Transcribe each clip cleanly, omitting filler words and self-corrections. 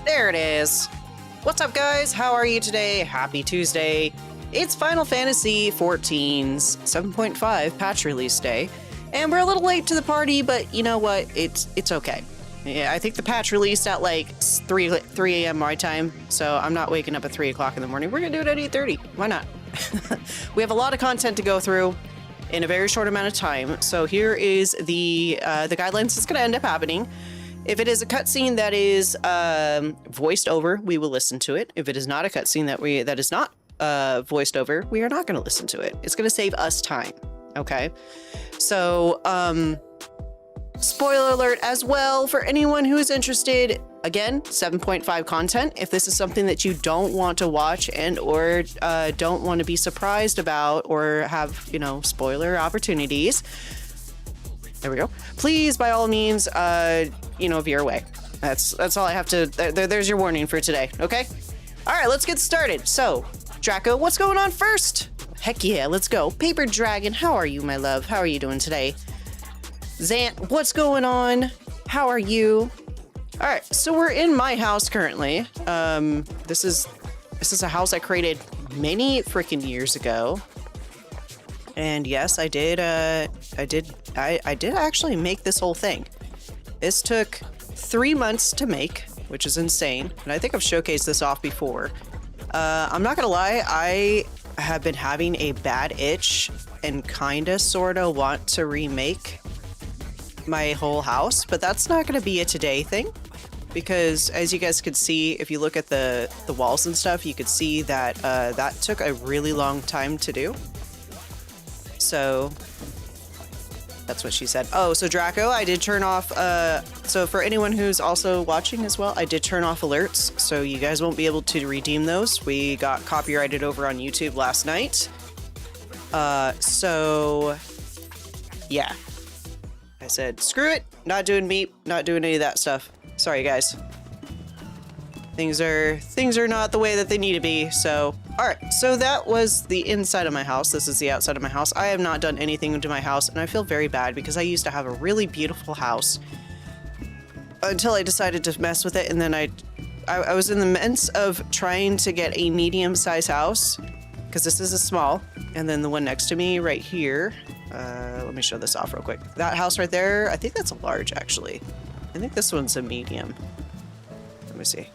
There it is. What's up, guys? How are you today? Happy Tuesday. It's Final Fantasy XIV's 7.5 patch release day, and we're a little late to the party, but you know what? It's okay. Yeah, I think the patch released at like 3 a.m. my time, so I'm not waking up at 3 o'clock in the morning. We're gonna do it at 8:30. Why not? We have a lot of content to go through in a very short amount of time, so here is the guidelines that's gonna end up happening. If it is a cutscene that is voiced over, we will listen to it. If it is not a cutscene that is not voiced over, we are not going to listen to it. It's going to save us time. Okay. So, spoiler alert as well for anyone who is interested. Again, 7.5 content. If this is something that you don't want to watch and or don't want to be surprised about or have, you know, spoiler opportunities, there we go. Please, by all means, you know, veer away. That's all I have to. There's your warning for today. Okay. All right, let's get started. So, Draco, what's going on first? Heck yeah, let's go. Paper Dragon, how are you, my love? How are you doing today? Zant, what's going on? How are you? All right, so we're in my house currently. This is a house I created many freaking years ago. And yes, I did actually make this whole thing. This took 3 months to make, which is insane. And I think I've showcased this off before. I'm not gonna lie, I have been having a bad itch and kinda sorta want to remake my whole house, but that's not gonna be a today thing. Because as you guys could see, if you look at the walls and stuff, you could see that that took a really long time to do. So that's what she said. Oh, so Draco, I did turn off, so for anyone who's also watching as well, I did turn off alerts, so you guys won't be able to redeem those. We got copyrighted over on YouTube last night. So yeah. I said, screw it, not doing meat, not doing any of that stuff. Sorry, guys. Things are not the way that they need to be, so. All right, so that was the inside of my house. This is the outside of my house. I have not done anything to my house, and I feel very bad because I used to have a really beautiful house until I decided to mess with it, and then I was in the midst of trying to get a medium-sized house because this is a small, and then the one next to me right here. Let me show this off real quick. That house right there, I think that's a large, actually. I think this one's a medium. Let me see.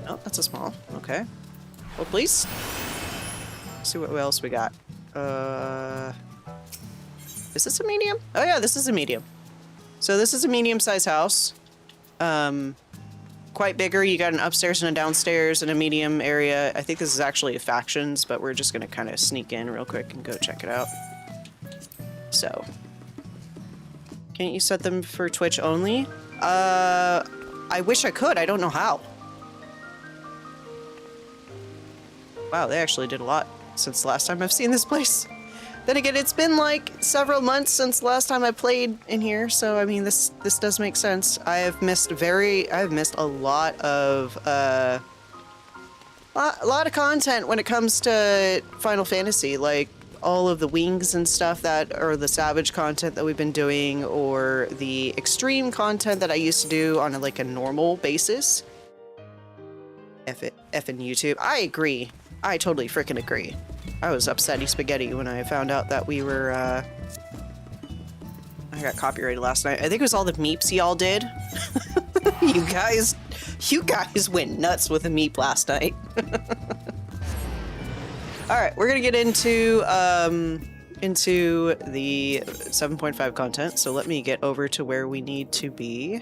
Oh, that's a small. Okay. Well, please. Let's see what else we got. Is this a medium? Oh yeah, this is a medium. So this is a medium-sized house. Quite bigger. You got an upstairs and a downstairs and a medium area. I think this is actually a factions, but we're just gonna kind of sneak in real quick and go check it out. So, can't you set them for Twitch only? I wish I could. I don't know how. Wow, they actually did a lot since the last time I've seen this place. Then again, it's been like several months since the last time I played in here, so I mean, this does make sense. I have missed a lot of content when it comes to Final Fantasy, like all of the wings and stuff that, or the Savage content that we've been doing, or the extreme content that I used to do on a normal basis. Effing YouTube. I agree. I totally freaking agree. I was upsetty spaghetti when I found out that we were, I got copyrighted last night. I think it was all the meeps y'all did. You guys went nuts with the meep last night. Alright, we're gonna get into the 7.5 content, so let me get over to where we need to be.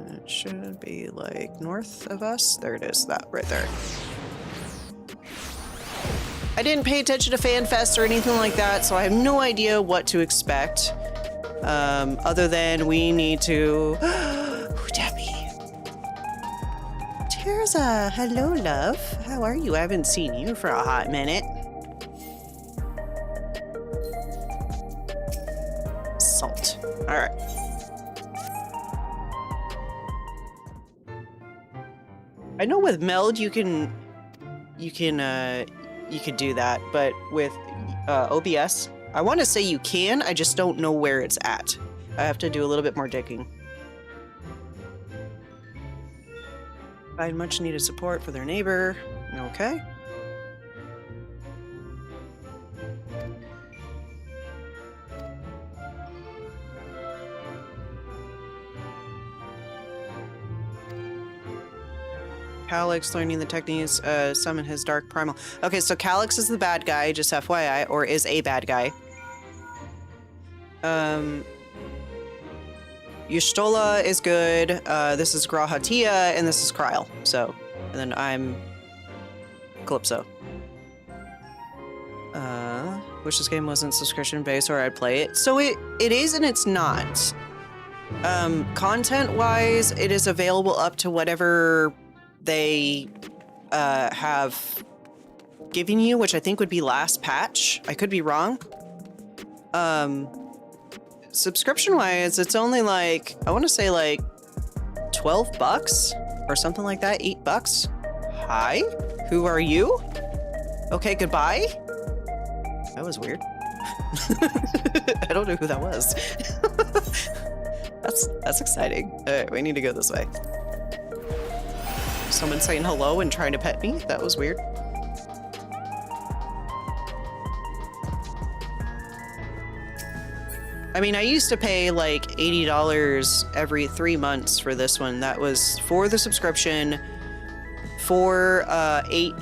It should be like north of us. There it is, that right there. I didn't pay attention to FanFest or anything like that, so I have no idea what to expect. Other than we need to... Ooh, Debbie. Terza, hello, love. How are you? I haven't seen you for a hot minute. Salt. All right. I know with Meld you can do that, but with OBS, I want to say you can, I just don't know where it's at. I have to do a little bit more digging. Provide much needed support for their neighbor. Okay. Calyx learning the techniques, summon his dark primal. Okay, so Calyx is the bad guy, just FYI, or is a bad guy. Y'shtola is good. This is Grahatia, and this is Kryl. So, and then I'm Calypso. Wish this game wasn't subscription based, or I'd play it. So it is, and it's not. Content wise, it is available up to whatever they have given you, which I think would be last patch. I could be wrong. Subscription wise, it's only like, I want to say like 12 bucks or something like that. $8. Hi, who are you? Okay, goodbye. That was weird. I don't know who that was. That's exciting. All right, we need to go this way. Someone saying hello and trying to pet me? That was weird. I mean, I used to pay like $80 every 3 months for this one. That was for the subscription, for 8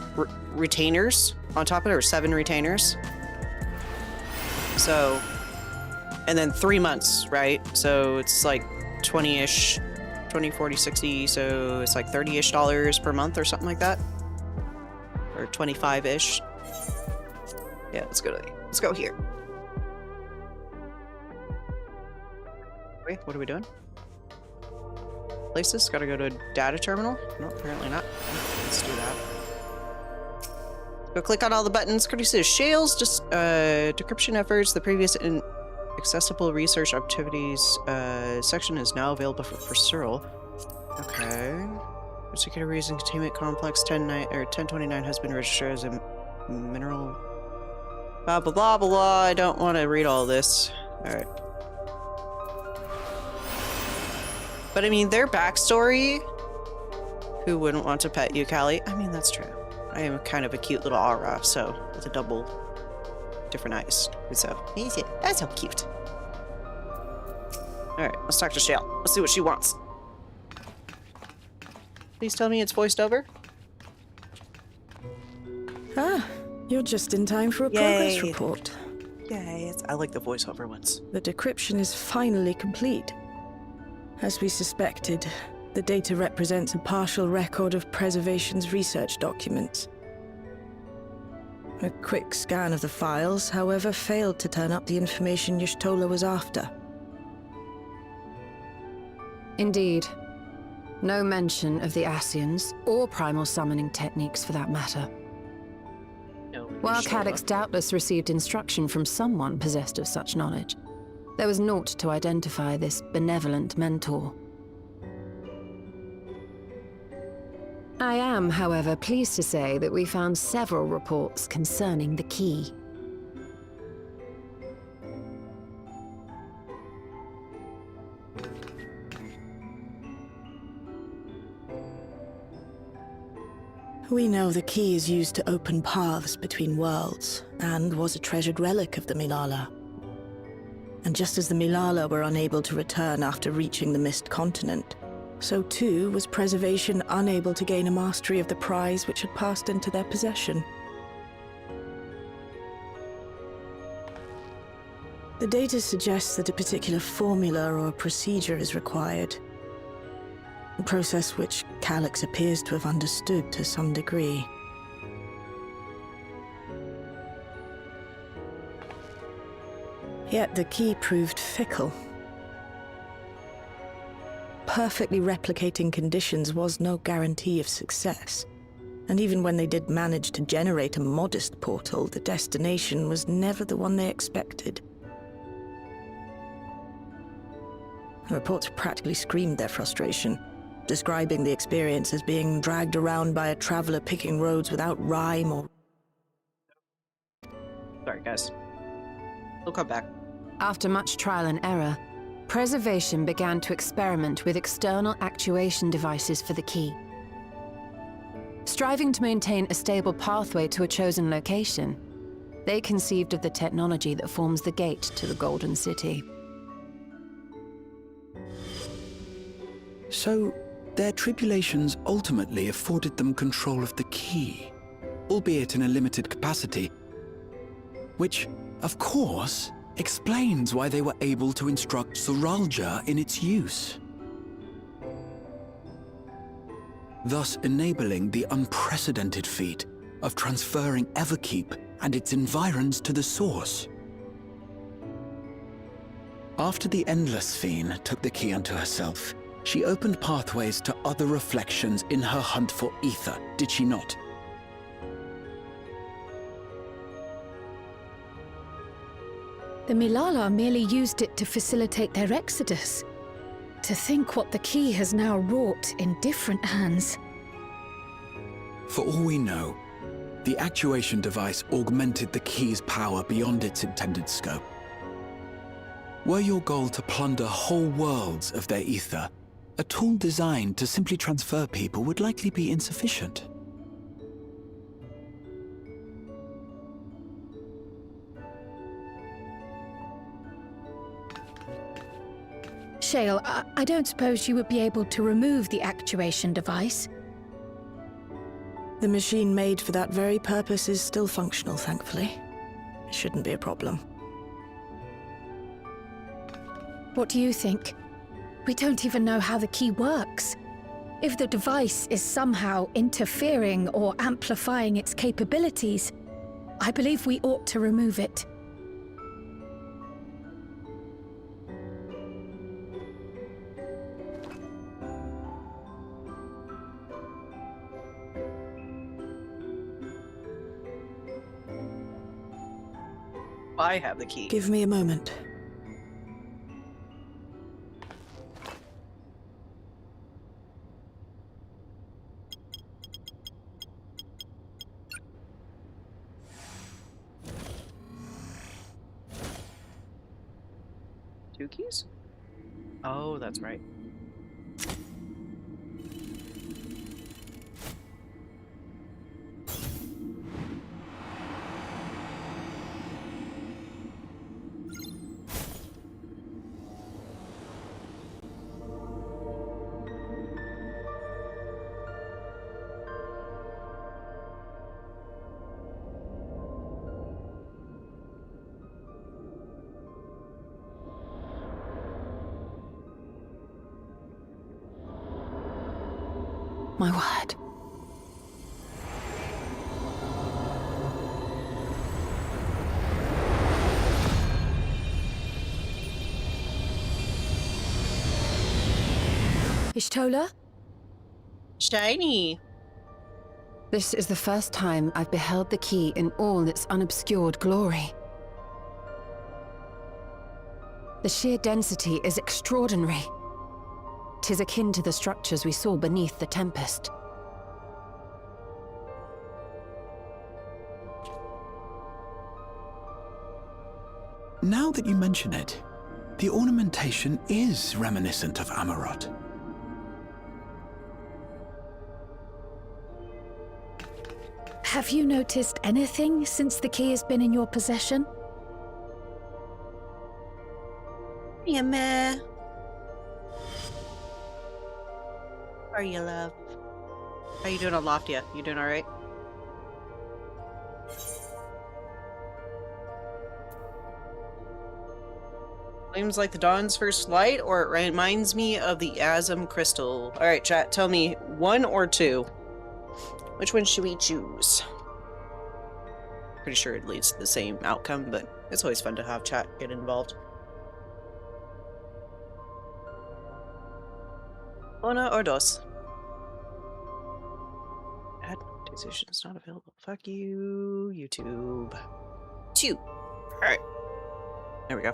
retainers on top of it, or 7 retainers. So, and then 3 months, right? So it's like 20-ish, 20, 40, 60. So it's like $30-ish per month or something like that. Or 25-ish. Yeah, let's go here. Wait, what are we doing? Places? Gotta go to a data terminal? No, apparently not. Let's do that. Go click on all the buttons. Courtesy Shales, just decryption efforts. The previous accessible research activities section is now available for Cyril. Okay. Particular reason containment complex 1029 has been registered as a mineral. Blah blah blah blah blah. I don't want to read all this. Alright. But I mean, their backstory. Who wouldn't want to pet you, Callie? I mean, that's true. I am kind of a cute little aura, so with a double different eyes. So that's so cute. Alright, let's talk to Shale. Let's see what she wants. Please tell me it's voiced over. Ah, you're just in time for a progress report. Yay, I like the voiceover ones. The decryption is finally complete. As we suspected, the data represents a partial record of Preservation's research documents. A quick scan of the files, however, failed to turn up the information Y'shtola was after. Indeed. No mention of the Asians, or primal summoning techniques for that matter. No, While Calyx doubtless received instruction from someone possessed of such knowledge, there was naught to identify this benevolent mentor. I am, however, pleased to say that we found several reports concerning the key. We know the key is used to open paths between worlds, and was a treasured relic of the Milala. And just as the Milala were unable to return after reaching the Mist Continent, so too was Preservation unable to gain a mastery of the prize which had passed into their possession. The data suggests that a particular formula or procedure is required. A process which Calyx appears to have understood to some degree. Yet the key proved fickle. Perfectly replicating conditions was no guarantee of success. And even when they did manage to generate a modest portal, the destination was never the one they expected. The reports practically screamed their frustration, describing the experience as being dragged around by a traveler picking roads without rhyme or... Sorry, guys. We'll come back. After much trial and error, Preservation began to experiment with external actuation devices for the key. Striving to maintain a stable pathway to a chosen location, they conceived of the technology that forms the gate to the Golden City. So, their tribulations ultimately afforded them control of the key, albeit in a limited capacity, which, of course, explains why they were able to instruct Zoralja in its use, thus enabling the unprecedented feat of transferring Everkeep and its environs to the source. After the Endless Fiend took the key unto herself, she opened pathways to other reflections in her hunt for ether, did she not? The Milala merely used it to facilitate their exodus. To think what the key has now wrought in different hands. For all we know, the actuation device augmented the key's power beyond its intended scope. Were your goal to plunder whole worlds of their ether, a tool designed to simply transfer people would likely be insufficient. Shale, I don't suppose you would be able to remove the actuation device? The machine made for that very purpose is still functional, thankfully. It shouldn't be a problem. What do you think? We don't even know how the key works. If the device is somehow interfering or amplifying its capabilities, I believe we ought to remove it. I have the key. Give me a moment. Two keys? Oh, that's right. My word. Ishtola? Shiny! This is the first time I've beheld the key in all its unobscured glory. The sheer density is extraordinary. 'Tis akin to the structures we saw beneath the Tempest. Now that you mention it, the ornamentation is reminiscent of Amarot. Have you noticed anything since the key has been in your possession? Yeah, meh. How are you, love? How you doing on Loftia? You doing alright? Seems like the dawn's first light, or it reminds me of the Asm crystal. Alright, chat, tell me, 1 or 2? Which one should we choose? Pretty sure it leads to the same outcome, but it's always fun to have chat get involved. Una or dos? Add decisions not available. Fuck you, YouTube. 2. Alright. There we go.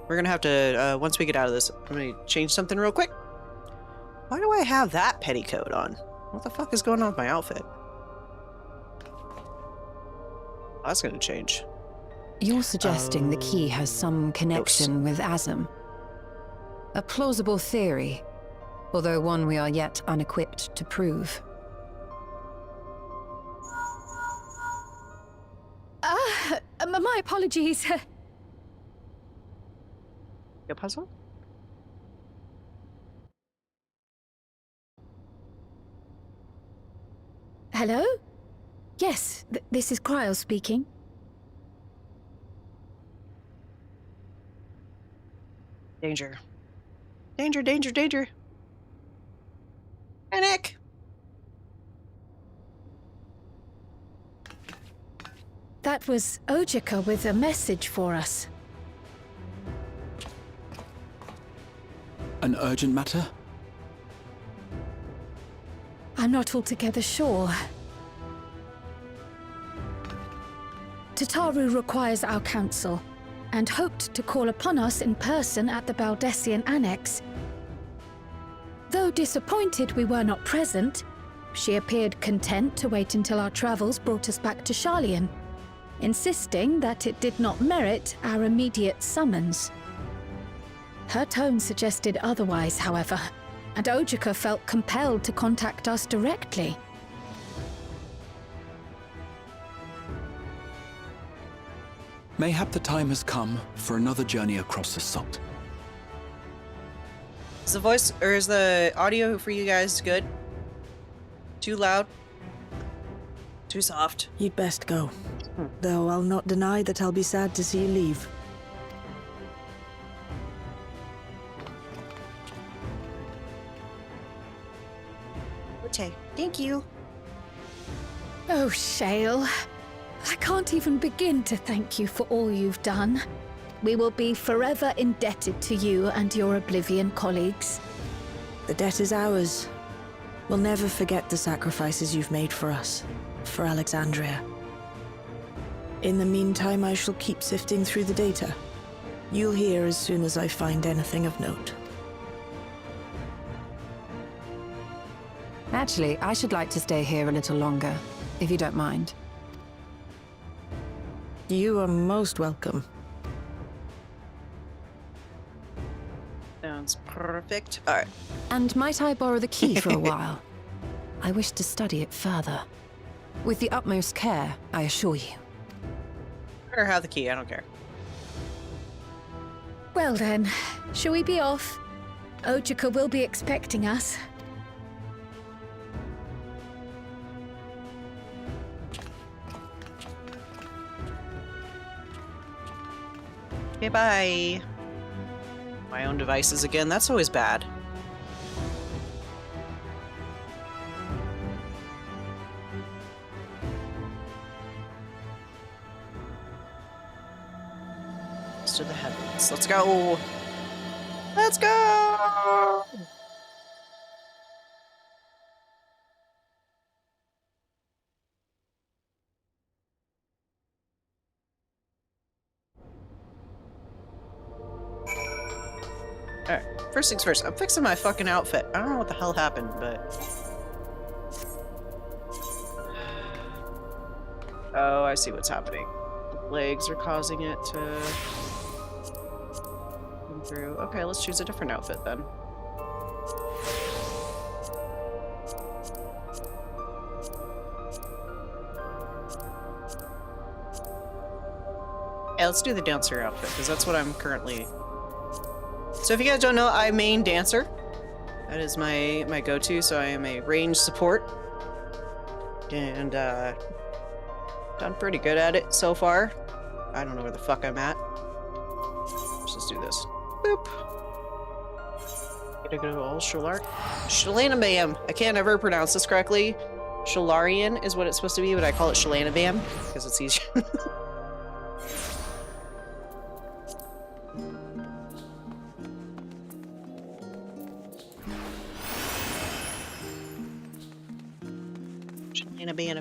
We're gonna have to, once we get out of this, I'm gonna change something real quick. Why do I have that petticoat on? What the fuck is going on with my outfit? Oh, that's gonna change. You're suggesting the key has some connection with Asm. A plausible theory, although one we are yet unequipped to prove. apologies. Your puzzle? Hello? Yes, this is Cryo speaking. Danger. Danger, danger, danger. Panic! That was Ojika with a message for us. An urgent matter? I'm not altogether sure. Tataru requires our counsel, and hoped to call upon us in person at the Baldessian Annex. Though disappointed we were not present, she appeared content to wait until our travels brought us back to Sharlayan, insisting that it did not merit our immediate summons. Her tone suggested otherwise, however, and Ojika felt compelled to contact us directly. Mayhap the time has come for another journey across the salt. Is the voice, or is the audio for you guys good? Too loud? Too soft? You'd best go. Though I'll not deny that I'll be sad to see you leave. Okay, thank you. Oh, Shale. I can't even begin to thank you for all you've done. We will be forever indebted to you and your Oblivion colleagues. The debt is ours. We'll never forget the sacrifices you've made for us, for Alexandria. In the meantime, I shall keep sifting through the data. You'll hear as soon as I find anything of note. Actually, I should like to stay here a little longer, if you don't mind. You are most welcome. Sounds perfect. All right. And might I borrow the key for a while? I wish to study it further. With the utmost care, I assure you. Or have the key, I don't care. Well then, shall we be off? Ojika will be expecting us. Okay, bye. My own devices again, that's always bad. To the heavens. Let's go! Let's go! Alright, first things first. I'm fixing my fucking outfit. I don't know what the hell happened, but... Oh, I see what's happening. The legs are causing it to... come through. Okay, let's choose a different outfit then. Yeah, let's do the dancer outfit, because that's what I'm currently... So if you guys don't know, I main dancer. That is my go-to, so I am a range support. And, done pretty good at it so far. I don't know where the fuck I'm at. Let's just do this. Boop. Gotta go all Shalanabam. I can't ever pronounce this correctly. Shalarian is what it's supposed to be, but I call it Shalanabam because it's easier.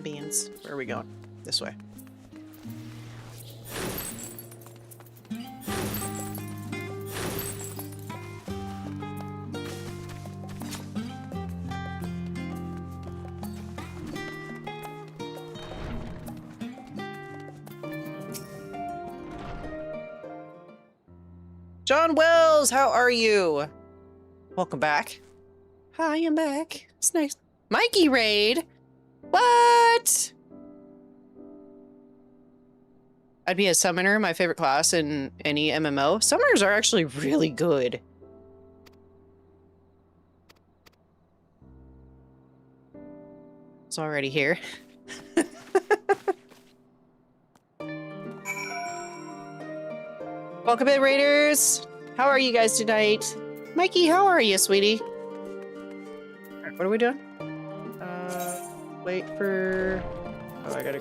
Beans. Where are we going? This way. John Wells, how are you? Welcome back. Hi, I'm back. It's nice. Mikey Raid? What? I'd be a summoner, my favorite class in any MMO. Summoners are actually really good. It's already here. Welcome in, Raiders! How are you guys tonight? Mikey, how are you, sweetie? Alright, what are we doing? Wait for... Oh, I gotta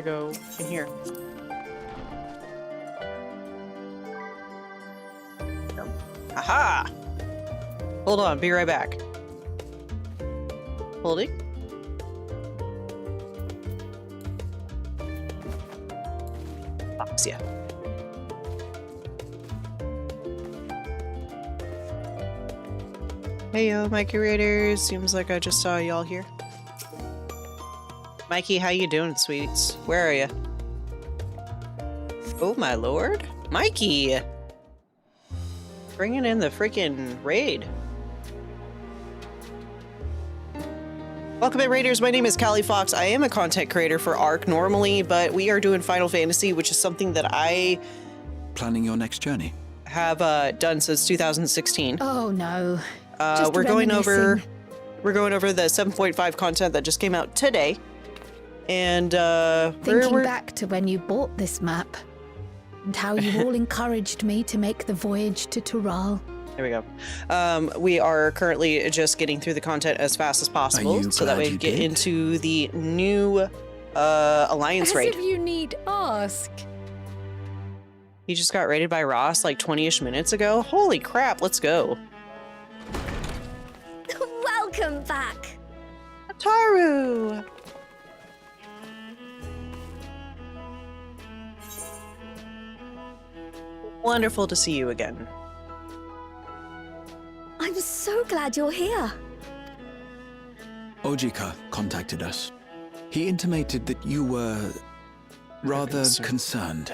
go in here. Aha! Hold on, be right back. Holding. Box, yeah. Hey yo, Mikey Raiders. Seems like I just saw y'all here. Mikey, how you doing, sweets? Where are you? Oh my lord. Mikey! Bringing in the freaking raid. Welcome in, Raiders. My name is Callie Fox. I am a content creator for ARC normally, but we are doing Final Fantasy, which is something that I... Planning your next journey? Have done since 2016. Oh no. We're going over the 7.5 content that just came out today. And Thinking back to when you bought this map and how you all encouraged me to make the voyage to Tural. There we go. We are currently just getting through the content as fast as possible so that we can get into the new Alliance raid. As if you need ask. He just got raided by Ross like 20-ish minutes ago. Holy crap, let's go. Welcome back. Taru! Wonderful to see you again. I'm so glad you're here. Ojika contacted us. He intimated that you were rather concerned.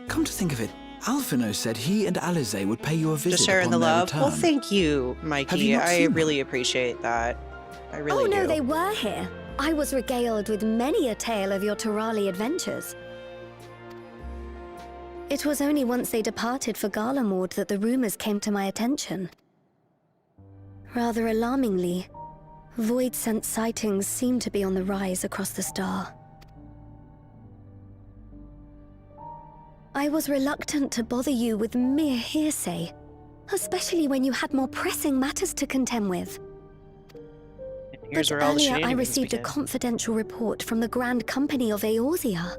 Come to think of it, Alphino said he and Alize would pay you a visit Just sharing the upon their love. return. Well, thank you, Have Mikey. you not I seen really appreciate that. I really Oh no, do. they were here. I was regaled with many a tale of your Turali adventures. It was only once they departed for Garlemord that the rumors came to my attention. Rather alarmingly, void-sent sightings seem to be on the rise across the star. I was reluctant to bother you with mere hearsay, especially when you had more pressing matters to contend with. Here's But where all the earlier I shenanigans received a begin. confidential report from the Grand Company of Eorzea.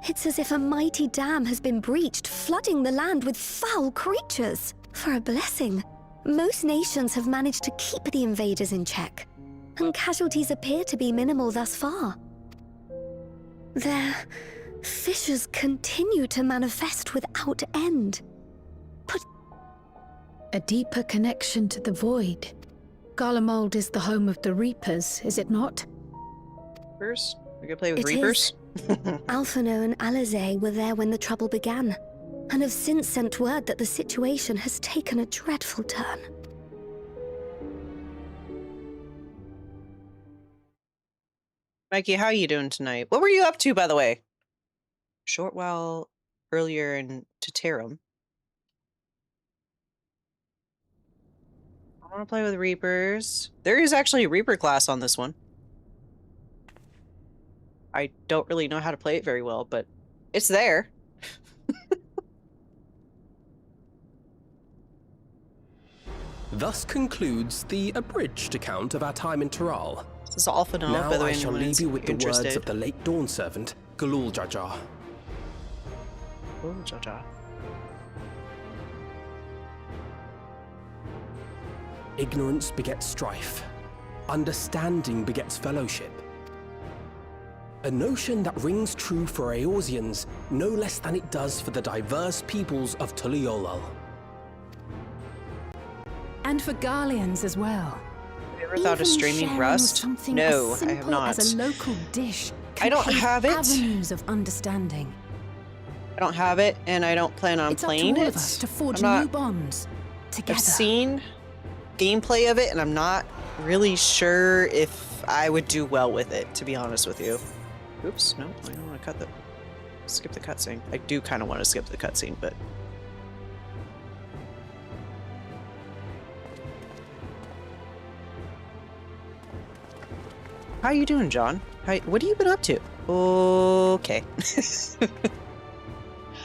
It's as if a mighty dam has been breached, flooding the land with foul creatures. For a blessing, most nations have managed to keep the invaders in check, and casualties appear to be minimal thus far. Their fissures continue to manifest without end. A deeper connection to the void. Garlemald is the home of the Reapers, is it not? Reapers? We could play with It Reapers? Alphino and Alize were there when the trouble began, and have since sent word that the situation has taken a dreadful turn. Mikey, how are you doing tonight? What were you up to, by the way? Short while earlier in Taterum. I want to play with Reapers. There is actually a Reaper class on this one. I don't really know how to play it very well, but it's there. Thus concludes the abridged account of our time in Tural. This is Alpha now, Now by the way, I shall anyone leave is you with the words interested. of the late Dawn servant, Galul Jajar. Oh, Jaja. Ignorance begets strife. Understanding begets fellowship. A notion that rings true for Eorzeans no less than it does for the diverse peoples of Tuliolal. And for Garleans as well. Have you ever thought of Even streaming sharing Rust? something No, as I have simple not. as a local dish I don't can pave have it. Avenues of understanding. I don't have it, and I don't plan on It's up playing to all it. of us to forge I'm not- new bonds together. I've seen gameplay of it, and I'm not really sure if I would do well with it, to be honest with you. Oops, no, I don't want to skip the cutscene. I do kind of want to skip the cutscene, but... How you doing, John? What have you been up to? Okay.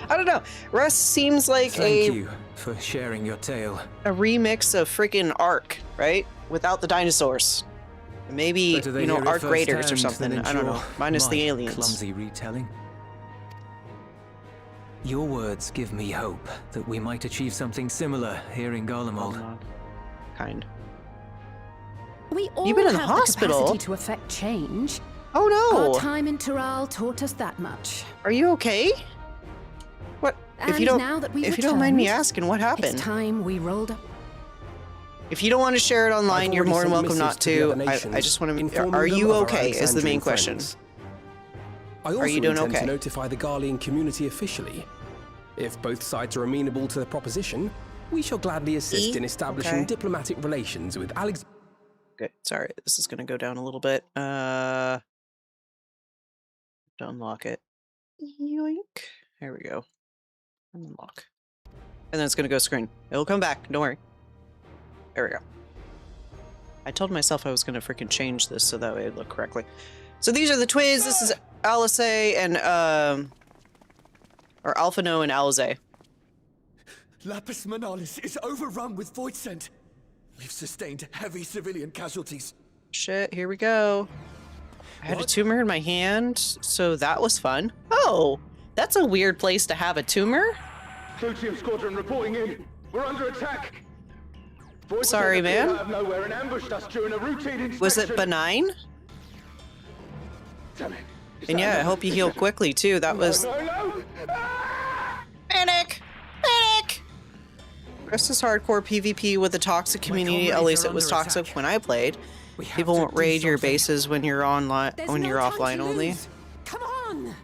I don't know. Russ seems like Thank you for sharing your tale. a remix of freaking Ark, right? Without the dinosaurs. Maybe, Better you know, hear it Ark Raiders or firsthand something. than I don't know. endure Minus the my aliens. Clumsy retelling. Your words give me hope that we might achieve something similar here in Garlemald. Kind. We all You've been in the have hospital? the capacity to affect change. Oh no! Our time in Tural taught us that much. Are you okay? What? And if you don't, now that we've if you don't mind me returned, asking, what happened? It's time we rolled up. If you don't want to share it online, I've you're more than already welcome sent not missives to the to. other nations, I just want to. informing Are them you of our okay? Is the Alexandrian main question. friends. I also Are you doing intend okay? to notify the Garlean community officially. If both sides are amenable to the proposition, we shall gladly assist in establishing Okay. diplomatic relations with Alex. Good. Sorry, this is gonna go down a little bit. To unlock it. Yoink. There we go. Unlock. And then it's gonna go screen. It'll come back. Don't worry. There we go. I told myself I was gonna freaking change this so that way it'd look correctly. So these are the twins. This is Alice and or Alphino and Alize. Lapis Manalis is overrun with void scent. We've sustained heavy civilian casualties. Shit, here we go. I had a tumor in my hand, so that was fun. Oh, that's a weird place to have a tumor. Pluton Squadron reporting in. We're under attack. Void Sorry, scent appeared man. out of nowhere and ambushed us during a routine inspection. Was it benign? Damn it. Is And that yeah, I another hope you heal suspicion? quickly too. That was No, no! Ah! panic. Panic. This is hardcore PvP with a toxic community. At comrades least are it was under toxic attack. when I played. We have People to won't do raid your something. bases when you're online, There's when no you're time offline to only. lose. Come on!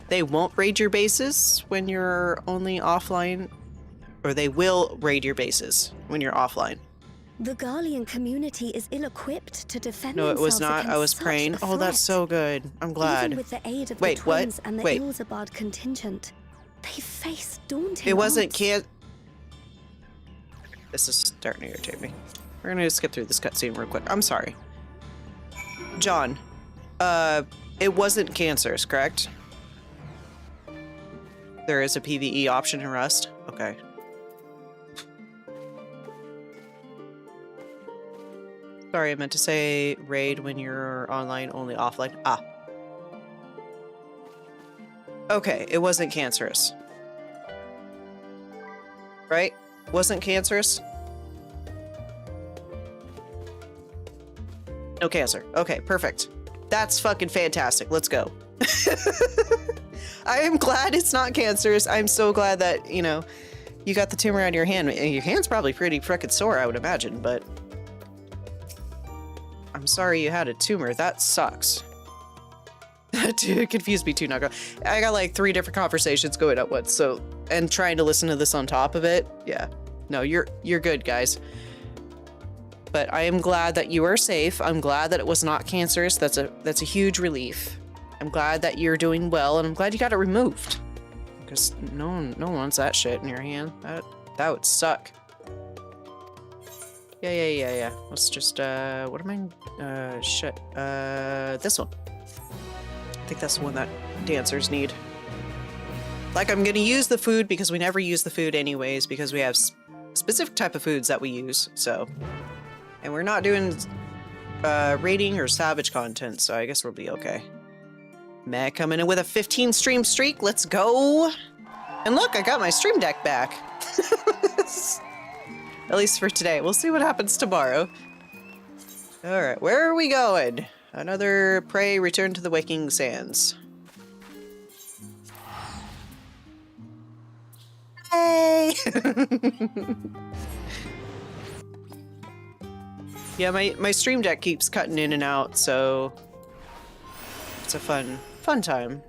They won't raid your bases when you're only offline, or they will raid your bases when you're offline. The Garlean community is ill-equed to defend No, it was themselves not. I was against such praying. a Oh, that's threat. so good. I'm glad. Even with the aid of Wait, the what? twins and the Wait. Ilzabad contingent, they face daunting It wasn't odds. can't. This is starting to irritate me. We're gonna skip through this cutscene real quick. I'm sorry. John, it wasn't cancerous, correct? There is a PvE option in Rust? Okay. Sorry, I meant to say raid when you're online, only offline. Ah. Okay, it wasn't cancerous. Right? Wasn't cancerous? No cancer. Okay, perfect. That's fucking fantastic. Let's go. I am glad it's not cancerous. I'm so glad that, you know, you got the tumor on your hand. Your hand's probably pretty frickin' sore, I would imagine, but I'm sorry you had a tumor. That sucks. It confused me too, not gonna. I got like 3 different conversations going at once, so, and trying to listen to this on top of it. Yeah. No, you're good, guys. But I am glad that you are safe. I'm glad that it was not cancerous. That's a huge relief. I'm glad that you're doing well, and I'm glad you got it removed. Because no one wants that shit in your hand. That would suck. Yeah. Let's just what am I shit. This one. I think that's the one that dancers need. Like, I'm gonna use the food because we never use the food anyways, because we have specific type of foods that we use, so. And we're not doing raiding or savage content, so I guess we'll be okay. Matt coming in with a 15 stream streak. Let's go. And look, I got my stream deck back. At least for today. We'll see what happens tomorrow. All right, where are we going? Another prey return to the waking sands. Hey! Yeah, my stream deck keeps cutting in and out, so it's a fun time.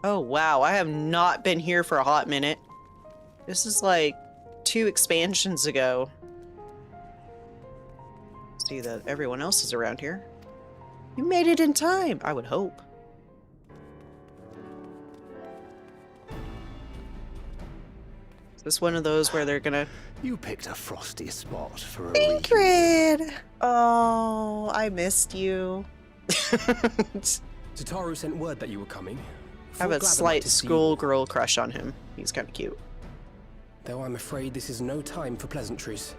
Oh wow, I have not been here for a hot minute. This is like 2 expansions ago. See that everyone else is around here. You made it in time, I would hope. This one of those where they're gonna... You picked a frosty spot for a reason. Ingrid! Oh, I missed you. Tataru sent word that you were coming. I have a slight schoolgirl crush on him. He's kind of cute. Though I'm afraid this is no time for pleasantries.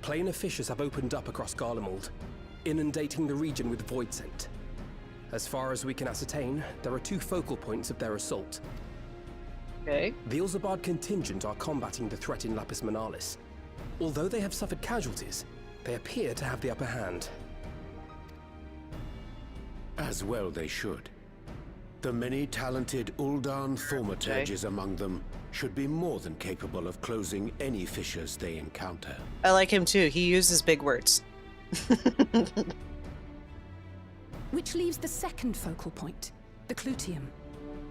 Planar fissures have opened up across Garlemald, inundating the region with void scent. As far as we can ascertain, there are 2 focal points of their assault. Okay. The Ilzabard contingent are combating the threat in Lapis Manalis. Although they have suffered casualties, they appear to have the upper hand. As well they should. The many talented Uldan thaumaturges among them should be more than capable of closing any fissures they encounter. I like him too. He uses big words. Which leaves the second focal point, the Clutium.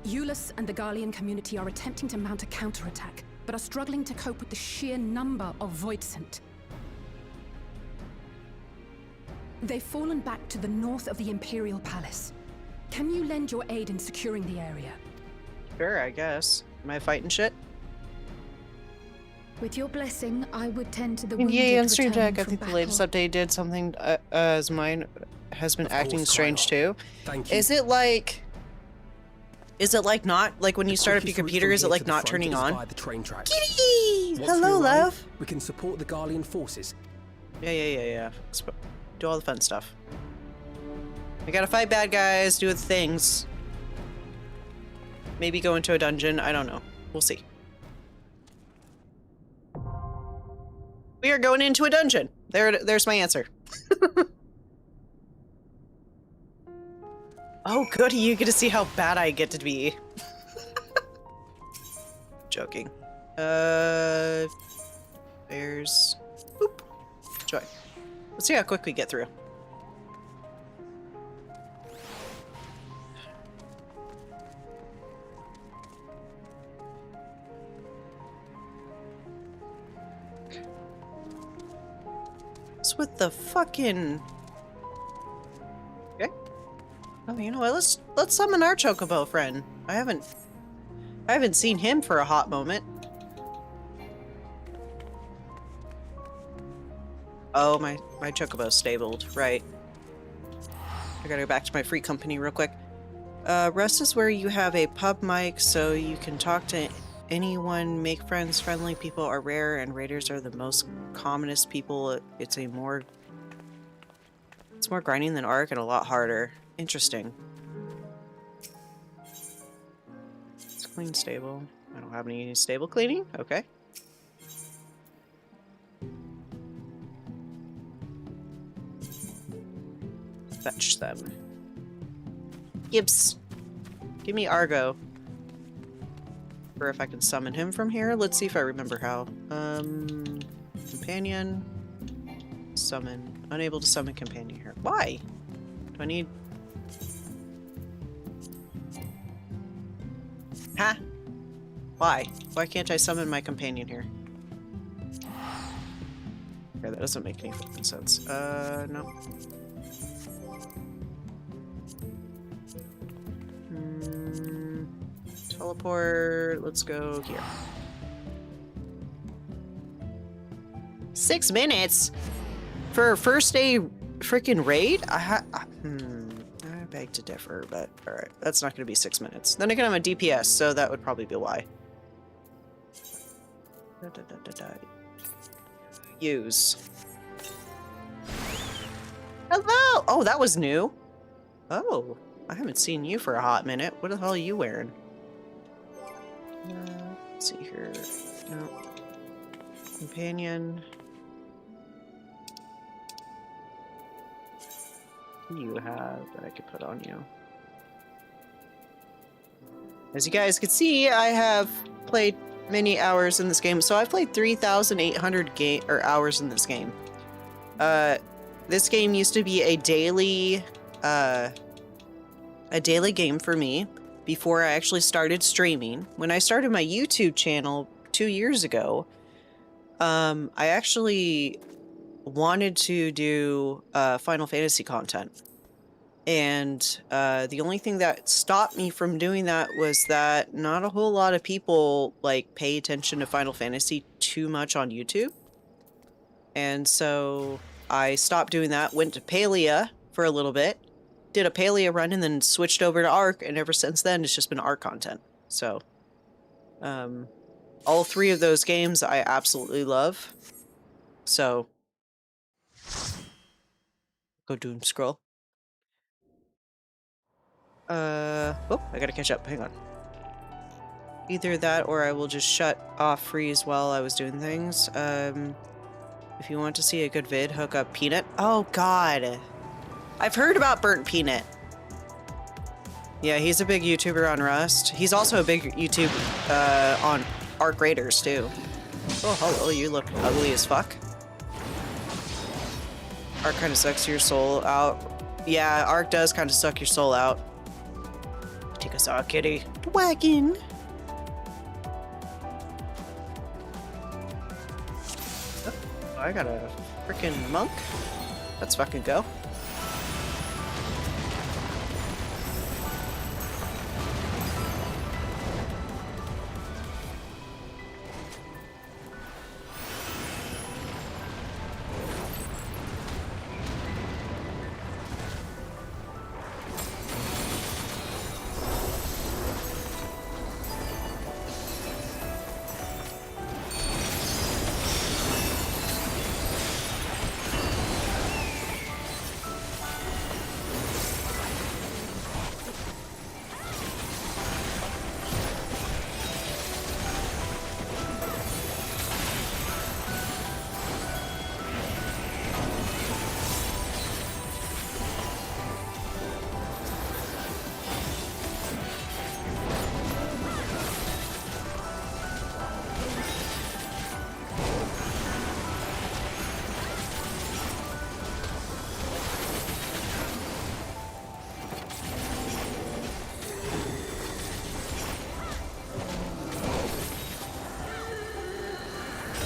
Eulus and the Garlean community are attempting to mount a counterattack, but are struggling to cope with the sheer number of voidsent. They've fallen back to the north of the Imperial Palace. Can you lend your aid in securing the area? Sure, I guess. Am I fighting shit? With your blessing, I would tend to the Yeah, wounded on Stream returning Deck, I from think the battle. latest update did something as mine has been acting strange too. Thank you. Is it like not like when you start up your computer? Is it like not turning on? The train tracks. Kitty! Once Hello, we arrive, love. We can support the Garlean forces. Yeah. Do all the fun stuff. We gotta fight bad guys, do the things. Maybe go into a dungeon. I don't know. We'll see. We are going into a dungeon. There's my answer. Oh, goody, you get to see how bad I get to be. Joking. There's... Boop. Joy. Let's see how quick we get through. What's with the fucking... Okay. Oh, you know what? Let's summon our Chocobo friend. I haven't seen him for a hot moment. Oh, my Chocobo's stabled. Right. I gotta go back to my free company real quick. Rest is where you have a pub mic so you can talk to anyone, make friends. Friendly people are rare and raiders are the most commonest people. It's more grinding than Ark and a lot harder. Interesting. It's clean stable. I don't have any stable cleaning? Okay. Fetch them. Gibbs. Give me Argo. Or if I can summon him from here. Let's see if I remember how. Companion. Summon. Unable to summon companion here. Why? Do I need... Huh? Why? Why can't I summon my companion here? Okay, that doesn't make any fucking sense. No. Teleport. Let's go here. 6 minutes? For a first day freaking raid? I beg to differ, but alright. That's not going to be 6 minutes. Then again, I'm a DPS, so that would probably be why. Use. Hello! Oh, that was new. Oh, I haven't seen you for a hot minute. What the hell are you wearing? Let's see here. No. Companion. What do you have that I could put on you? As you guys can see, I have played many hours in this game. So I've played 3,800 hours in this game. This game used to be a daily game for me before I actually started streaming. When I started my YouTube channel 2 years ago, I actually wanted to do Final Fantasy content. And the only thing that stopped me from doing that was that not a whole lot of people like pay attention to Final Fantasy too much on YouTube. And so I stopped doing that, went to Palia for a little bit, did a Palia run, and then switched over to Arc, and ever since then it's just been Arc content. So all 3 of those games I absolutely love. So go doom scroll. Oh, I gotta catch up. Hang on. Either that or I will just shut off freeze while I was doing things. If you want to see a good vid, hook up Peanut. Oh, God. I've heard about Burnt Peanut. Yeah, he's a big YouTuber on Rust. He's also a big YouTube on Arc Raiders, too. Oh, hello. You look ugly as fuck. Arc kind of sucks your soul out. Yeah, Arc does kind of suck your soul out. Take us out, kitty. Wagon. Oh, I got a freaking monk. Let's fucking go.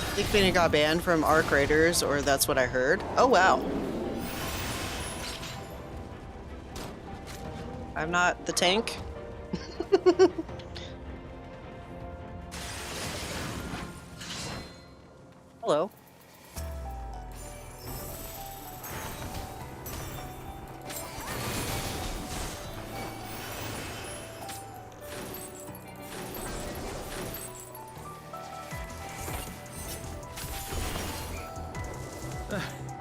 I think Phoenix got banned from Arc Raiders, or that's what I heard. Oh, wow. I'm not the tank. Hello.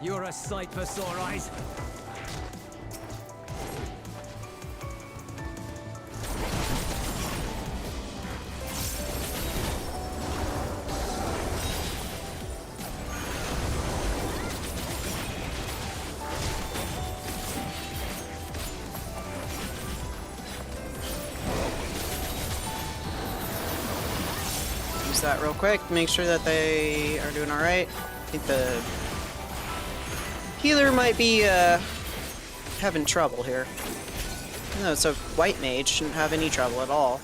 You're a sight for sore eyes. Use that real quick. Make sure that they are doing all right. I think the healer might be having trouble here. Even though it's a white mage, shouldn't have any trouble at all.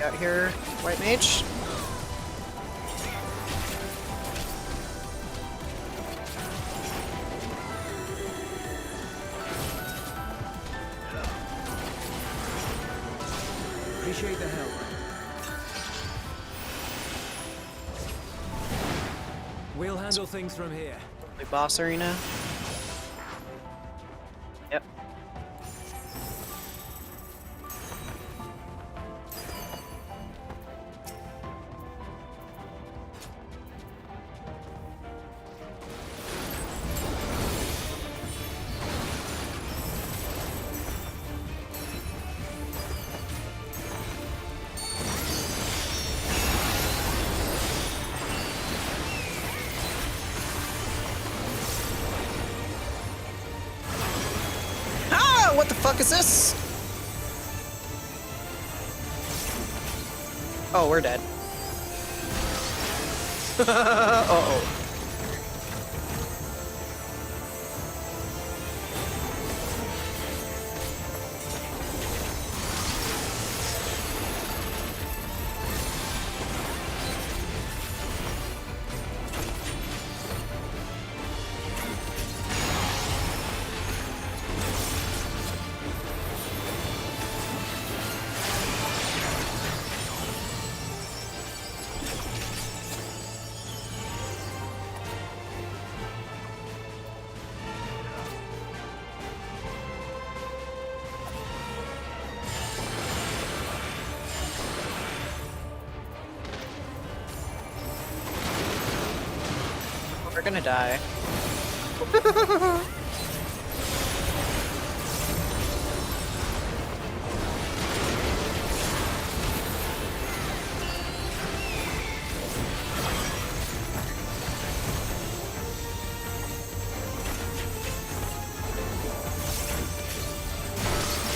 Out here, white mage. Appreciate the help. We'll handle things from here. The boss arena. Yep. fuck is this? Oh, we're dead. Uh-oh. We're gonna die.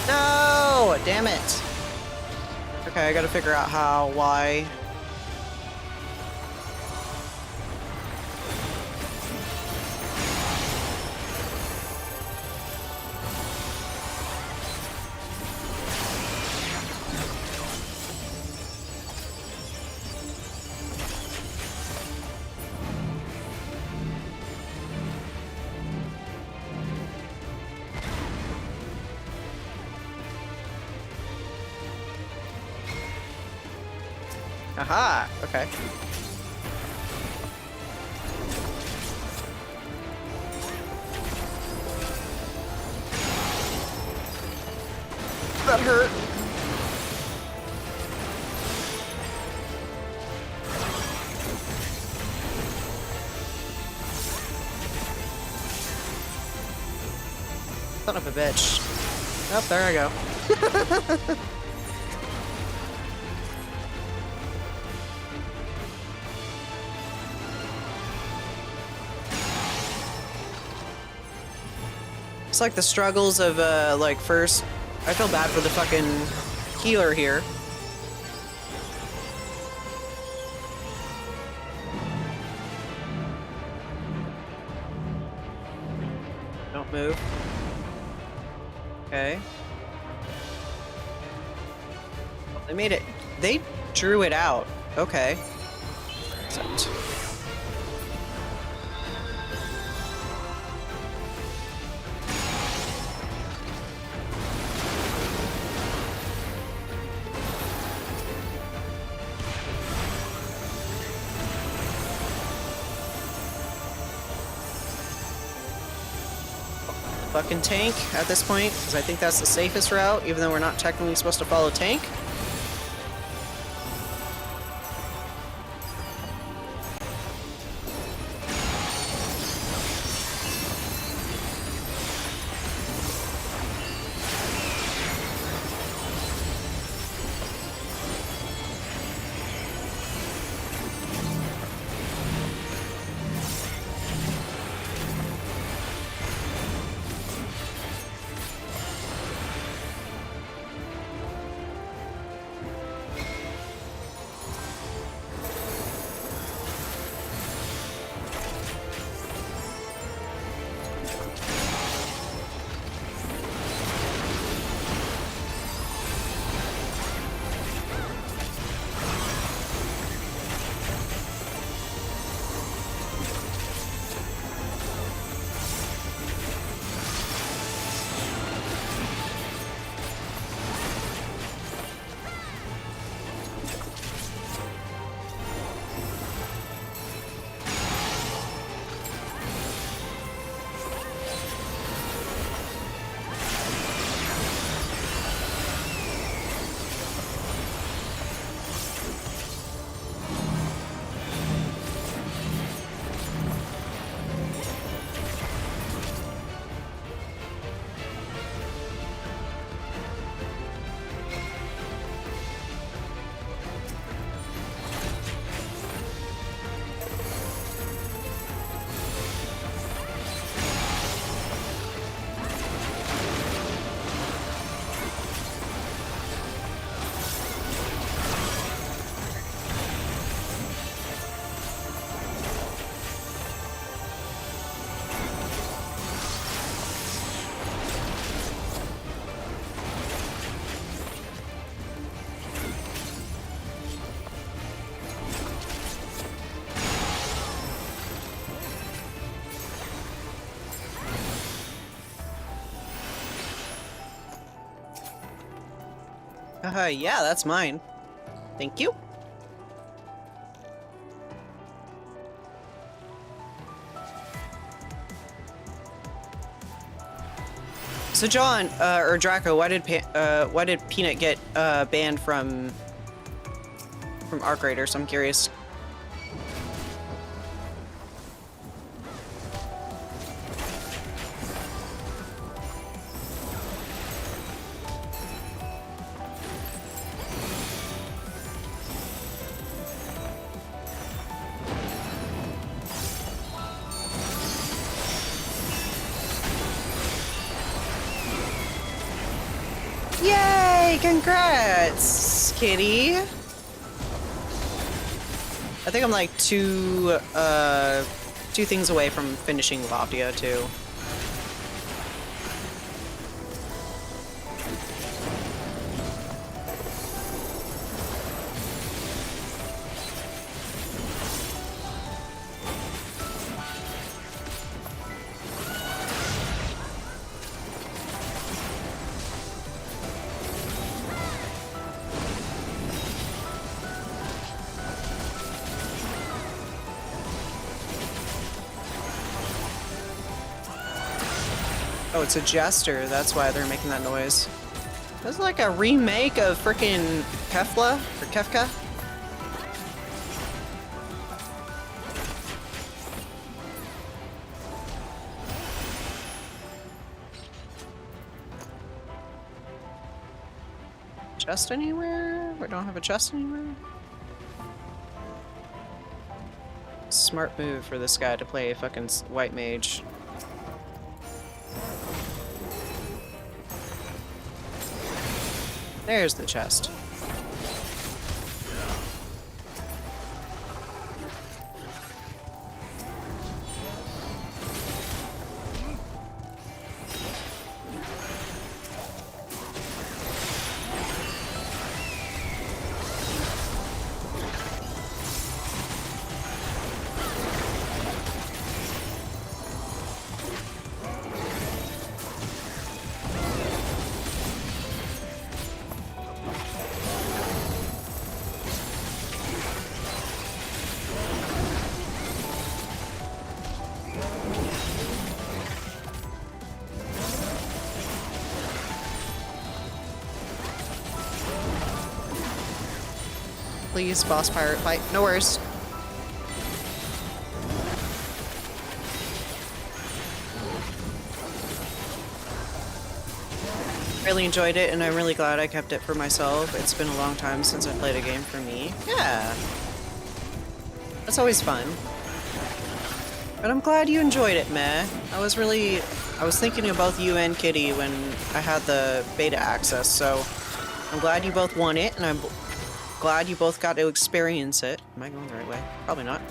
No! Damn it. Okay, I gotta figure out how, why. Aha! Okay. That hurt. Son of a bitch. Oh, there I go. It's like the struggles of, like, first... I feel bad for the fucking healer here. Don't move. Okay. They made it... They drew it out. Okay. Except... fucking tank at this point, because I think that's the safest route, even though we're not technically supposed to follow tank. Yeah, that's mine. Thank you. So John, or Draco, why did Peanut get banned from Arc Raiders? I'm curious. Yay! Congrats, kitty. I think I'm like two things away from finishing Loftia too. Oh, it's a jester. That's why they're making that noise. This is like a remake of frickin' Kefla or Kefka. Chest anywhere? We don't have a chest anywhere? Smart move for this guy to play a fucking white mage. There's the chest. Please, boss pirate fight. No worries. Really enjoyed it, and I'm really glad I kept it for myself. It's been a long time since I played a game for me. Yeah. That's always fun. But I'm glad you enjoyed it, meh. I was thinking of both you and Kitty when I had the beta access, so I'm glad you both won it, and I'm glad you both got to experience it. Am I going the right way? Probably not.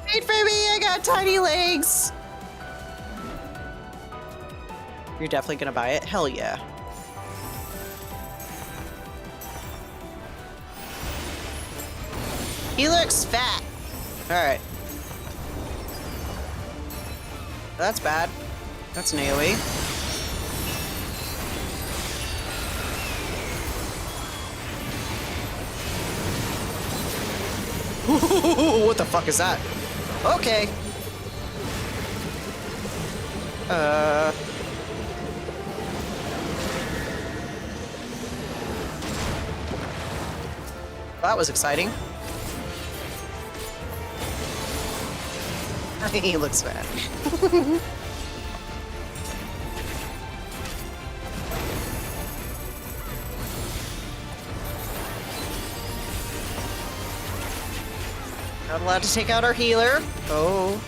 Wait for me, I got tiny legs! You're definitely gonna buy it? Hell yeah. He looks fat! Alright. That's bad. That's an AoE. What the fuck is that? Okay. That was exciting. He looks bad. Not allowed to take out our healer. Oh.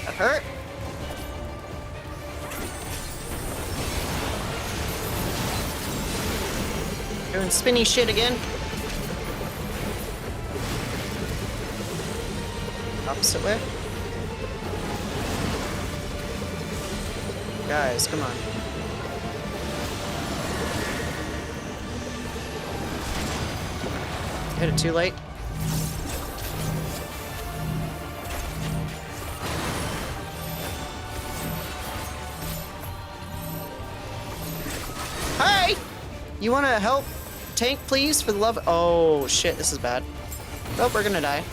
That hurt. Doing spinny shit again. Opposite way? Guys, come on. Hit it too late. Hi! You wanna help tank, please, for the love? Oh, shit, this is bad. Oh, we're gonna die.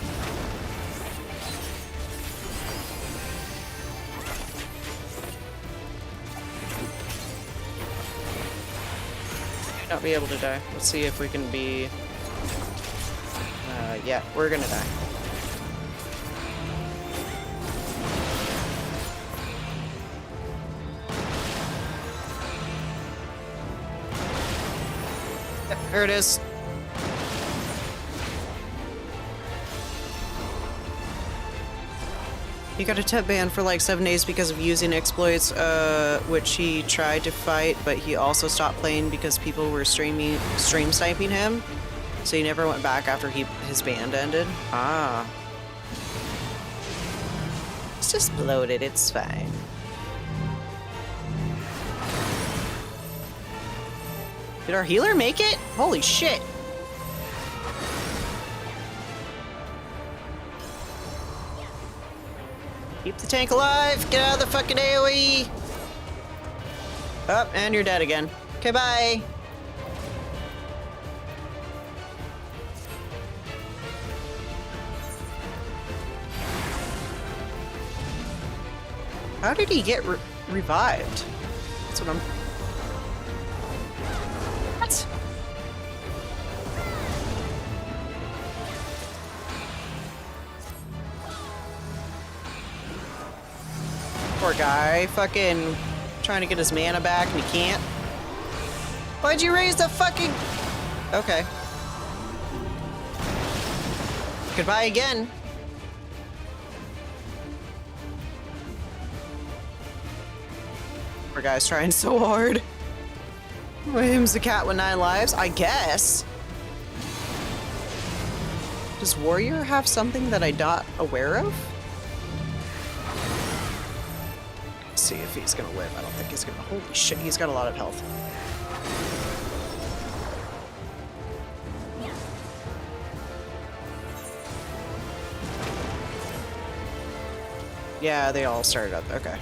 Not be able to die. Let's see if we can be... yeah, we're gonna die. Yep, there it is. He got a temp ban for like 7 days because of using exploits, which he tried to fight, but he also stopped playing because people were stream sniping him. So he never went back after his ban ended. Ah. It's just bloated, it's fine. Did our healer make it? Holy shit. Keep the tank alive! Get out of the fucking AoE! Oh, and you're dead again. Okay, bye! How did he get revived? That's what I'm... What? Poor guy, fucking trying to get his mana back and he can't. Why'd you raise the fucking... Okay. Goodbye again. Poor guy's trying so hard. Him's the cat with 9 lives, I guess. Does Warrior have something that I'm not aware of? See if he's gonna live. I don't think he's gonna. Holy shit, he's got a lot of health. Yeah, they all started up. Okay.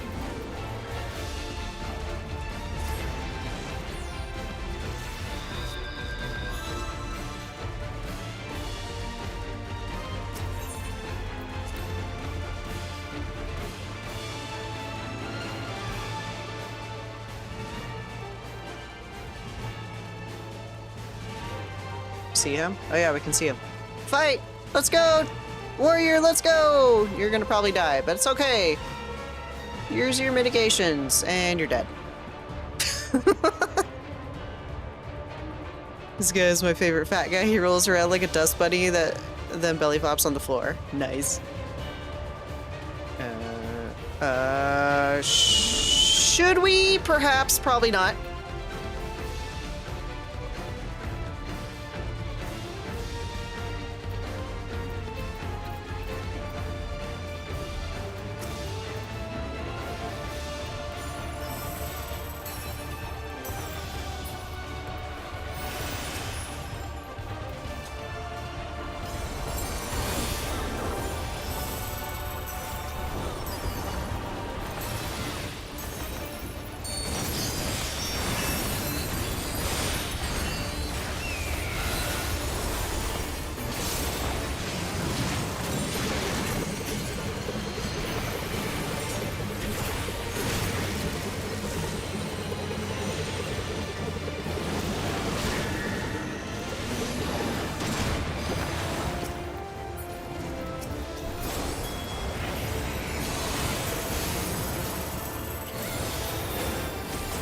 See him? Oh yeah, we can see him. Fight! Let's go! Warrior, let's go! You're gonna probably die, but it's okay. Here's your mitigations, and you're dead. This guy is my favorite fat guy. He rolls around like a dust bunny that then belly flops on the floor. Nice. Should we? Perhaps, probably not.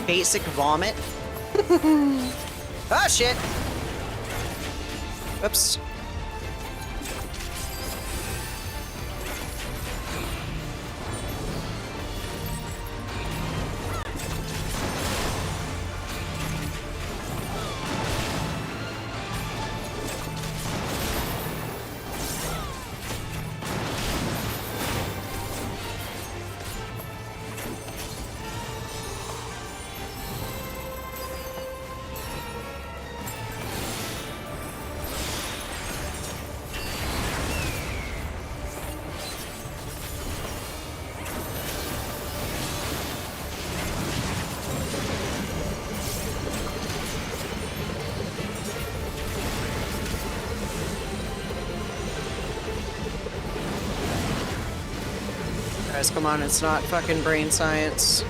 Basic vomit. Oh shit. Oops. guys, come on, it's not fucking brain science.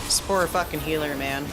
This poor fucking healer, man.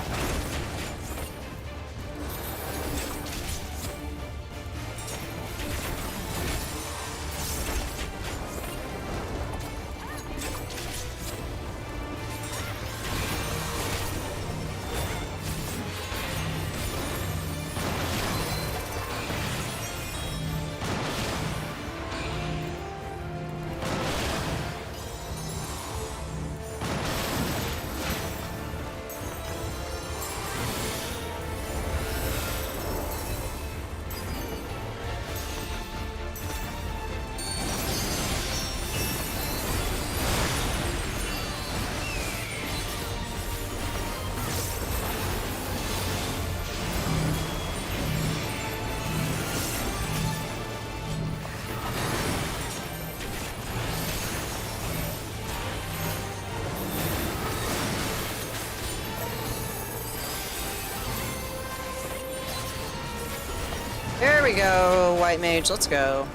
There we go, White Mage, let's go.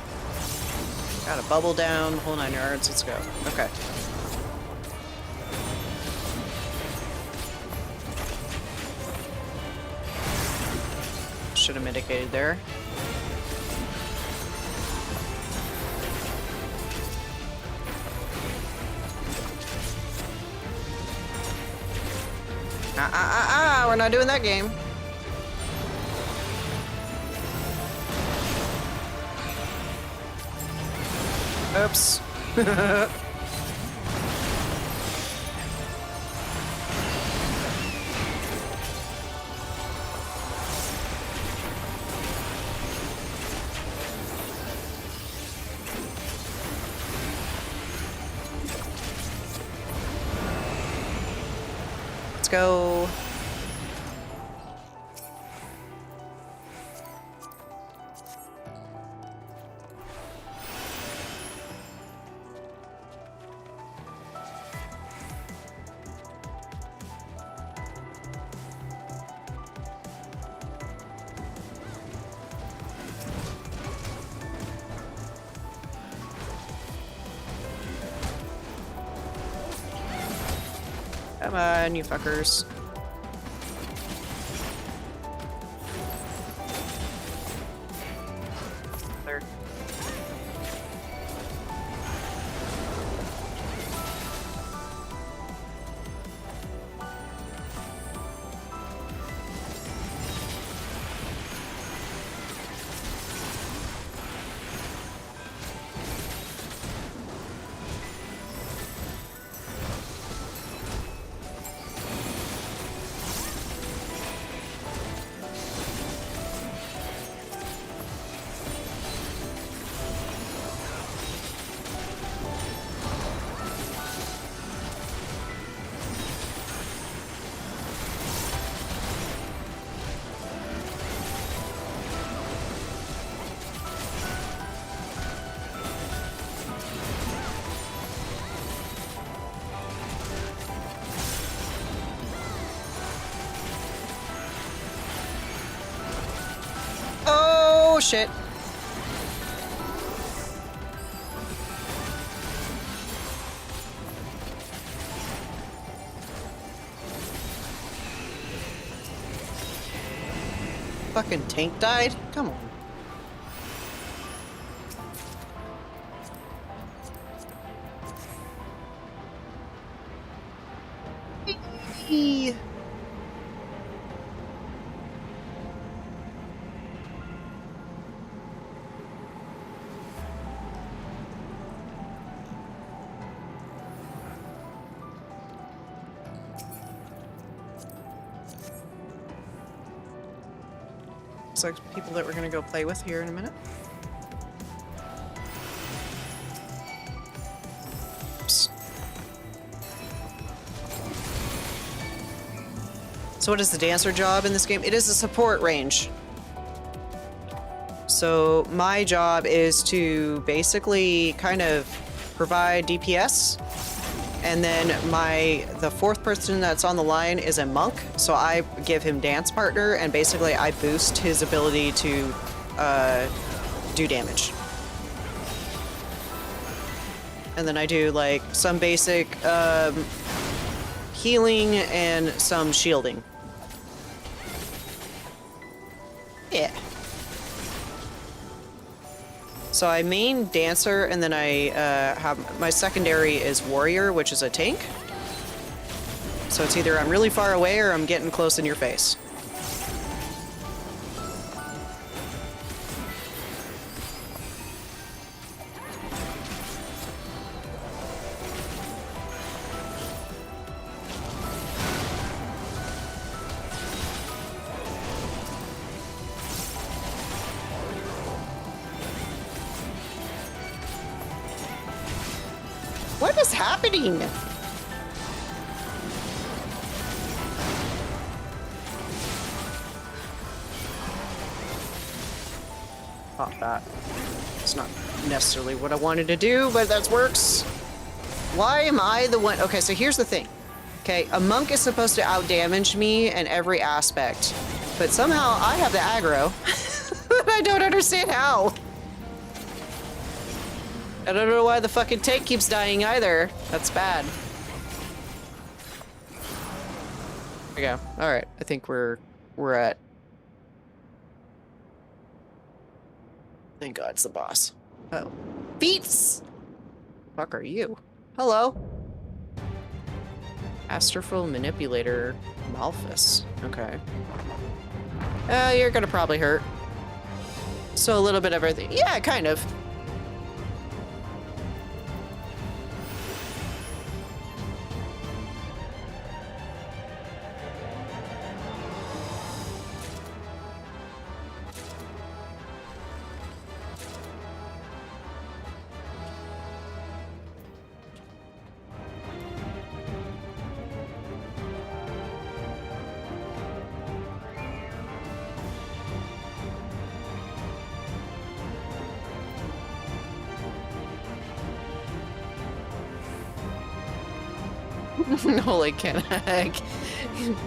Got a bubble down, whole 9 yards, let's go. Okay. Should have mitigated there. We're not doing that game. Oops. Let's go. Come on, you fuckers. There. Oh shit. Fucking tank died? Come on. Eee. Looks like people that we're gonna go play with here in a minute. Oops. So what is the dancer job in this game? It is a support range. So my job is to basically kind of provide DPS, and then the fourth person that's on the line is a monk, so I give him dance partner, and basically I boost his ability to do damage. And then I do like some basic healing and some shielding. Yeah. So I main dancer, and then I have my secondary is warrior, which is a tank. So it's either I'm really far away or I'm getting close in your face. What is happening? Oh, that. It's not necessarily what I wanted to do, but that works. Why am I the one? Okay, so here's the thing. Okay, a monk is supposed to outdamage me in every aspect, but somehow I have the aggro. I don't understand how. I don't know why the fucking tank keeps dying either. That's bad. There we go. All right, I think we're at. Thank God it's the boss. Oh, Beats. Fuck are you? Hello. Astral manipulator, Malphus. Okay. You're gonna probably hurt. So a little bit of everything. Yeah, kind of. Holy can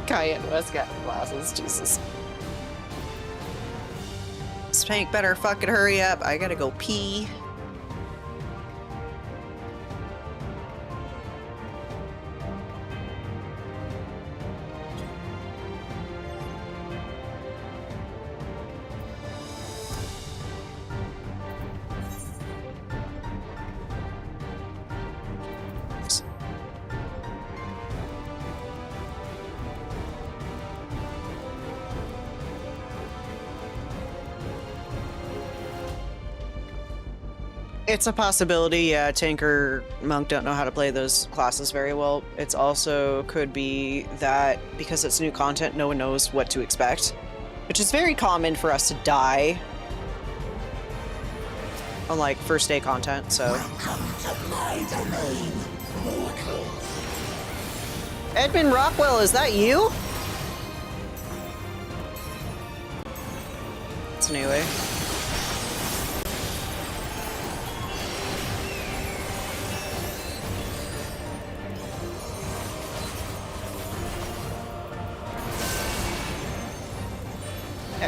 Cayenne West got glasses, Jesus. This tank better fucking hurry up. I gotta go pee. It's a possibility, yeah. Tank or Monk don't know how to play those classes very well. It's also could be that because it's new content, no one knows what to expect, which is very common for us to die on like first day content. So, welcome to my domain, mortal. Edmund Rockwell, is that you? It's anyway.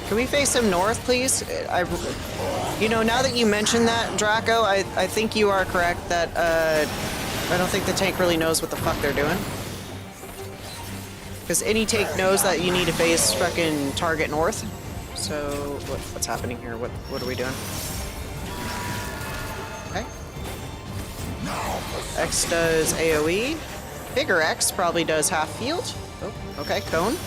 Can we face him north, please? You know, now that you mentioned that, Draco, I think you are correct that I don't think the tank really knows what the fuck they're doing. Because any tank knows that you need to face fucking target north. So, what's happening here? What are we doing? Okay. X does AoE. Bigger X probably does half field. Oh, okay, cone.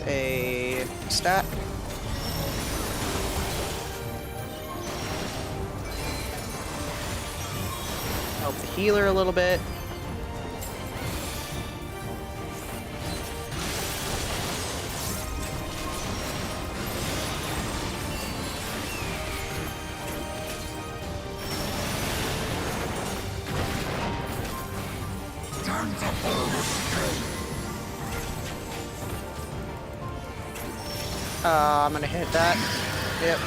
A stat. Help the healer a little bit. Time to pull the string. I'm gonna hit that. Yep.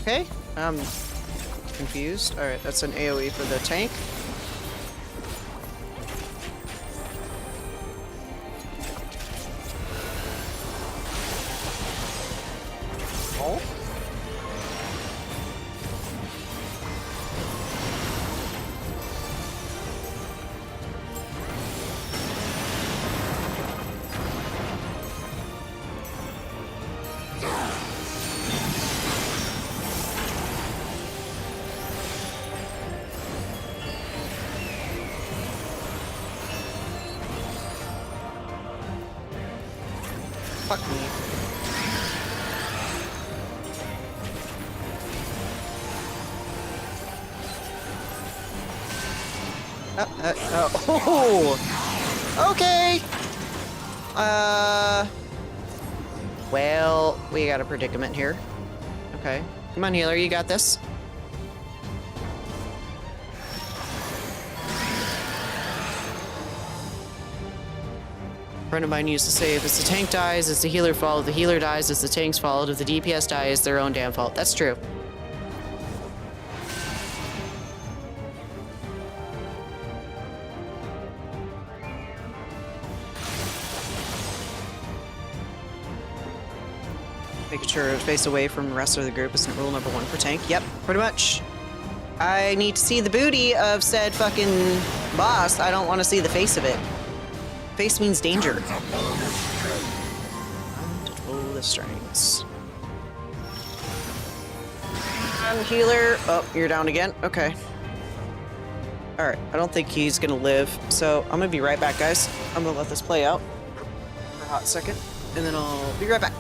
Okay, I'm confused. Alright, that's an AoE for the tank. Oh. Fuck me. Oh. Okay. Well, we got a predicament here. Okay. Come on, healer, you got this. A friend of mine used to say, if it's the tank dies, it's the healer fault. If the healer dies, it's the tank's fault. If the DPS dies, it's their own damn fault. That's true. Making sure it's faced away from the rest of the group is rule number 1 for tank. Yep, pretty much. I need to see the booty of said fucking boss. I don't want to see the face of it. Face means danger. Time to pull the strings. I'm healer. Oh, you're down again. Okay. Alright, I don't think he's gonna live, so I'm gonna be right back, guys. I'm gonna let this play out for a hot second, and then I'll be right back.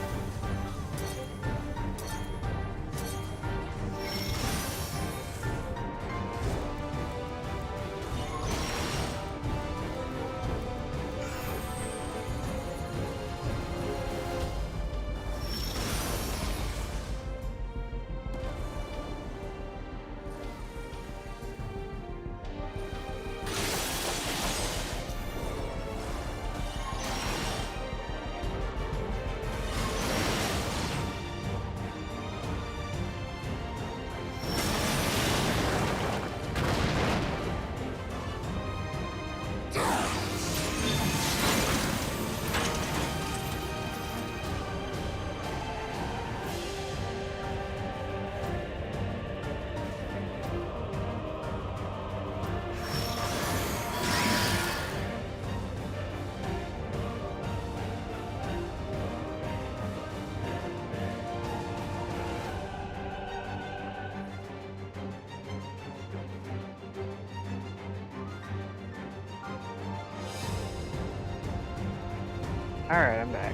Alright, I'm back.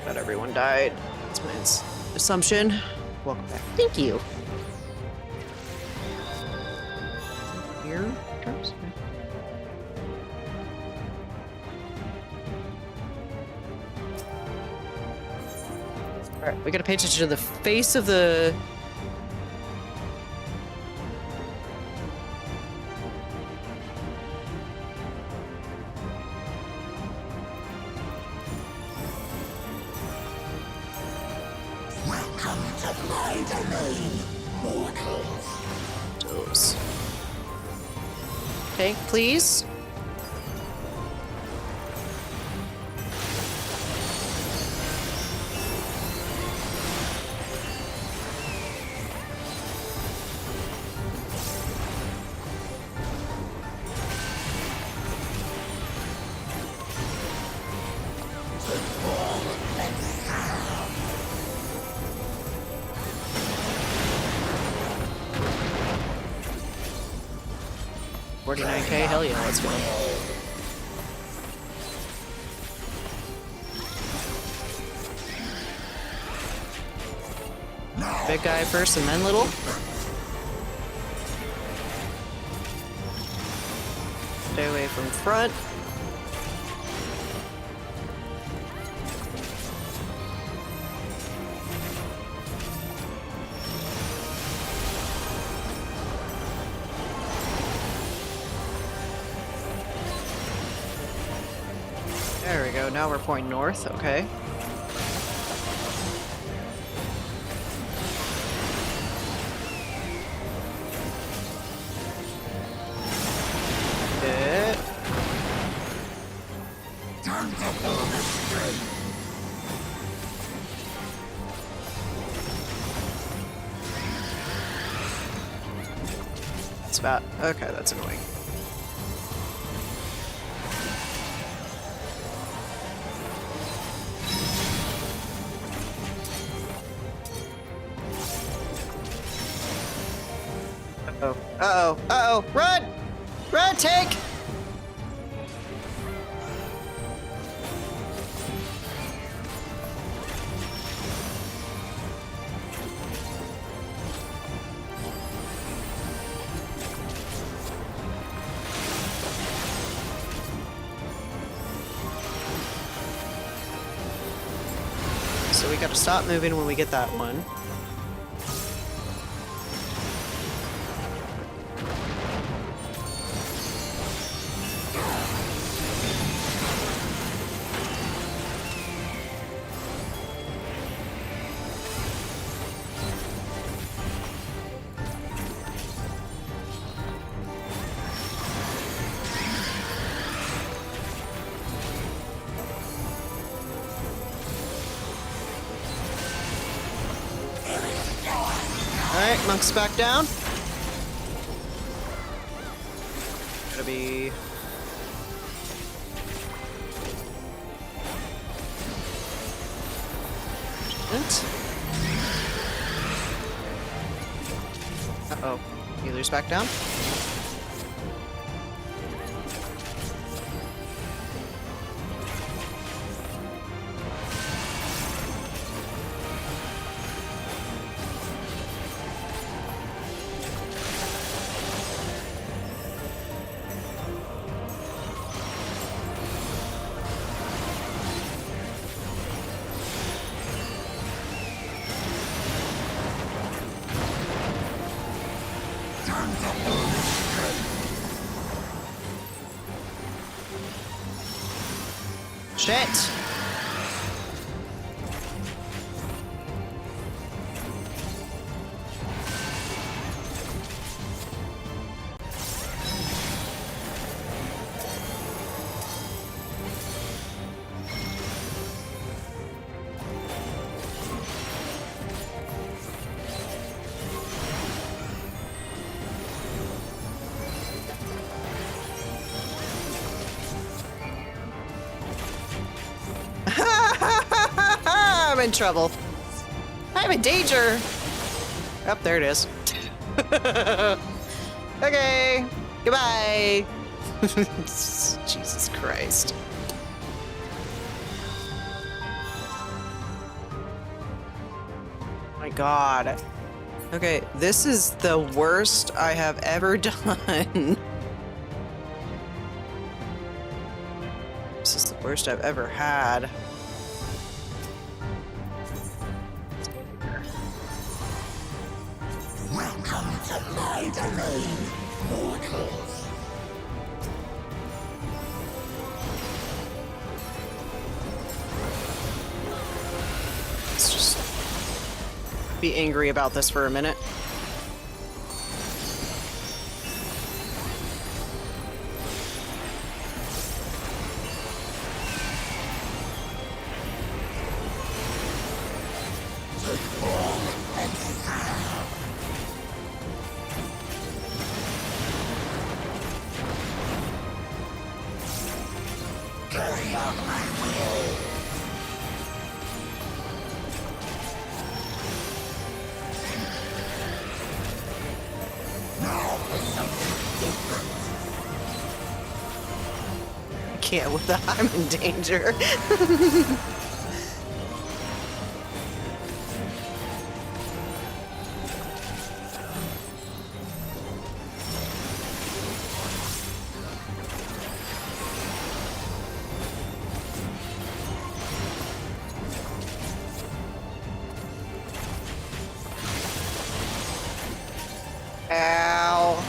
Not everyone died. That's my assumption. Welcome back. Thank you. Here comes. Alright, we gotta pay attention to the face of the... Tank, please. $49K, hell yeah, let's go. Big guy first and then little. Stay away from front. There we go, now we're pointing north, okay. Good. That's about, okay, that's annoying. Uh-oh. Uh-oh. Uh-oh. Run! Run, tank! So we gotta stop moving when we get that one. Alright, monks back down. Gotta be... Uh-oh. Healer's back down. Shit! I'm in trouble. I'm in danger. Oh, there it is. Okay. Goodbye. Jesus Christ. My God. Okay, this is the worst I have ever done. This is the worst I've ever had. Welcome to my domain, mortals. Let's just be angry about this for a minute. Can't with that. I'm in danger. Ow.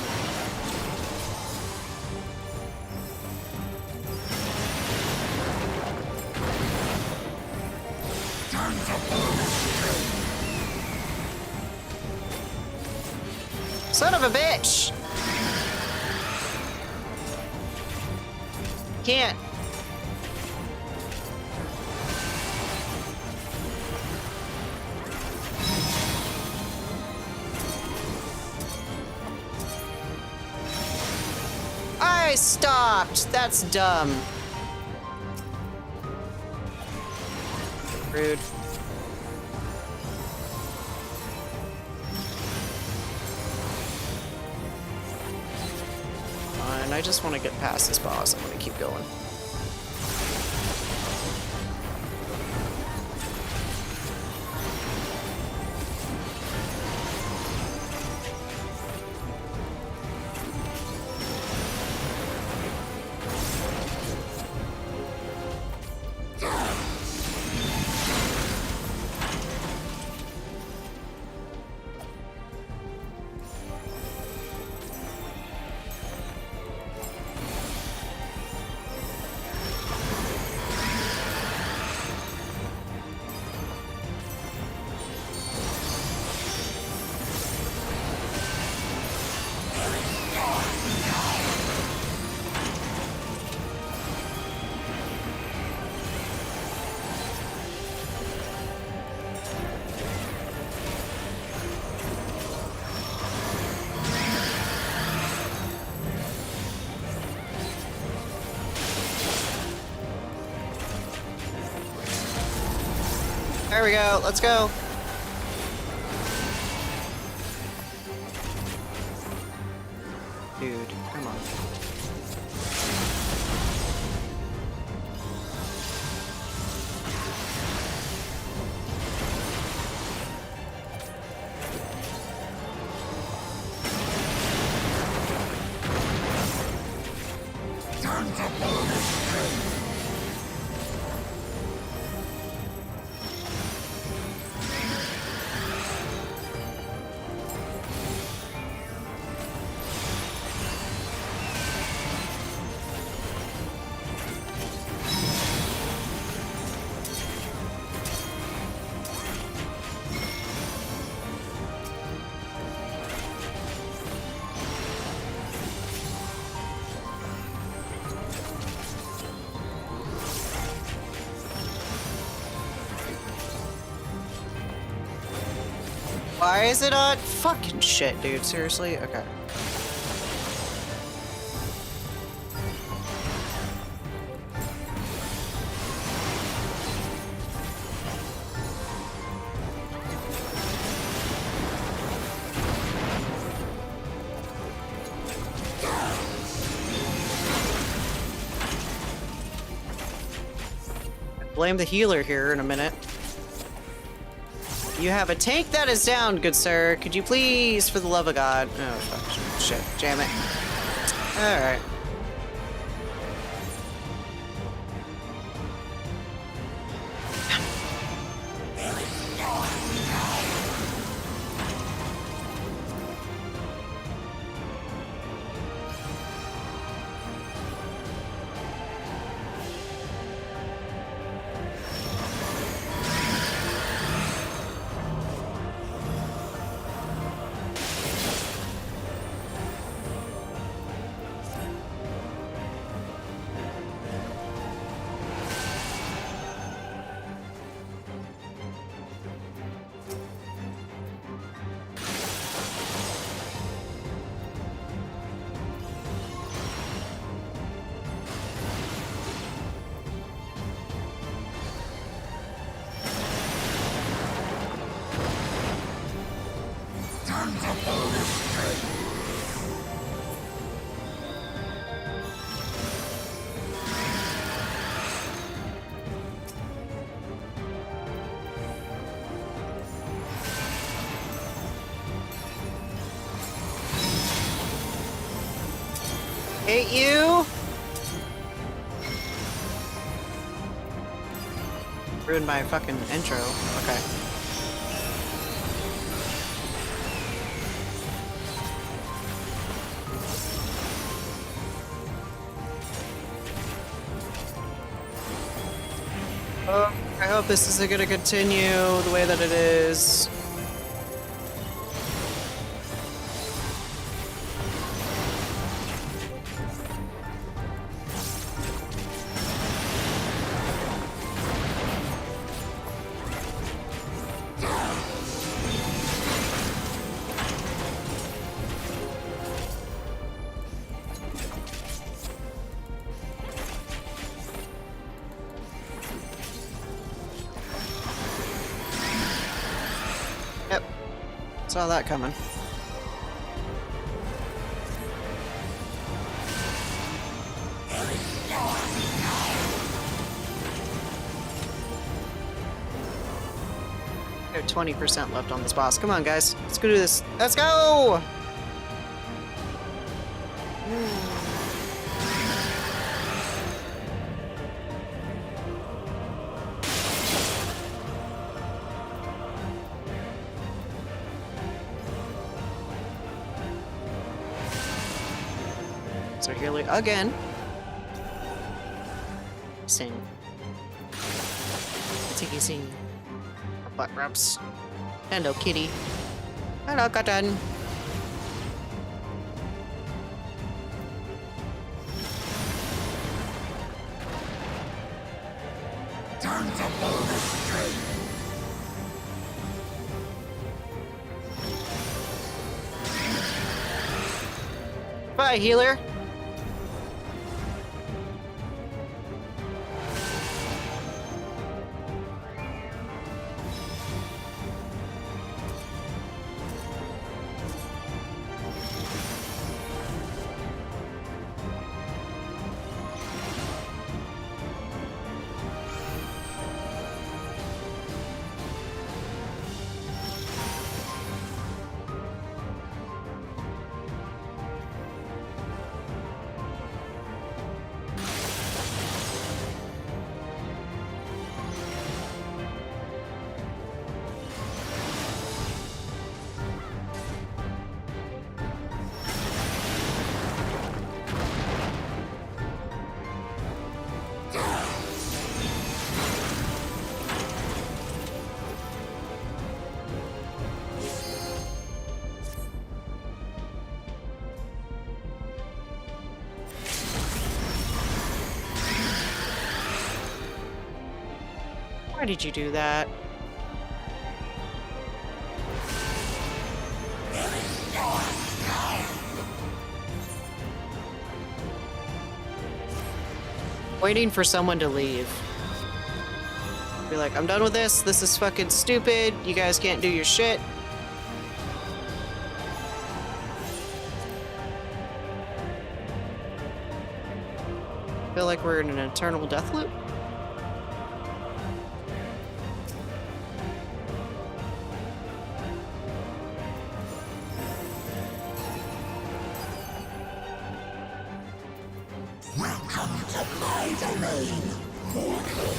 Son of a bitch! Can't. I stopped! That's dumb. Rude. Fine, I just want to get past this boss. I'm gonna keep going. There we go, let's go. Dude, come on. Why is it on? Fucking shit, dude. Seriously? Okay. Blame the healer here in a minute. You have a tank that is down, good sir. Could you please, for the love of God? Oh, fuck. Shit. Jam it. Alright. Hate you. Ruined my fucking intro. Okay. I hope this isn't gonna continue the way that it is. Saw that coming. We have 20% left on this boss. Come on, guys. Let's go do this. Let's go! So here we again. Sing. Tiki sing. Butt rubs. Hello, kitty. Hello, cotton. Time to pull the string. Bye, healer. Why did you do that? Waiting for someone to leave. Be like, I'm done with this. This is fucking stupid. You guys can't do your shit. Feel like we're in an eternal death loop. Welcome to my domain, mortal.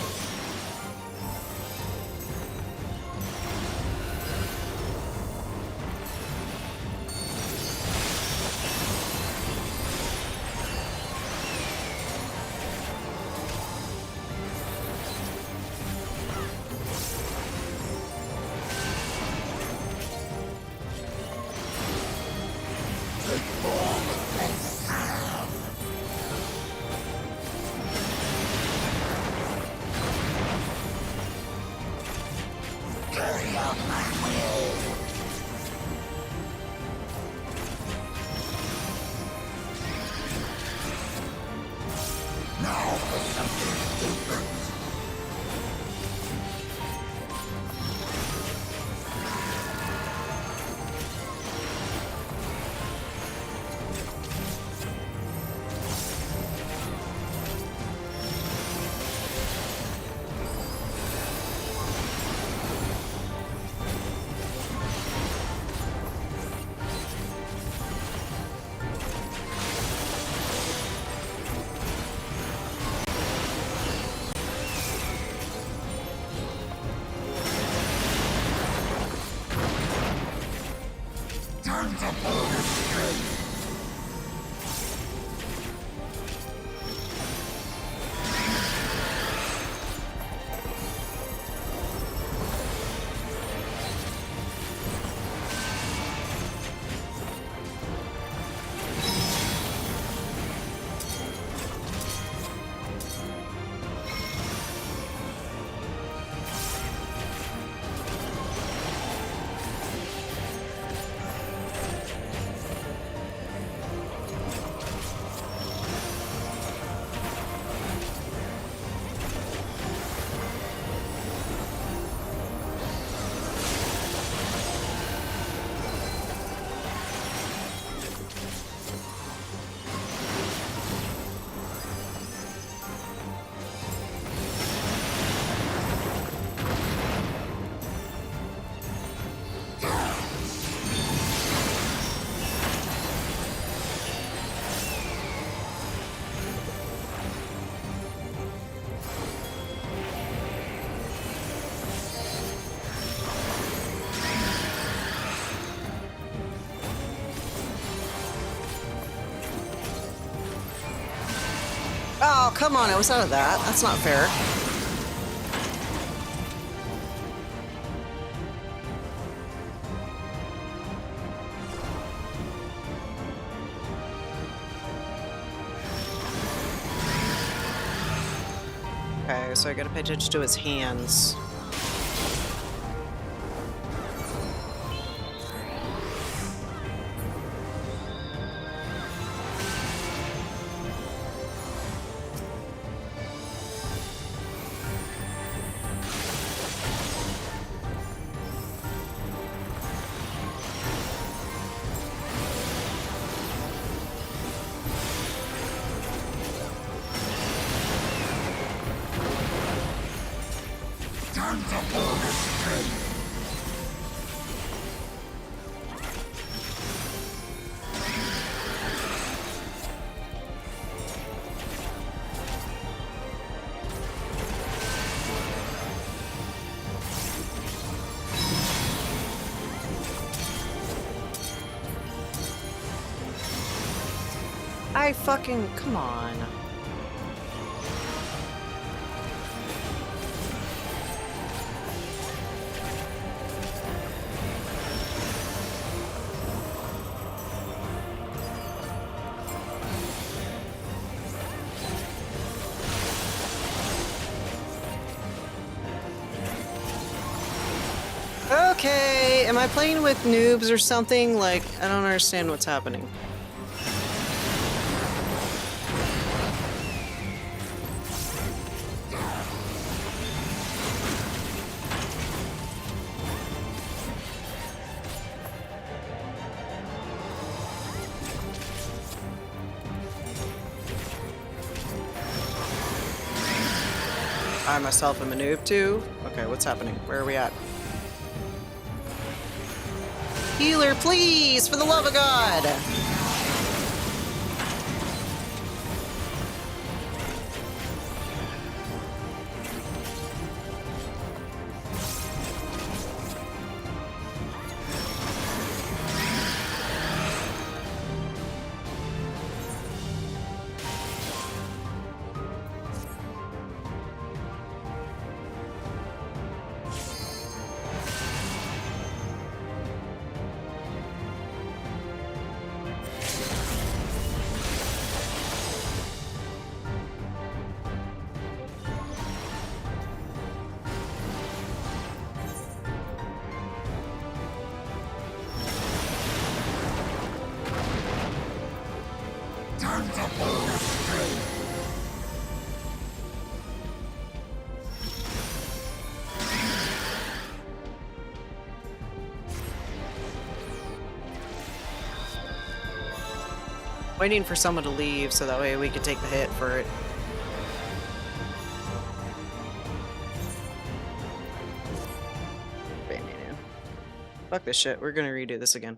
come on, I was out of that. That's not fair. Okay, so I gotta pay attention to his hands. Time to pull this train. I fucking, come on. Okay, am I playing with noobs or something? Like, I don't understand what's happening. I myself am a noob too? Okay, what's happening? Where are we at? Healer, please! For the love of God! Time to pull this train. Waiting for someone to leave so that way we can take the hit for it. Fuck this shit. We're gonna redo this again.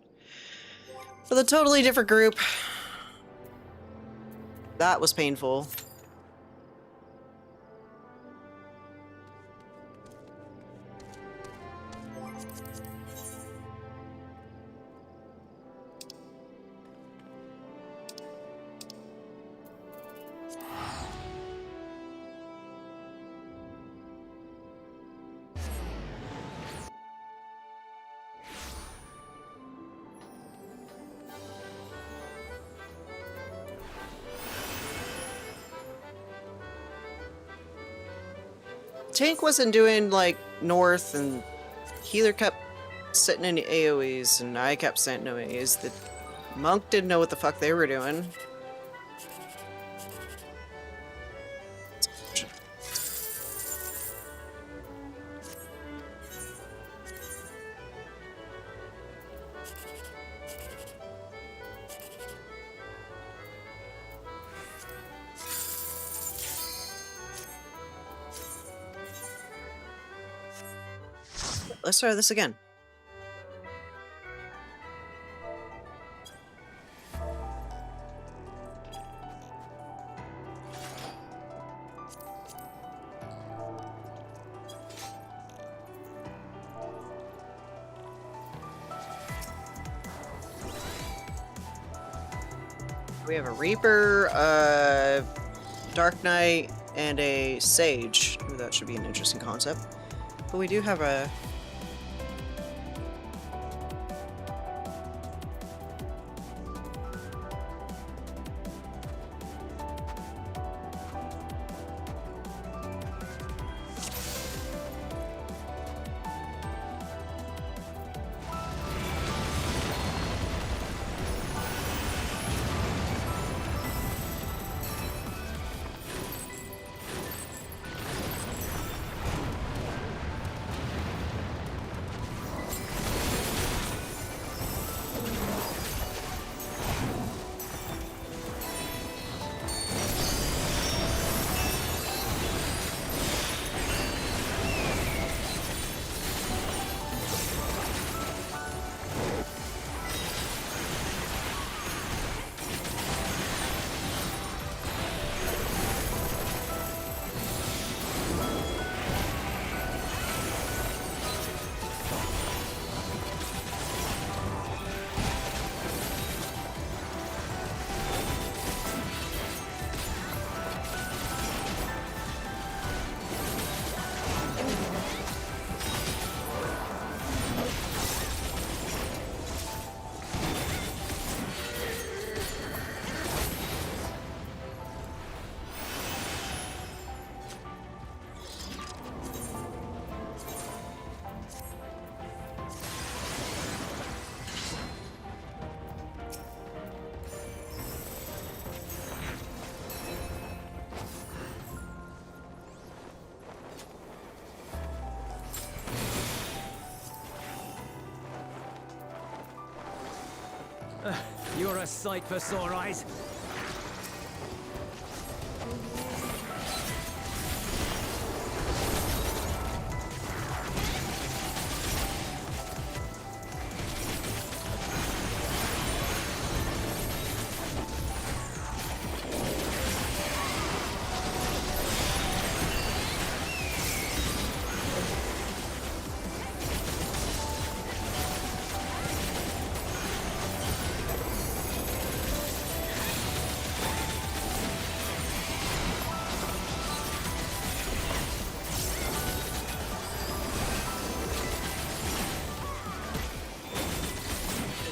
For the totally different group. That was painful. Tank wasn't doing like north, and healer kept sitting in AoEs, and I kept sitting in AoEs. The monk didn't know what the fuck they were doing. Let's try this again. We have a Reaper, Dark Knight and a Sage. Ooh, that should be an interesting concept. But we do have a... You're a sight for sore eyes.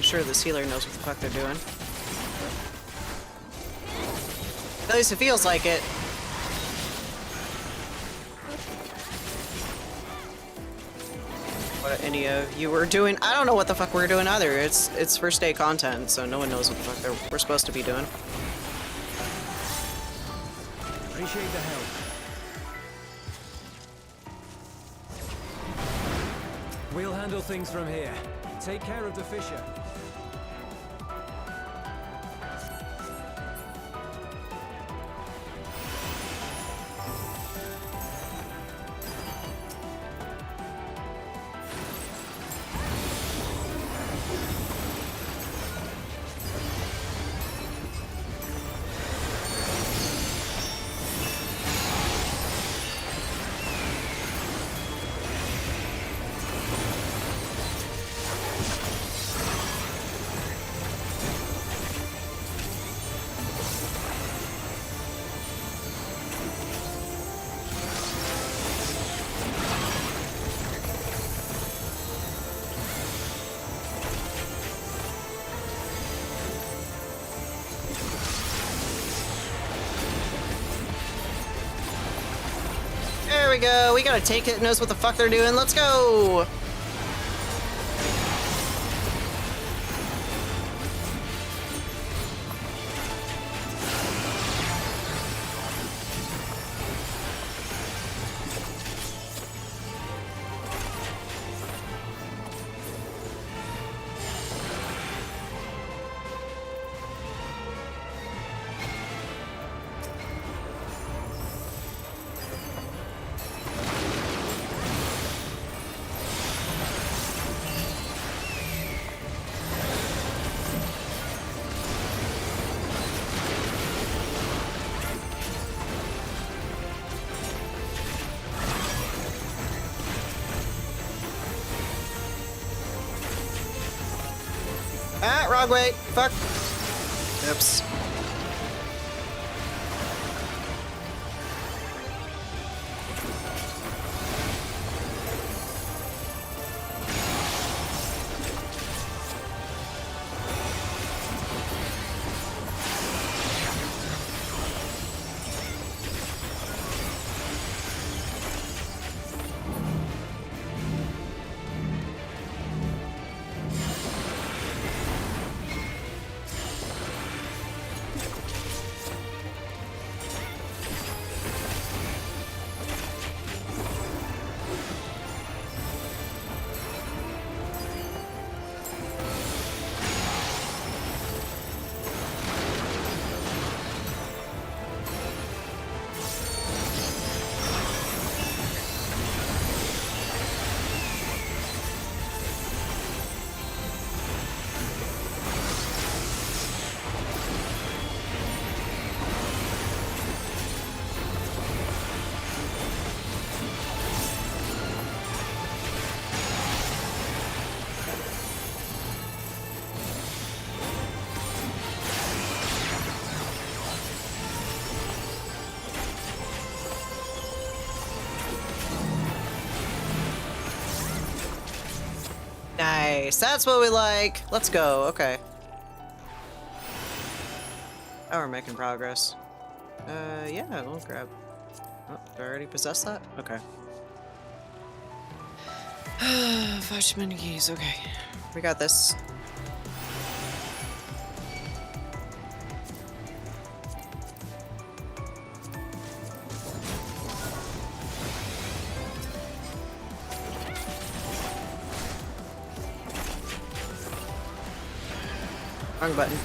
Sure this healer knows what the fuck they're doing. At least it feels like it. What any of you were doing? I don't know what the fuck we're doing either. It's first day content, so no one knows what the fuck we're supposed to be doing. Appreciate the help. We'll handle things from here. Take care of the fissure. There we go. We gotta take it. Knows what the fuck they're doing. Let's go. Ah, wrong way. Fuck. Oops. Nice. That's what we like. Let's go. Okay. Oh, we're making progress. Yeah, we'll grab... Oh, do I already possess that? Okay. 5 too many keys. Okay. We got this. Wrong button.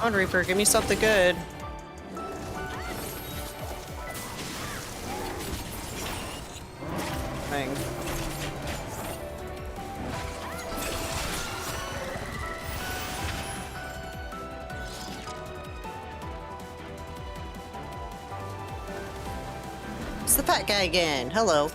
Come on, Reaper, give me something good. Dang. It's the fat guy again. Hello.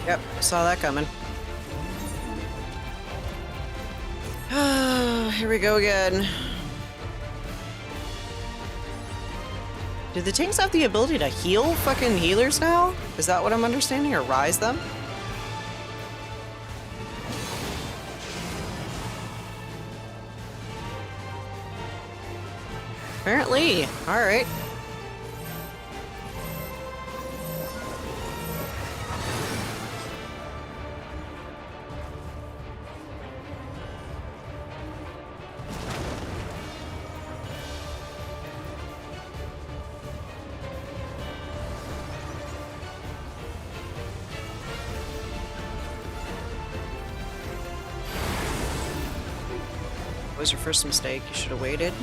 Yep, saw that coming. Here we go again. Do the tanks have the ability to heal fucking healers now? Is that what I'm understanding, or rise them? Apparently. Alright. What was your first mistake? You should have waited.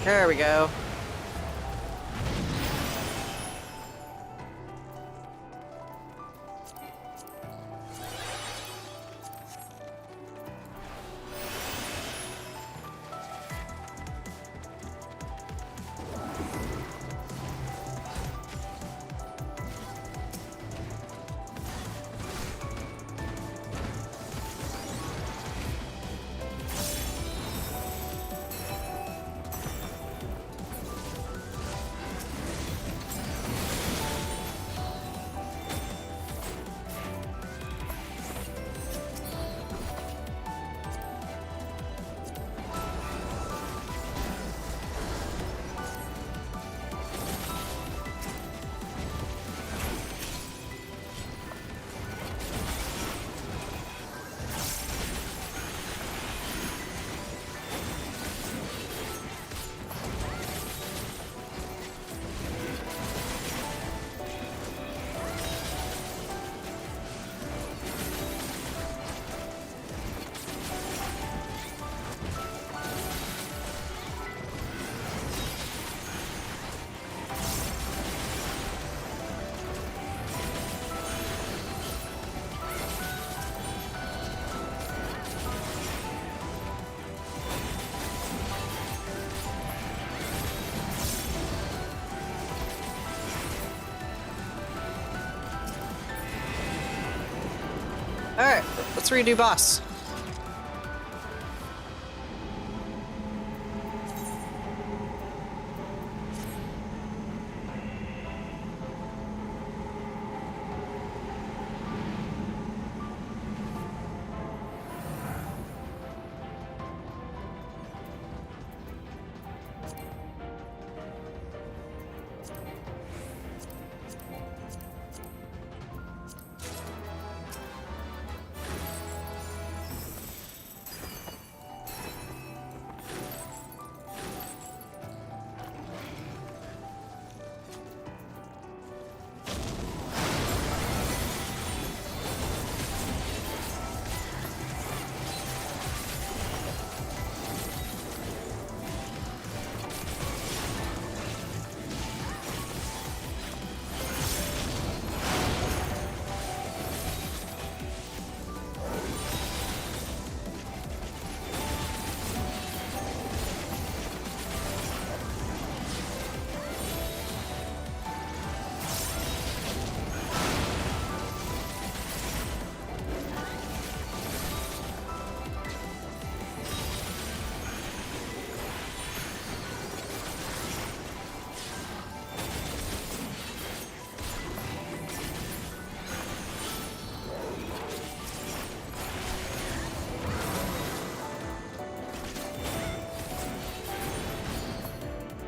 There we go. Alright, let's redo boss.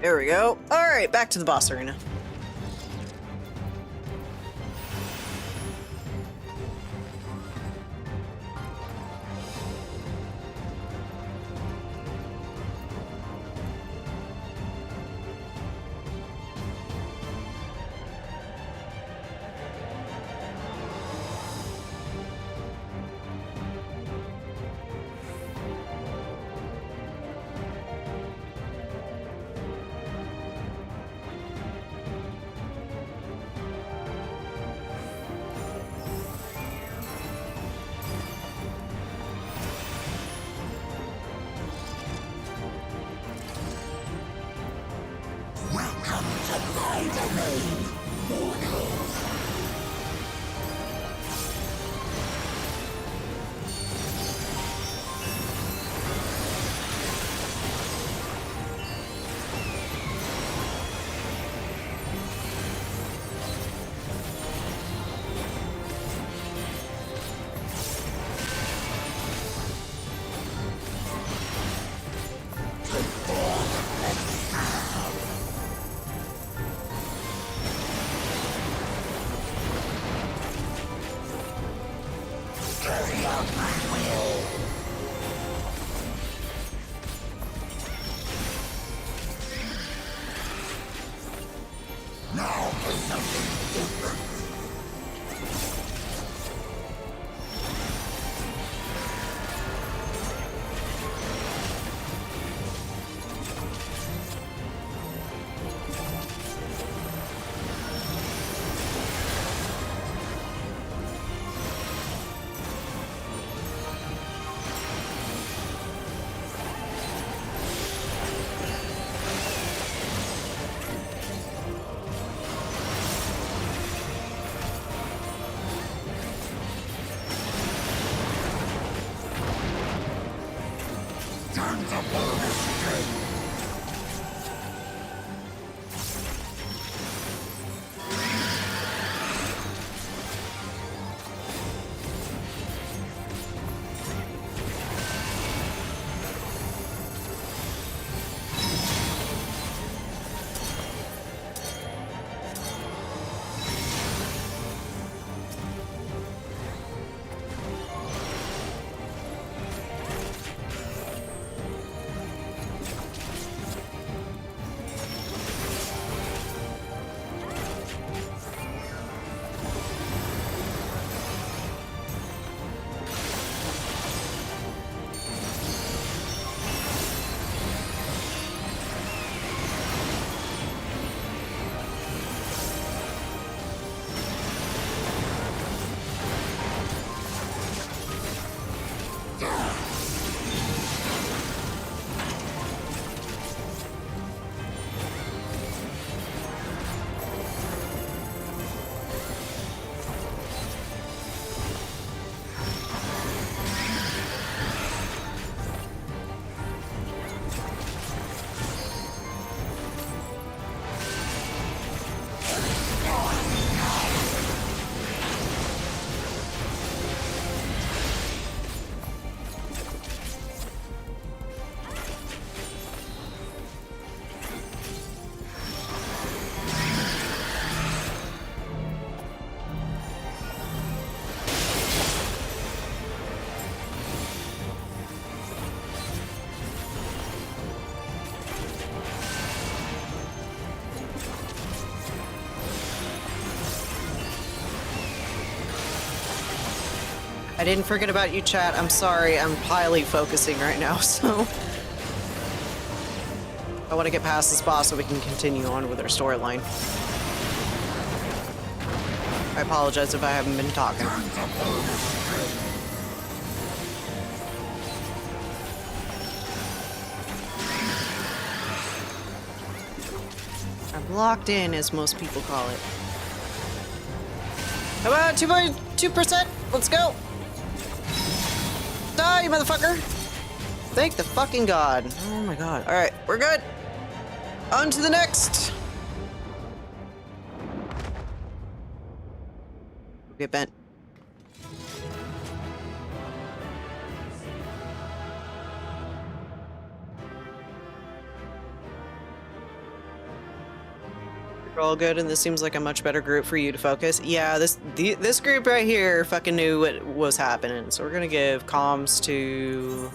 There we go. All right, back to the boss arena. I didn't forget about you, chat. I'm sorry. I'm highly focusing right now, so... I want to get past this boss so we can continue on with our storyline. I apologize if I haven't been talking. I'm locked in, as most people call it. Come on, 2.2%! Let's go! Die, you motherfucker! Thank the fucking god. Oh my god. Alright, we're good! On to the next! Get bent. We're all good, and this seems like a much better group for you to focus. Yeah, this group right here fucking knew what was happening, so we're gonna give comms to...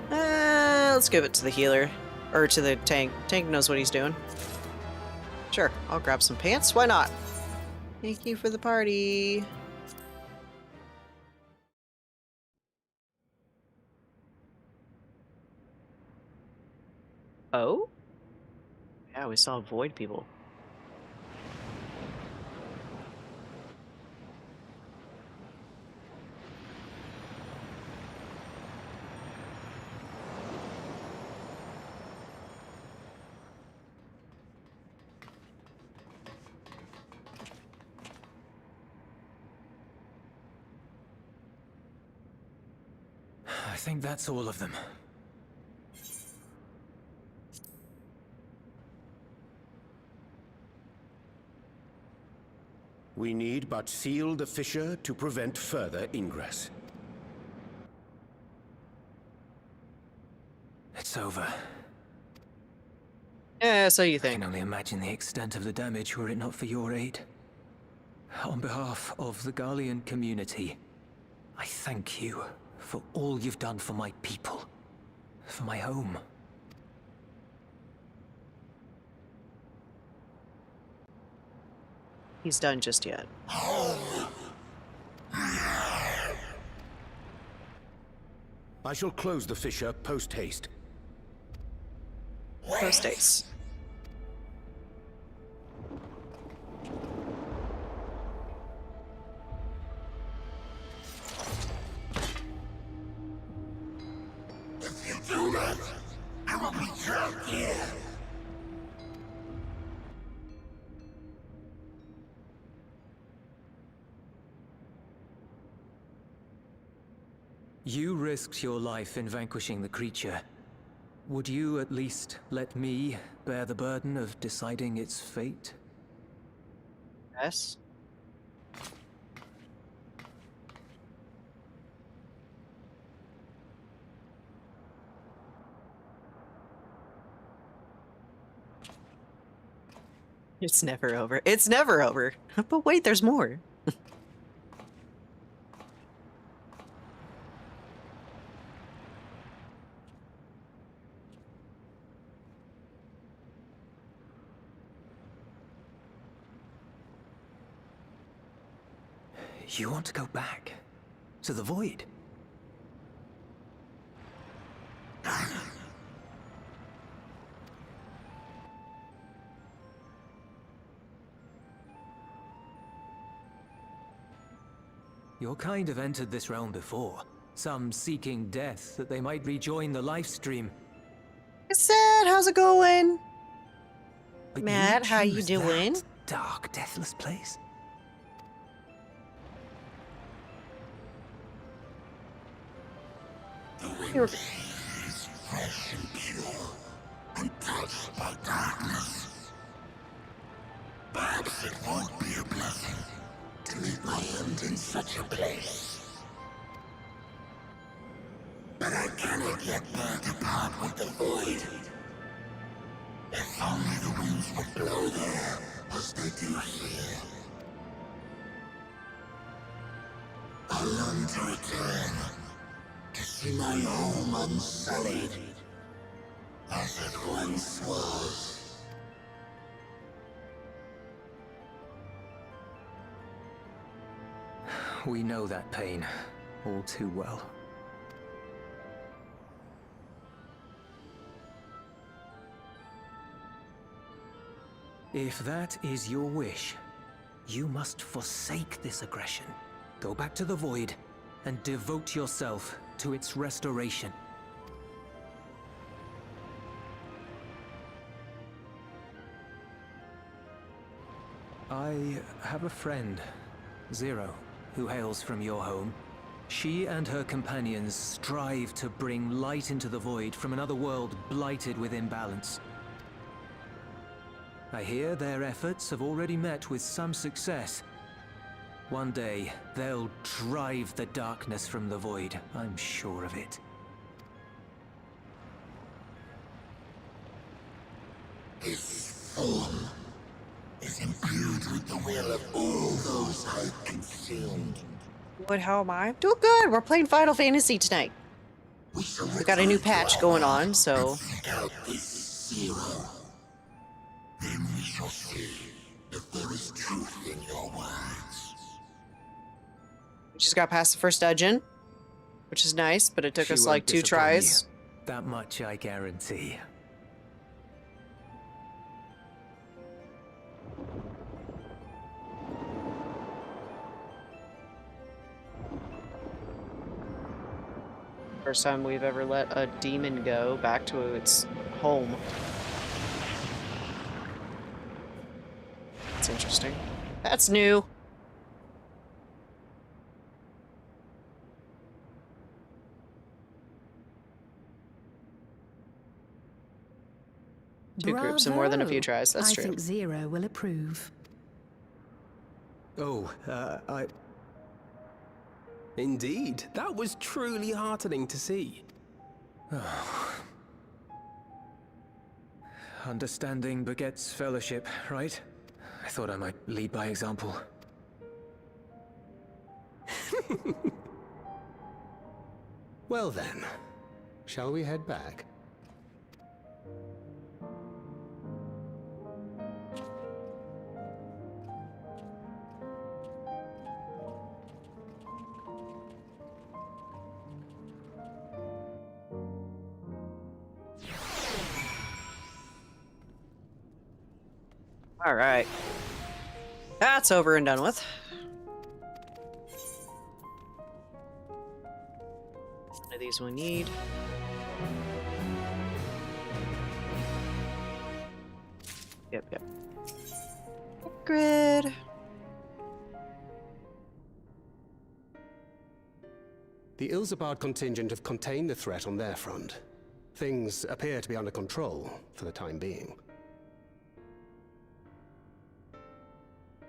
let's give it to the healer. Or to the tank. Tank knows what he's doing. Sure, I'll grab some pants. Why not? Thank you for the party. Oh? Yeah, we saw void people. I think that's all of them. We need but seal the fissure to prevent further ingress. It's over. Yeah, so you I think. can only imagine the extent of the damage were it not for your aid. On behalf of the Garlean community, I thank you for all you've done for my people, for my home. He's done just yet. I shall close the fissure post-haste. Post-haste. If you do that, I will be trapped here. You risked your life in vanquishing the creature. Would you at least let me bear the burden of deciding its fate? Yes. It's never over. It's never over. But wait, there's more. You want to go back? To the void? Your kind have entered this realm before. Some seeking death that they might rejoin the life stream. Sad, how's it going? But Matt, how you choose doing? that dark, deathless place? The wind is fresh and pure, untouched by darkness. Perhaps it won't be a blessing to meet my end in such a place. But I cannot yet bear to part with the void. If only the winds would blow there as they do here. I long to return, to see my home unsullied, as it once was. We know that pain all too well. If that is your wish, you must forsake this aggression. Go back to the void and devote yourself to its restoration. I have a friend, Zero, who hails from your home. She and her companions strive to bring light into the void from another world blighted with imbalance. I hear their efforts have already met with some success. One day, they'll drive the darkness from the void, I'm sure of it. His form is imbued with the will of all those I've consumed. What? How am I? Doing good. We're playing Final Fantasy tonight. We shall We got a new return to patch our going world on, so and seek out this zero. Then we shall see if there is truth in your words. we just got past the first dungeon, which is nice, but it took She us won't like 2 disappoint tries. you. That much I guarantee. First time we've ever let a demon go back to its home. That's interesting. That's new. Two groups and more than a few tries. That's true. I think Zero will approve. Oh, Indeed, that was truly heartening to see. Understanding begets fellowship, right? I thought I might lead by example. Well then, shall we head back? All right. That's over and done with. None of these we need. Yep. Grid. The Ilzabard contingent have contained the threat on their front. Things appear to be under control for the time being.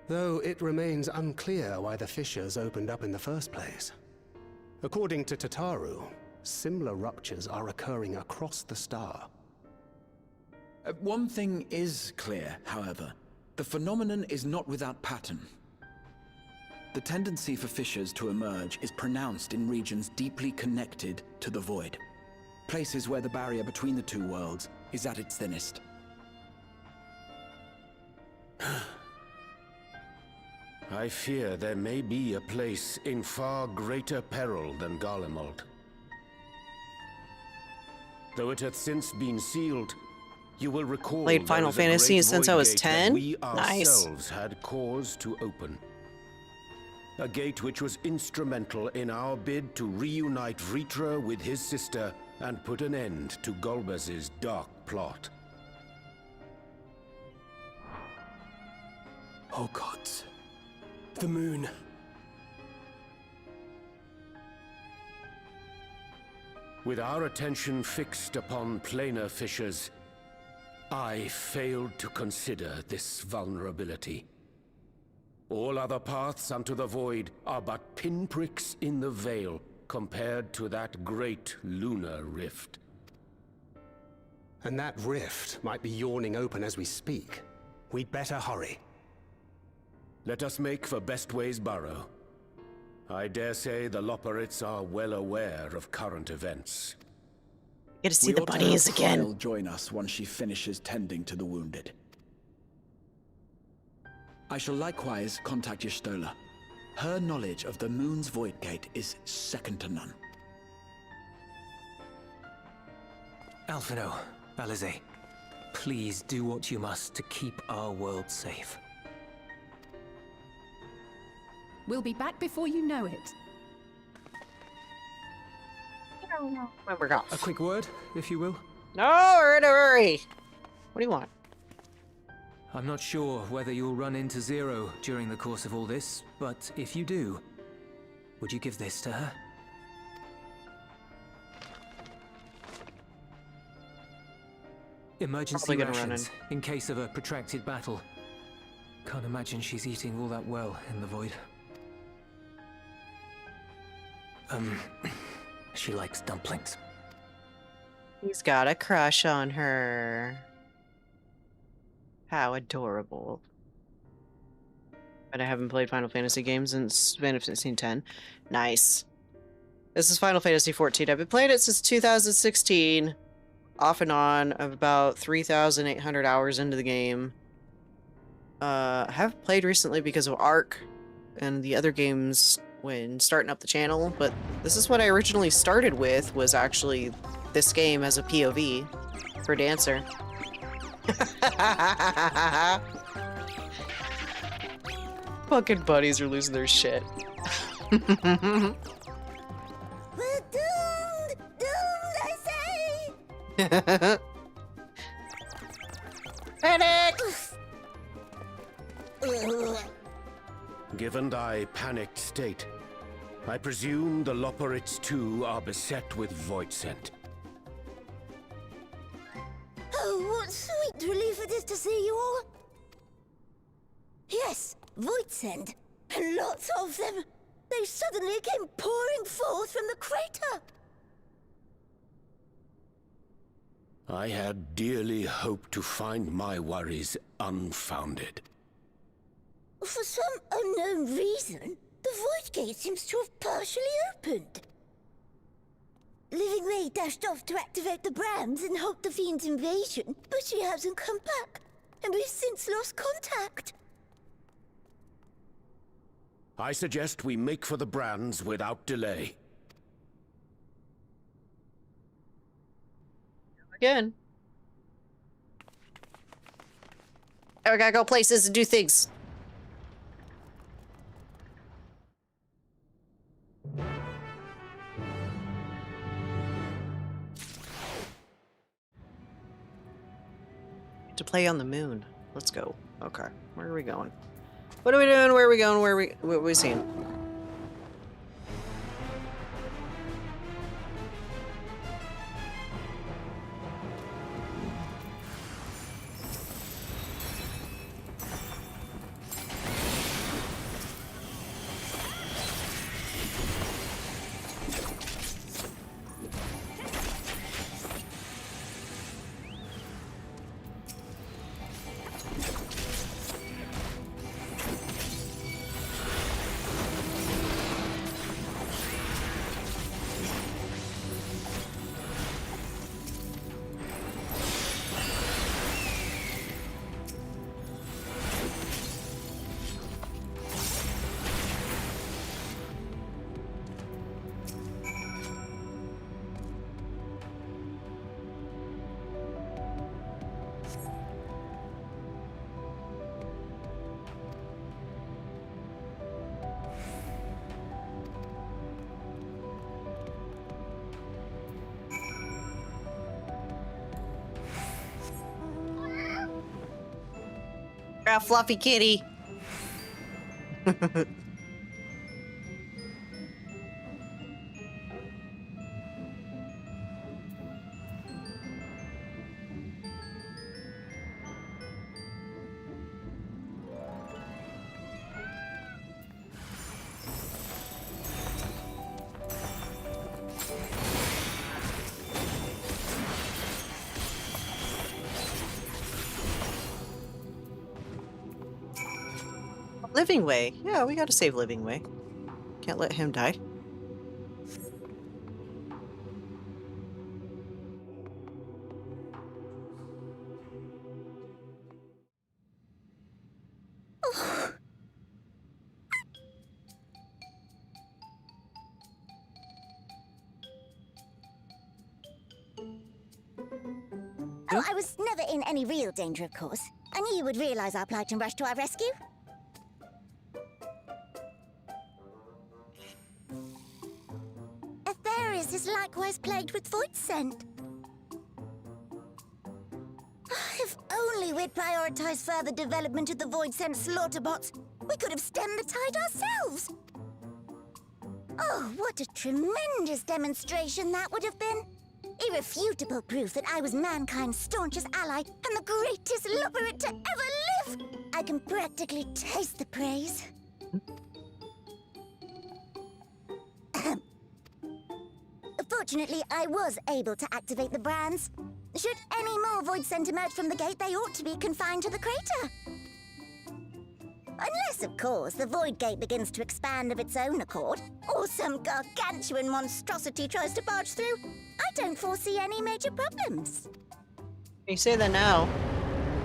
Though it remains unclear why the fissures opened up in the first place. According to Tataru, similar ruptures are occurring across the star. One thing is clear, however. The phenomenon is not without pattern. The tendency for fissures to emerge is pronounced in regions deeply connected to the void. Places where the barrier between the two worlds is at its thinnest. I fear there may be a place in far greater peril than Garlemald. Though it hath since been sealed, you will recall Played Final there is a Fantasy great since I void was gate 10? that we Nice. ourselves had cause to open. A gate which was instrumental in our bid to reunite Vritra with his sister and put an end to Golbez's dark plot. Oh gods. The moon. With our attention fixed upon planar fissures, I failed to consider this vulnerability. All other paths unto the void are but pinpricks in the veil compared to that great lunar rift. And that rift might be yawning open as we speak. We'd better hurry. Let us make for Bestway's burrow. I dare say the Loporrits are well aware of current events. Get to see We the ought to have bunnies again. Kyle join us once she finishes tending to the wounded. I shall likewise contact Y'shtola. Her knowledge of the moon's void gate is second to none. Alphino, Alize, please do what you must to keep our world safe. We'll be back before you know it. When we're off. A quick word, if you will. No, we're in a hurry. What do you want? I'm not sure whether you'll run into Zero during the course of all this, but if you do, would you give this to her? Emergency Probably gonna run rations, in case of a protracted battle. Can't imagine she's eating all that well in the void. She likes dumplings. He's got a crush on her. How adorable. But I haven't played Final Fantasy games since Final Fantasy X. Nice. This is Final Fantasy XIV. I've been playing it since 2016. Off and on. Of about 3,800 hours into the game. I haven't played recently because of ARC and the other games when starting up the channel, but this is what I originally started with, was actually this game as a POV for Dancer. Fucking buddies are losing their shit. We're doomed! Doomed, I say! Panic! Given thy panicked state, I presume the Loporrits too are beset with void scent. Oh, what sweet relief it is to see you all. Yes, void scent. And lots of them. They suddenly came pouring forth from the crater. I had dearly hoped to find my worries unfounded. For some unknown reason, the void gate seems to have partially opened. Living May dashed off to activate the brands and halt the Fiend's invasion, but she hasn't come back, and we've since lost contact. I suggest we make for the brands without delay. Again. Oh, we gotta go places and do things. To play on the moon. Let's go. Okay. Where are we going? What are we doing? Where are we going? What are we seeing? A fluffy kitty. Living Way. Yeah, we gotta save Living Way. Can't let him die. Oh, I was never in any real danger, of course. I knew you would realize our plight and rush to our rescue. Is likewise plagued with void scent. If only we'd prioritized further development of the void scent slaughter bots, we could have stemmed the tide ourselves. Oh, what a tremendous demonstration that would have been. Irrefutable proof that I was mankind's staunchest ally and the greatest Loporrit to ever live. I can practically taste the praise. Fortunately, I was able to activate the brands. Should any more void scent emerge from the gate, they ought to be confined to the crater. Unless, of course, the Void Gate begins to expand of its own accord, or some gargantuan monstrosity tries to barge through. I don't foresee any major problems. You say that now.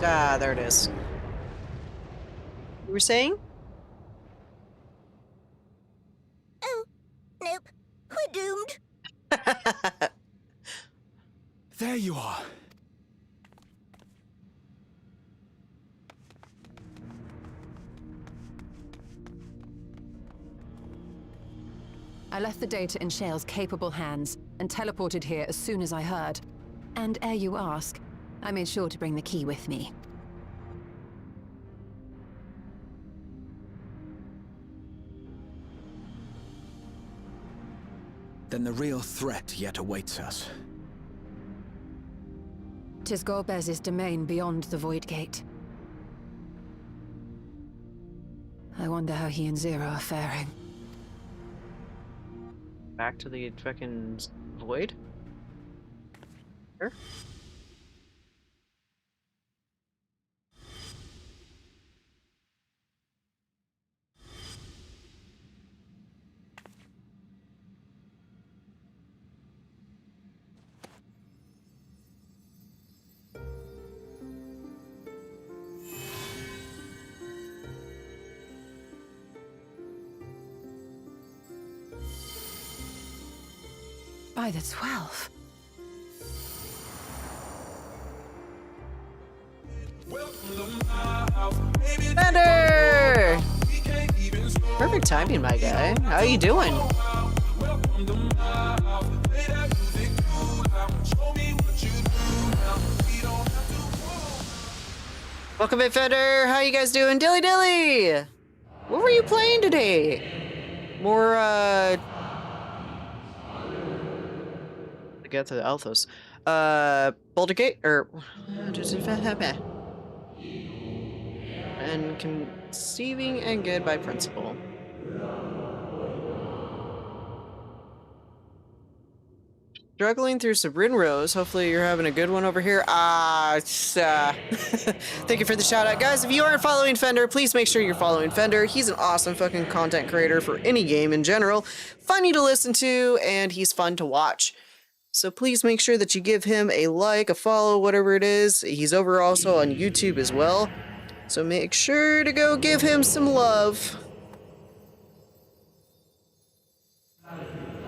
Ah, there it is. You were saying? Oh, nope. We're doomed. There you are. I left the data in Shale's capable hands and teleported here as soon as I heard. And ere you ask, I made sure to bring the key with me. Then the real threat yet awaits us. 'Tis Golbez's domain beyond the Void Gate. I wonder how he and Zero are faring. Back to the fucking void? Sure. By the 12. Fender! Perfect timing, my guy. How you doing? Welcome in, Fender. How you guys doing? Dilly Dilly! What were you playing today? More, get to the Alphas. Boulder Gate, or... and conceiving and good by principle. Struggling through some Rinros. Hopefully you're having a good one over here. Thank you for the shout out. Guys, if you aren't following Fender, please make sure you're following Fender. He's an awesome fucking content creator for any game in general. Funny to listen to, and he's fun to watch. So please make sure that you give him a like, a follow, whatever it is. He's over also on YouTube as well. So make sure to go give him some love.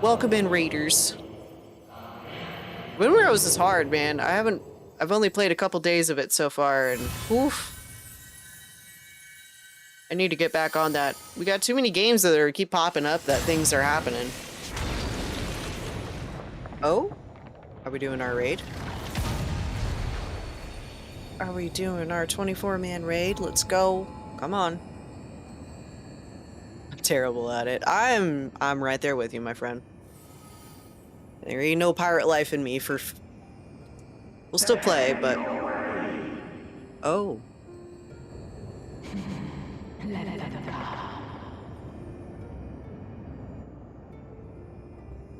Welcome in, Raiders. Windrose is hard, man. I've only played a couple days of it so far, and oof. I need to get back on that. We got too many games that keep popping up that things are happening. Oh? Are we doing our raid? Are we doing our 24-man raid? Let's go. Come on. I'm terrible at it. I'm right there with you, my friend. There ain't no pirate life in me for... We'll still play, but... Oh.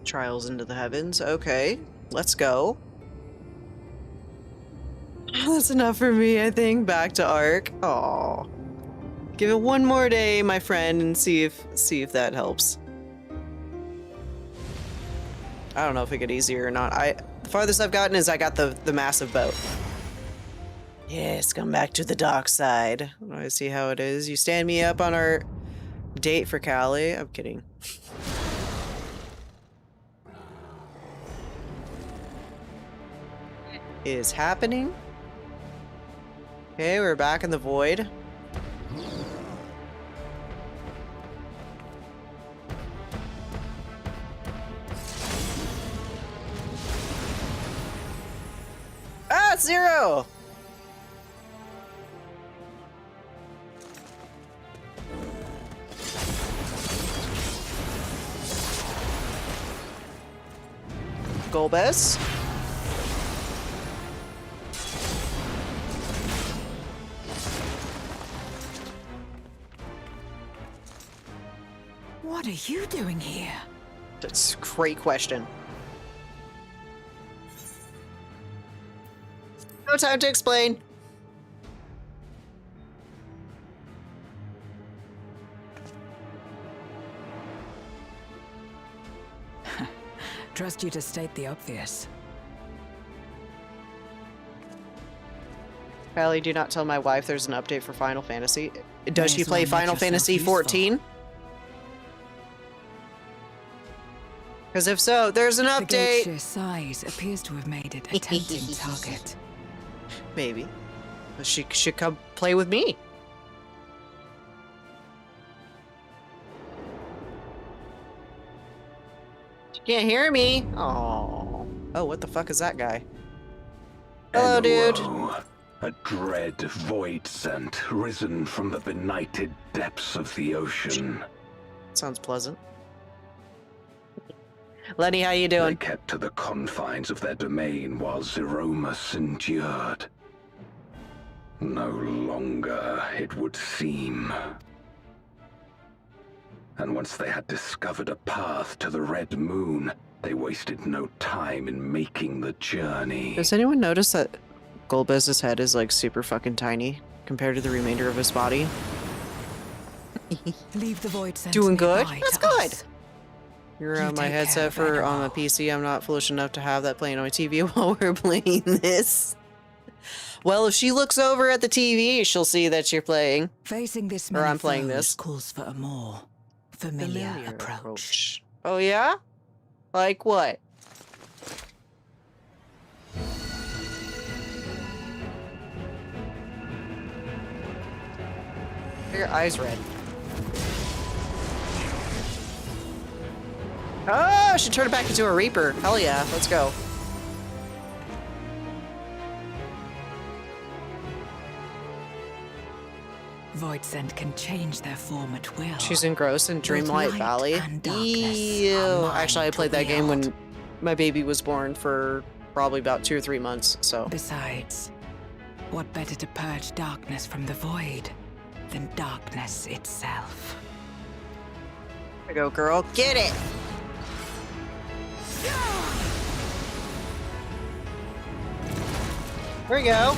Trials into the heavens. Okay. Let's go. That's enough for me, I think. Back to Ark. Aw. Give it one more day, my friend, and see if that helps. I don't know if it get easier or not. The farthest I've gotten is I got the massive boat. Yes, come back to the dock side. I see how it is. You stand me up on our date for Cali. I'm kidding. Is happening. Okay, we're back in the void. Ah, it's Zero! Golbez. What are you doing here? That's a great question. No time to explain. trust you to state the obvious. Kylie, do not tell my wife there's an update for Final Fantasy. Does she May as play well make Final yourself Fantasy useful. 14? Because if so, there's an The gate's update. sheer size appears to have made it a tempting target. Maybe. She should come play with me. She can't hear me. Oh. Oh, what the fuck is that guy? Hello, dude. A dread void scent risen from the benighted depths of the ocean. Sounds pleasant. Lenny, how you doing? They kept to the confines of their domain while Zeromus endured. No longer, it would seem. And once they had discovered a path to the Red Moon, they wasted no time in making the journey. Does anyone notice that Golbez's head is like super fucking tiny compared to the remainder of his body? Leave the void sense Doing good? nearby That's to good. us. You're You on my take care headset of for Edward. on my PC. I'm not foolish enough to have that playing on my TV while we're playing this. Well, if she looks over at the TV, she'll see that you're playing. Facing this Or many I'm playing foes this. calls for a more familiar approach. Oh yeah? Like what? Your eyes red. Oh, she turned it back into a Reaper. Hell yeah, let's go. Void scent can change their form at will. She's engrossed in Dreamlight light Valley. and darkness Ew. are mine Actually, I to played that game when wield. my baby was born for probably about 2 or 3 months, so. Besides, what better to purge darkness from the void than darkness itself? There you go, girl. Get it! There we go.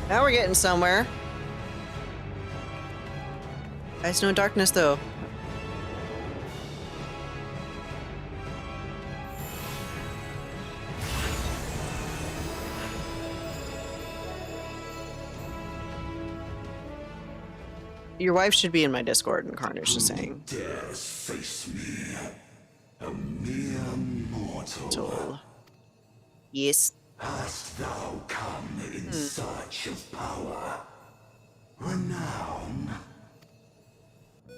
Now we're getting somewhere. There's no darkness, though. Your wife should be in my Discord, and Carnage is saying. Dares face me, a mere mortal. Yes. Hast thou come in search of power, renown?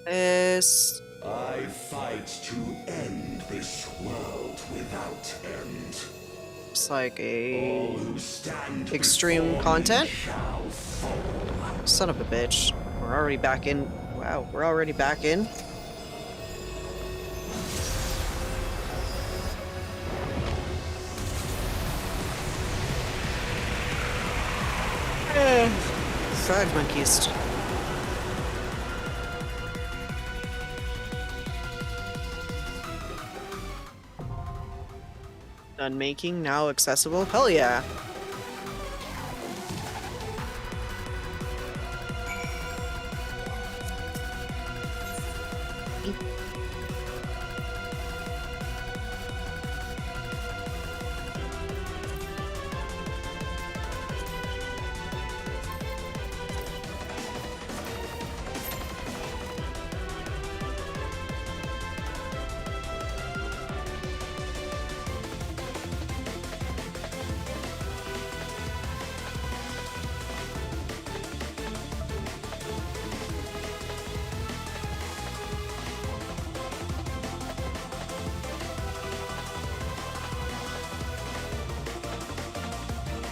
Yes. I fight to end this world without end. Looks like a All who stand extreme before content. me shall fall. Son of a bitch. We're already back in. Wow, we're already back in. Frog monkeys. Done making, now accessible. Hell yeah.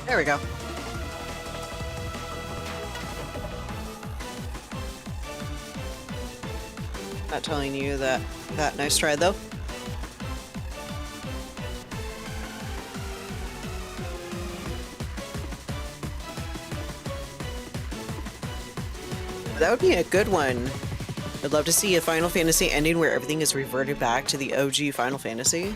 There we go. Not telling you that. Nice try though. That would be a good one. I'd love to see a Final Fantasy ending where everything is reverted back to the OG Final Fantasy.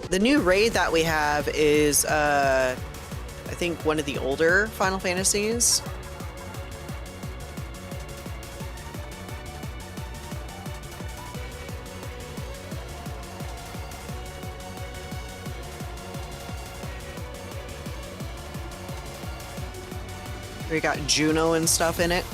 The new raid that we have is, I think, one of the older Final Fantasies. We got Juno and stuff in it.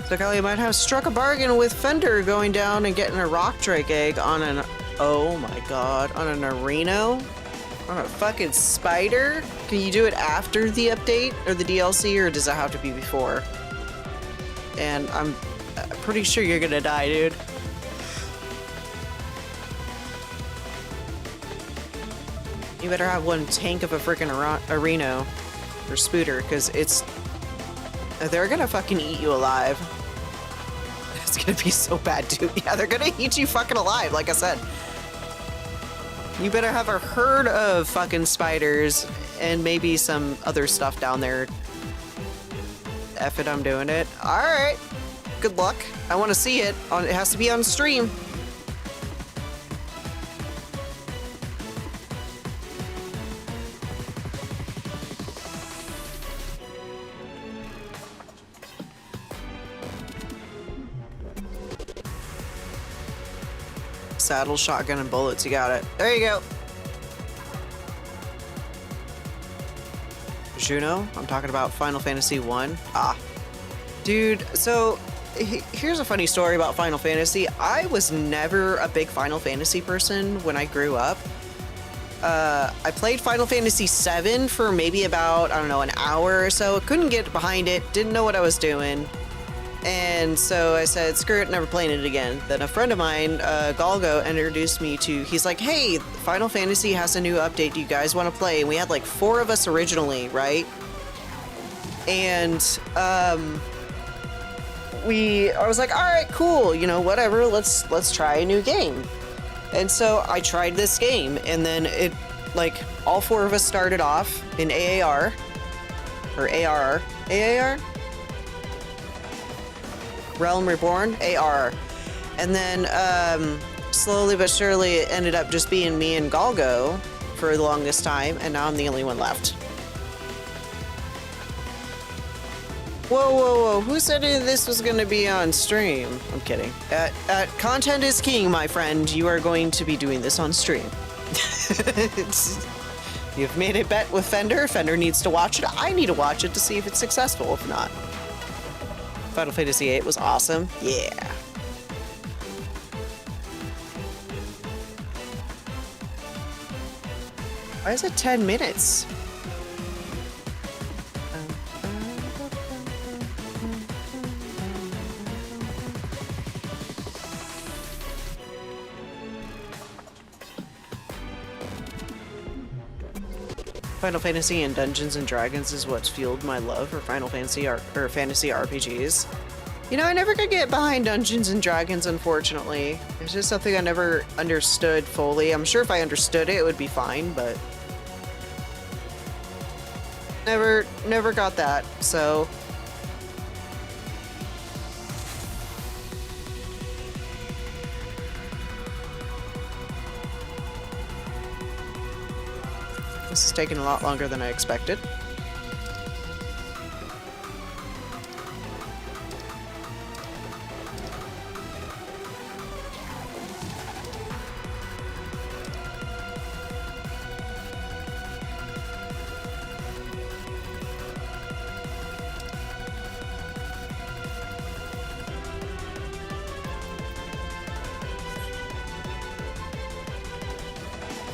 So Kelly might have struck a bargain with Fender going down and getting a rock drake egg on an, oh my god, on an Areno? On a fucking spider? Can you do it after the update or the DLC, or does it have to be before? And I'm pretty sure you're gonna die, dude. You better have one tank of a freaking Areno or Spooter, because they're gonna fucking eat you alive. It's gonna be so bad, dude. Yeah, they're gonna eat you fucking alive, like I said. You better have a herd of fucking spiders and maybe some other stuff down there. F it, I'm doing it. Alright. Good luck. I want to see it. It has to be on stream. Saddle, shotgun, and bullets. You got it. There you go. Juno? I'm talking about Final Fantasy 1. Ah. Dude, so here's a funny story about Final Fantasy. I was never a big Final Fantasy person when I grew up. I played Final Fantasy VII for maybe about, I don't know, an hour or so. Couldn't get behind it. Didn't know what I was doing. And so I said, screw it, never playing it again. Then a friend of mine, Galgo, introduced me to, he's like, hey, Final Fantasy has a new update. Do you guys want to play? And we had like 4 of us originally, right? And I was like, all right, cool, you know, whatever, let's try a new game. And so I tried this game, and then it, like, all 4 of us started off in AAR, or ARR, AAR? Realm Reborn, AR. And then slowly but surely it ended up just being me and Galgo for the longest time, and now I'm the only one left. Whoa, whoa, whoa, who said this was gonna be on stream? I'm kidding. Content is king, my friend. You are going to be doing this on stream. You've made a bet with Fender. Fender needs to watch it. I need to watch it to see if it's successful. If not, Final Fantasy VIII was awesome. Yeah. Why is it 10 minutes? Final Fantasy and Dungeons and Dragons is what's fueled my love for Final Fantasy or fantasy RPGs. You know, I never could get behind Dungeons and Dragons, unfortunately. It's just something I never understood fully. I'm sure if I understood it, it would be fine, but never got that. So this is taking a lot longer than I expected.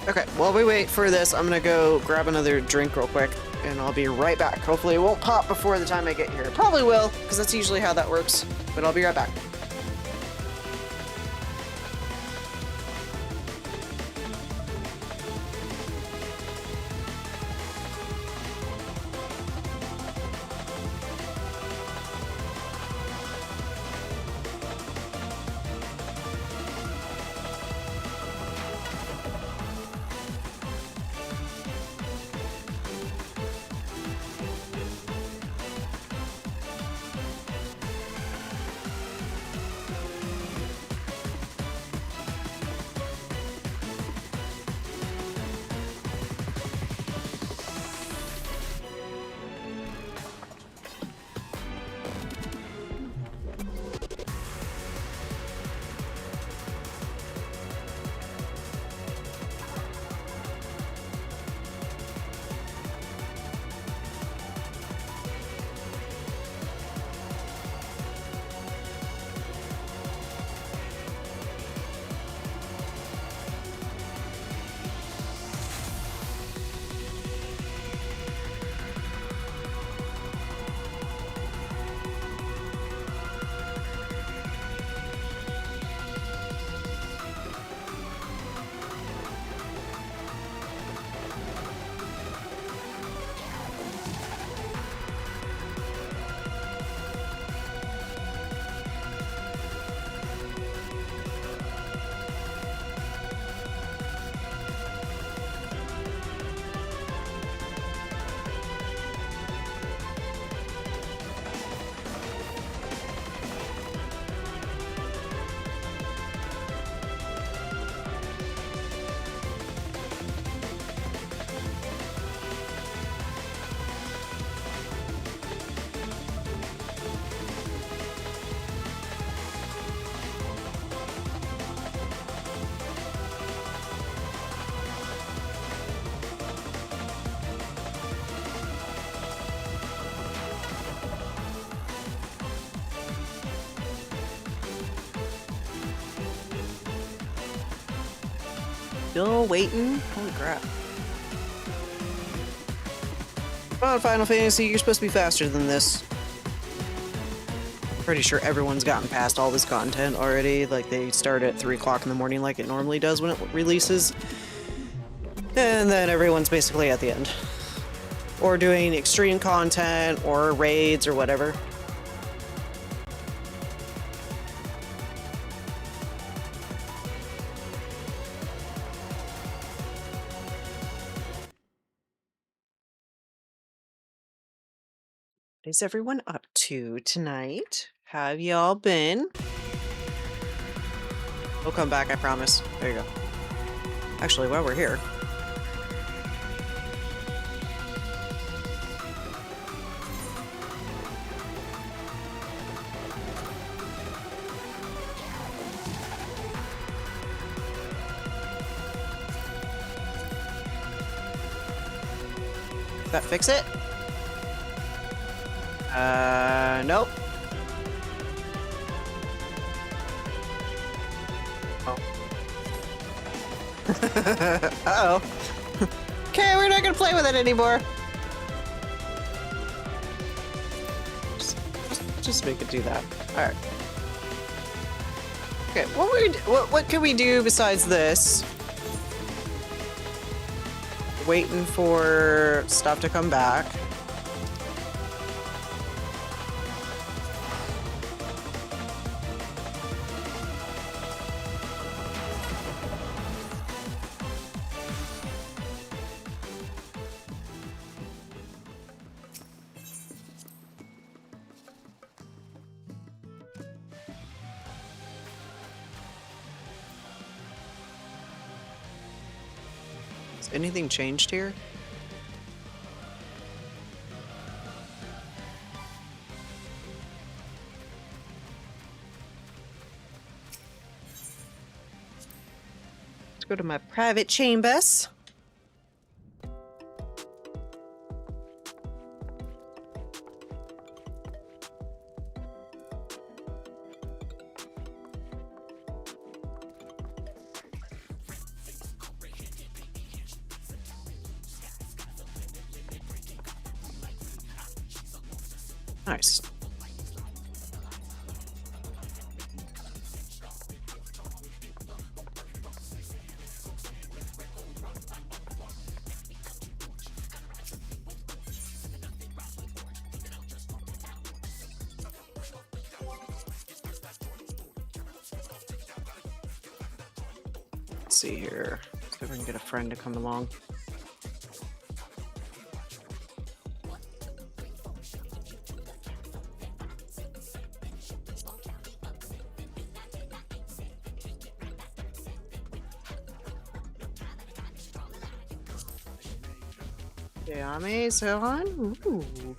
Okay, while we wait for this, I'm gonna go grab another drink real quick, and I'll be right back. Hopefully it won't pop before the time I get here. It probably will, because that's usually how that works, but I'll be right back. Still waiting? Holy crap. Come on, Final Fantasy, you're supposed to be faster than this. Pretty sure everyone's gotten past all this content already. Like, they start at 3 o'clock in the morning like it normally does when it releases. And then everyone's basically at the end. Or doing extreme content, or raids, or whatever. What is everyone up to tonight? Have y'all been? We'll come back, I promise. There you go. Actually, while we're here. That fix it? Nope. Oh. Uh-oh. Okay, we're not gonna play with it anymore. Just make it do that. Alright. Okay, what can we do besides this? Waiting for stuff to come back. Anything changed here? Let's go to my private chambers. Nice. Let's see here. See if I can get a friend to come along. Amazon. Ooh.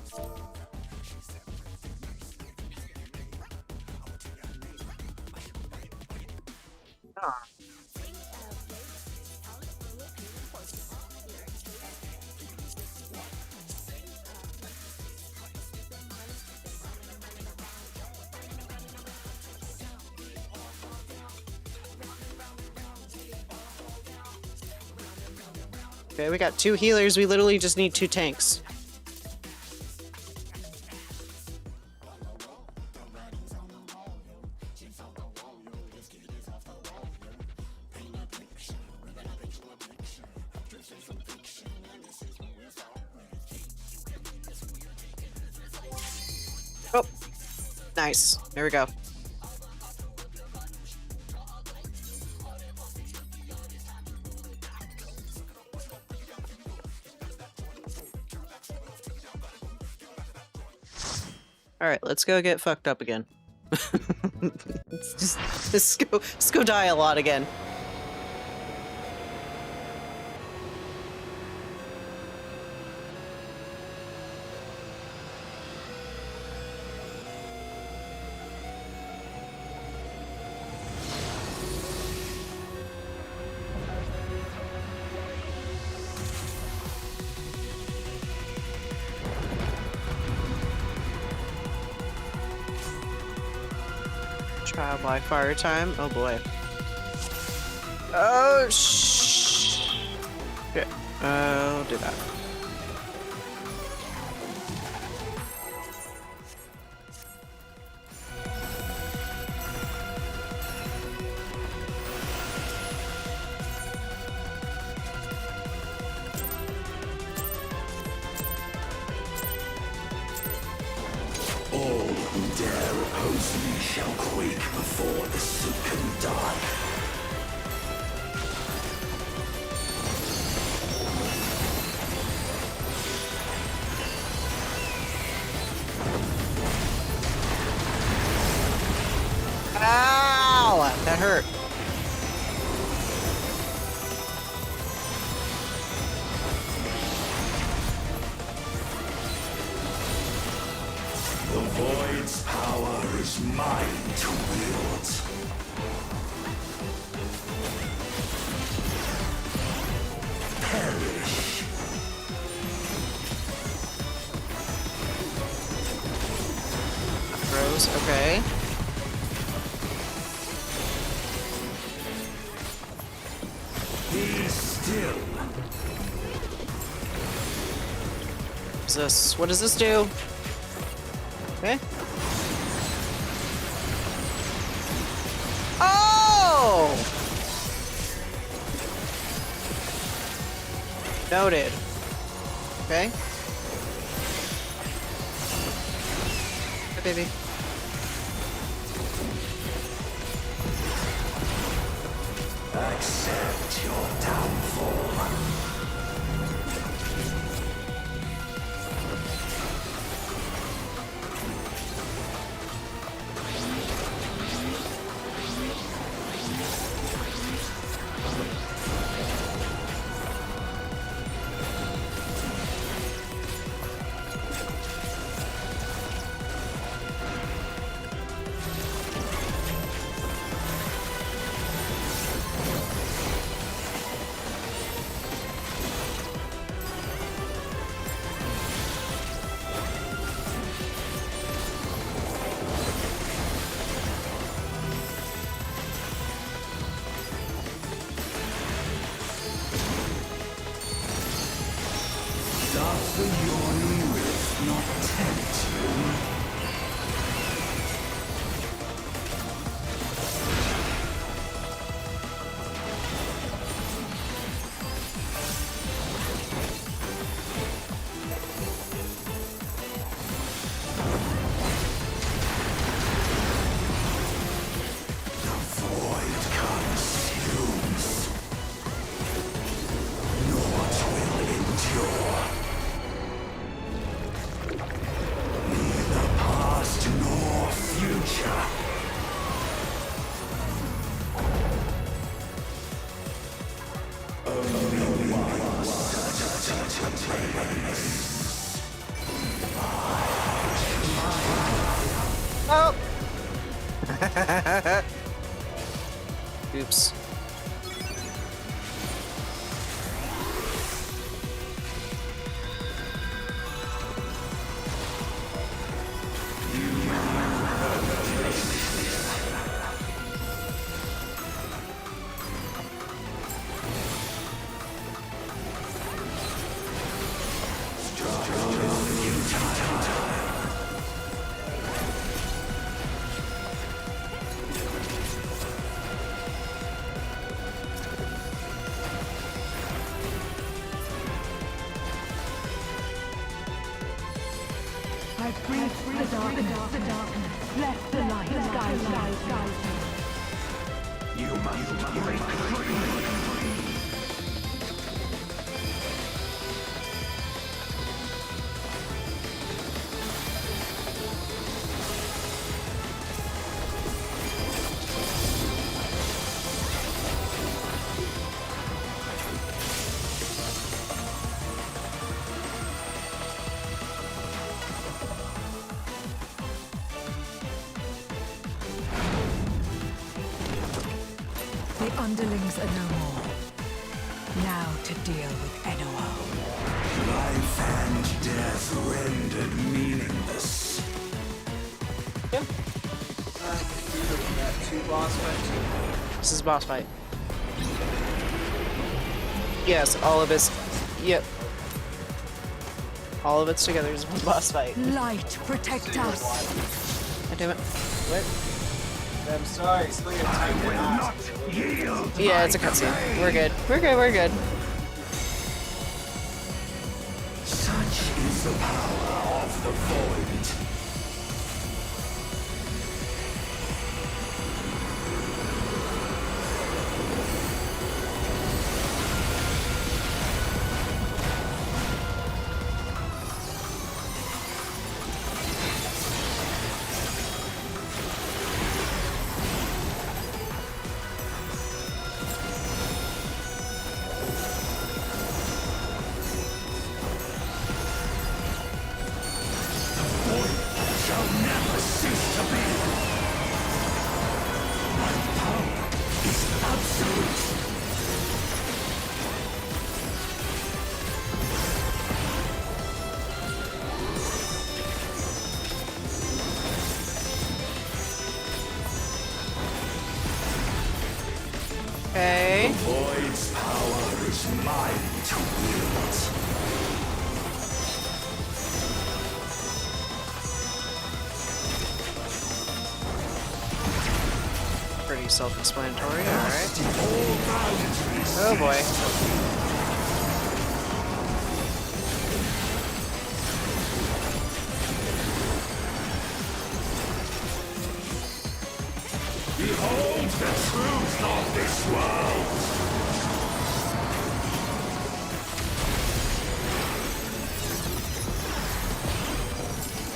Ah. Okay, we got 2 healers. We literally just need 2 tanks. Oh, nice. There we go. Alright, let's go get fucked up again. Let's go die a lot again. Trial by fire time. Oh boy. Oh shh. Okay, I'll do that. All who dare oppose me shall quake before the silken dark. Ow! That hurt. The Void's power is mine to wield. Perish. Rose, okay. Be still. What's this? What does this do? Okay. Oh! Noted. Okay. Hi, baby. Accept your downfall. Does the yawning rift not tempt you? The void consumes. Naught will endure. Neither past nor future. Only one Oh! Oops. I breathe the darkness, let the light guide you. You must break free. The underlings are no more. Now to deal with Enowo. Life and death rendered meaningless. This is boss fight. Yes, all of it's... Yep. All of it's together is one boss fight. Light, protect us. God damn it. What? I'm sorry, still your time will not yield. Yeah, it's a cutscene. We're good. We're good, we're good. Such is the power of the void. Okay. The void's power is mine to wield. Pretty self-explanatory, alright. Oh boy. Behold the truth of this world!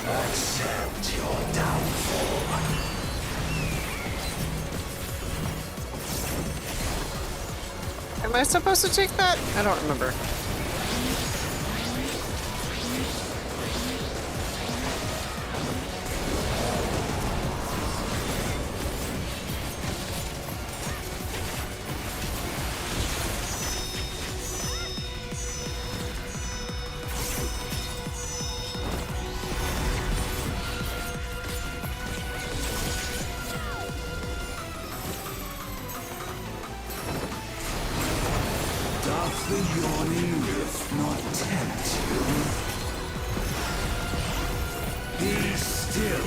Accept your downfall. Am I supposed to take that? I don't remember. Doth the yawning rift not tempt you? Be still.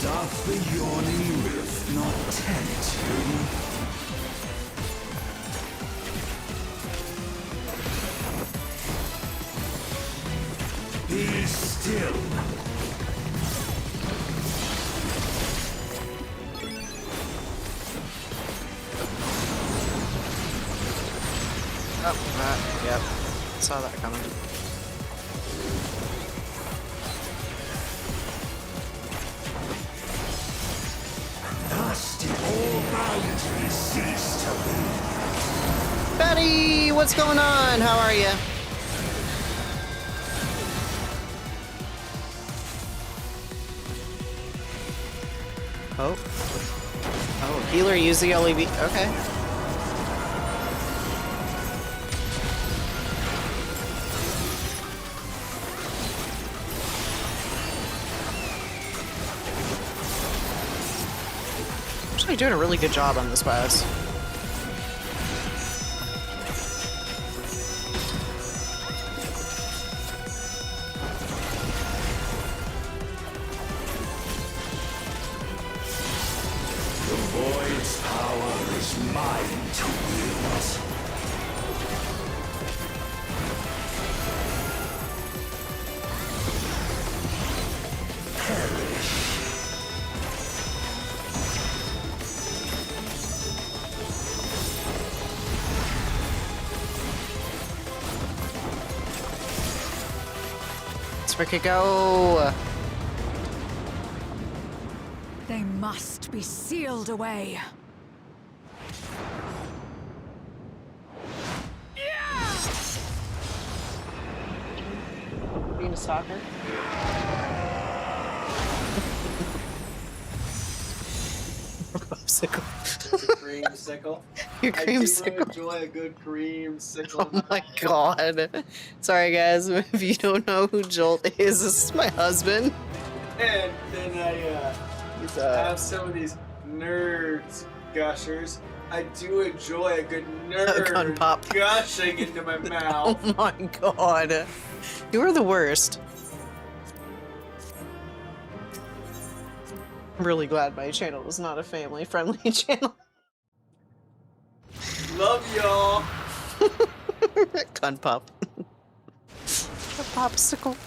Doth the yawning rift not tempt you? Be still. Oh, yep. Saw that coming. Thus did all boundaries cease to be. Betty, what's going on? How are you? Oh. Oh, healer, use the LED. Okay. Actually doing a really good job on this boss. The void's power is mine to wield. Perish. freaking go. They must be sealed away. Being a stalker. Popsicle. Creamsicle. Your creamsicle. I do enjoy a good creamsicle. Oh my god. Sorry guys, if you don't know who Jolt is, this is my husband. And then I have some of these nerds gushers. I do enjoy a good nerd Gun pop. gushing into my mouth. Oh my god. You are the worst. I'm really glad my channel is not a family-friendly channel. Love y'all. Gun pop. A popsicle.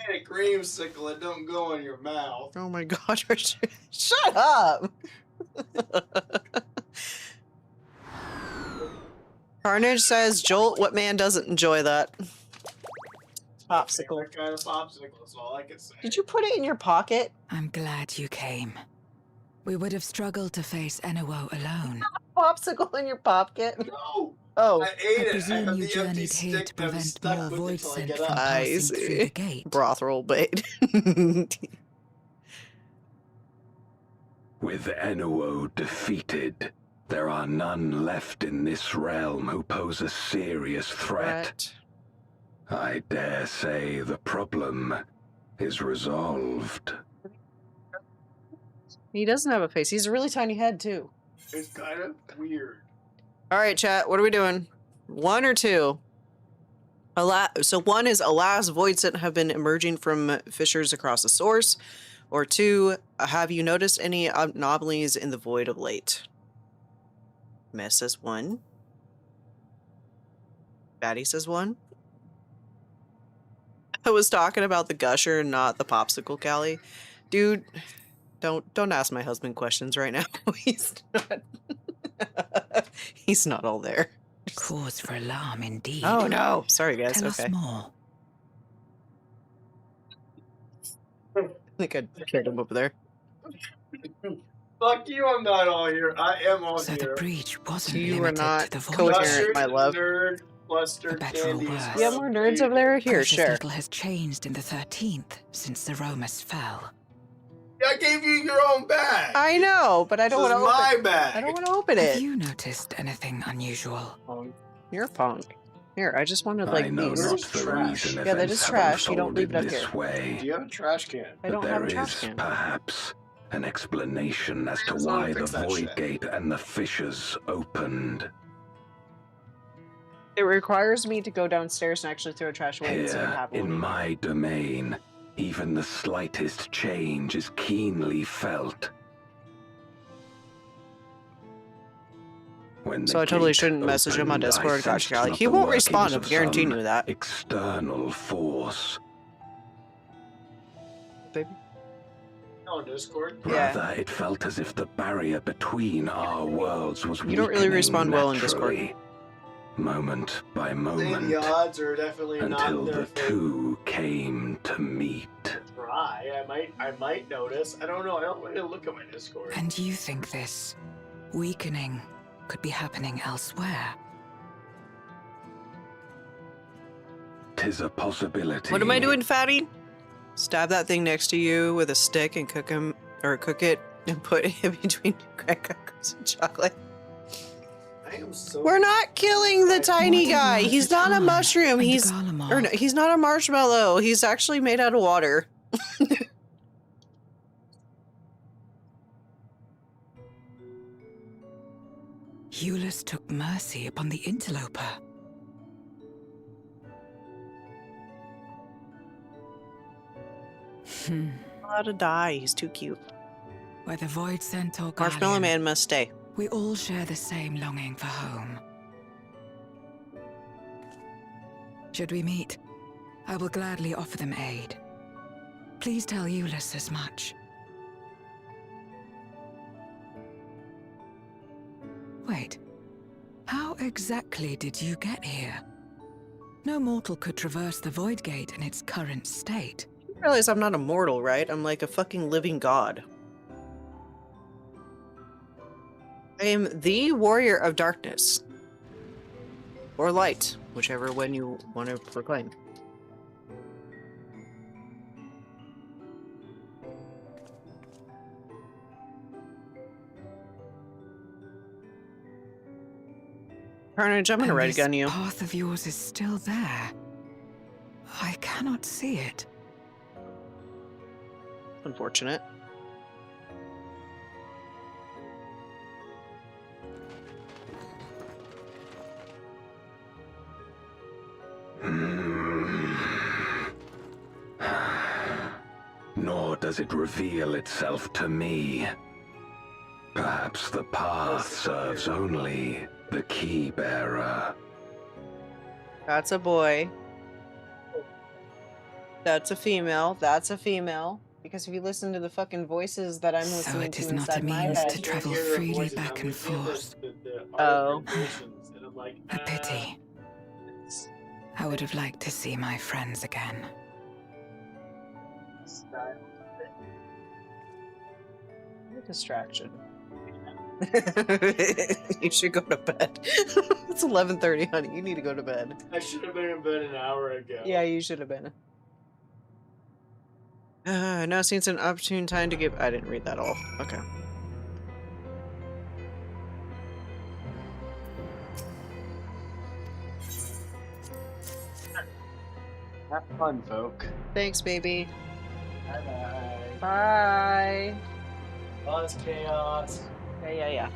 And a creamsicle, it don't go in your mouth. Oh my god, shut up! Carnage says, Jolt, what man doesn't enjoy that? Popsicle. That kind of popsicle, that's all I can say. Did you put it in your pocket? I'm glad you came. We would have struggled to face Enuo alone. Popsicle in your pocket? No! Oh. I ate it. I presume have you the empty journeyed here stick to that I'm prevent stuck more with void until I sent get from up. passing through the gate. Brothel bait. With Enuo defeated, there are none left in this realm who pose a serious threat. I dare say the problem is resolved. He doesn't have a face. He's a really tiny head, too. It's kind of weird. Alright, chat, what are we doing? 1 or 2? So 1 is, alas, voids that have been emerging from fissures across the source. Or 2, have you noticed any anomalies in the void of late? Mess says 1. Batty says 1. I was talking about the gusher, not the popsicle, Callie. Dude, don't ask my husband questions right now. He's not all there. Cause for alarm indeed. Oh no! Sorry guys. Tell okay. us more. I think I killed him over there. Fuck you, I'm not all here. I am all So here. the breach wasn't You were limited not to the void. coherent, my love. Nerd cluster better or candies. worse. You have more nerds over there? Here, Precious share. little has changed in the 13th since the Romus fell. I gave you your own bag. I know, but I don't want to open my bag. I don't want to open Have it. you noticed anything unusual? You're a punk. Here, I just wanted like I know these. not the reason Yeah, that events is have trash. You don't leave it up unfolded here. this way. Do you have a trash can? I don't but have a there trash is can. perhaps an explanation as to Amazon why the fix that void shit. gate and the fissures opened. It requires me to go downstairs and actually throw trash away instead of Here, having in one. my domain, even the slightest change is keenly felt. When So the I totally gate shouldn't message him on opened, I Discord, sensed Gotcha. not He the won't workings respond, I'm of guaranteeing some you that. external force. Baby. On Discord? Rather, it felt as if the barrier between our worlds was You don't really weakening respond well in Discord. naturally, moment by I think moment, the odds are definitely until not in the their favor. two came to meet. Try. I might notice. I don't know. I don't really look at my Discord. And you think this weakening could be happening elsewhere? 'Tis a possibility. What am I doing, fatty? Stab that thing next to you with a stick and cook him, or cook it and put it between crackers and chocolate. I am so. We're not killing the tiny guy. He's not a mushroom. He's or no, he's not a marshmallow. He's actually made out of water. Eulus took mercy upon the interloper. Allowed to die. He's too cute. Whether void sent or Marshmallow guardian, Man must stay. we all share the same longing for home. Should we meet, I will gladly offer them aid. Please tell Eulus as much. Wait, how exactly did you get here? No mortal could traverse the Void Gate in its current state. You realize I'm not a mortal, right? I'm like a fucking living god. I am the warrior of darkness. Or light, whichever one you want to proclaim. Carnage, I'm gonna red gun you. This path of yours is still there. I cannot see it. Unfortunate. Nor does it reveal itself to me. Perhaps the path serves only the key bearer. That's a boy. That's a female. That's a female. Because if you listen to the fucking voices that I'm listening to, so it is not inside a my means head, to travel freely back and forth. Oh. A pity. I would have liked to see my friends again. Distraction. You should go to bed. It's 11:30, honey. You need to go to bed. I should have been in bed an hour ago. Yeah, you should have been. Now seems an opportune time to give. I didn't read that all. Okay. Have fun, folk. Thanks, baby. Bye-bye. Bye. Lots chaos. Yeah.